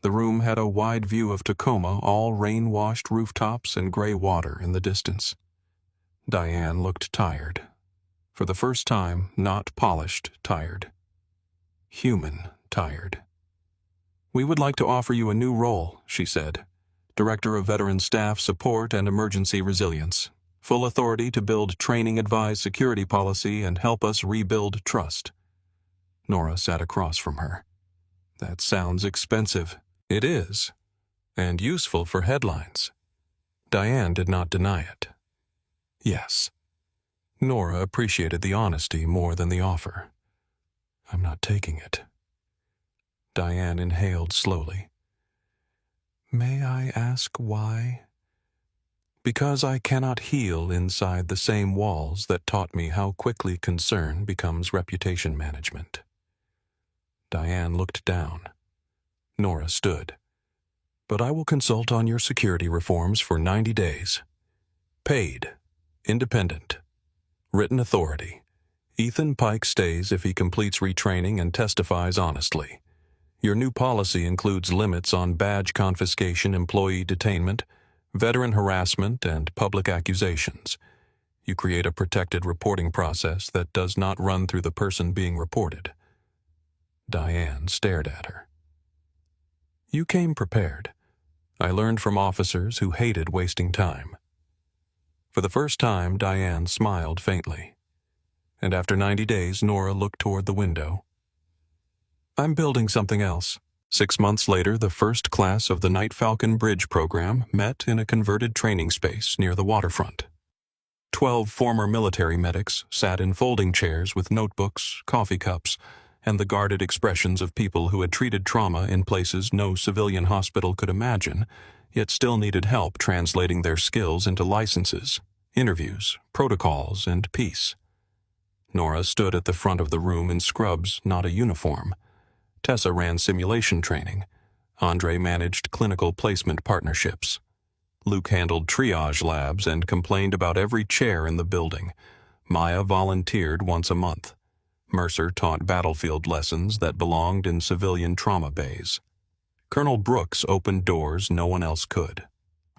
The room had a wide view of Tacoma, all rain-washed rooftops and gray water in the distance. Diane looked tired. For the first time, not polished tired. Human tired. "We would like to offer you a new role," she said. "Director of Veteran Staff Support and Emergency Resilience. Full authority to build training, advise security policy, and help us rebuild trust." Nora sat across from her. "That sounds expensive." "It is. And useful for headlines." Diane did not deny it. "Yes." Nora appreciated the honesty more than the offer. "I'm not taking it." Diane inhaled slowly. May I ask why? Because I cannot heal inside the same walls that taught me how quickly concern becomes reputation management. Diane looked down. Nora stood. But I will consult on your security reforms for 90 days. Paid. Independent. Written authority. Ethan Pike stays if he completes retraining and testifies honestly. Your new policy includes limits on badge confiscation, employee detainment, veteran harassment, and public accusations. You create a protected reporting process that does not run through the person being reported. Diane stared at her. You came prepared. I learned from officers who hated wasting time. For the first time, Diane smiled faintly. And after 90 days, Nora looked toward the window. I'm building something else. 6 months later, the first class of the Night Falcon Bridge program met in a converted training space near the waterfront. 12 former military medics sat in folding chairs with notebooks, coffee cups, and the guarded expressions of people who had treated trauma in places no civilian hospital could imagine, yet still needed help translating their skills into licenses, interviews, protocols, and peace. Nora stood at the front of the room in scrubs, not a uniform. Tessa ran simulation training. Andre managed clinical placement partnerships. Luke handled triage labs and complained about every chair in the building. Maya volunteered once a month. Mercer taught battlefield lessons that belonged in civilian trauma bays. Colonel Brooks opened doors no one else could.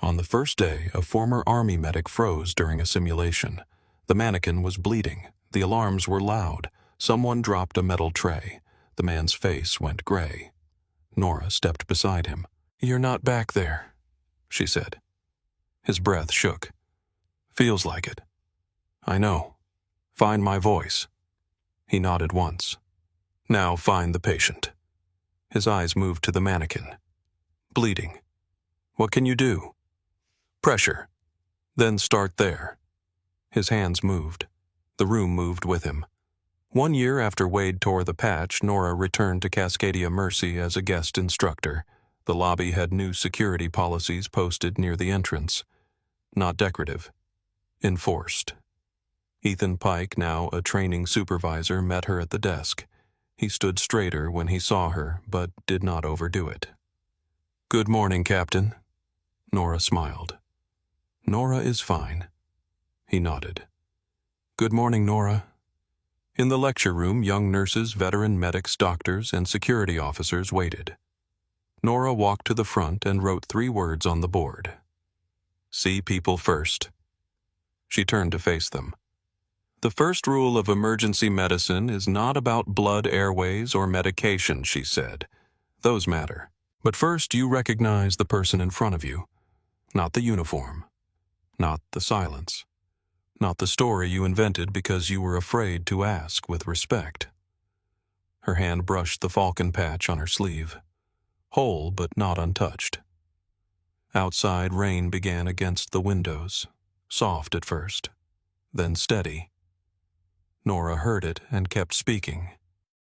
On the first day, a former Army medic froze during a simulation. The mannequin was bleeding. The alarms were loud. Someone dropped a metal tray. The man's face went gray. Nora stepped beside him. You're not back there, she said. His breath shook. Feels like it. I know. Find my voice. He nodded once. Now find the patient. His eyes moved to the mannequin. Bleeding. What can you do? Pressure. Then start there. His hands moved. The room moved with him. 1 year after Wade tore the patch, Nora returned to Cascadia Mercy as a guest instructor. The lobby had new security policies posted near the entrance. Not decorative. Enforced. Ethan Pike, now a training supervisor, met her at the desk. He stood straighter when he saw her, but did not overdo it. Good morning, Captain. Nora smiled. Nora is fine. He nodded. Good morning, Nora. In the lecture room, young nurses, veteran medics, doctors, and security officers waited. Nora walked to the front and wrote 3 words on the board. See people first. She turned to face them. The first rule of emergency medicine is not about blood, airways, or medication, she said. Those matter. But first you recognize the person in front of you. Not the uniform. Not the silence. Not the story you invented because you were afraid to ask with respect. Her hand brushed the falcon patch on her sleeve. Whole but not untouched. Outside, rain began against the windows. Soft at first, then steady. Nora heard it and kept speaking.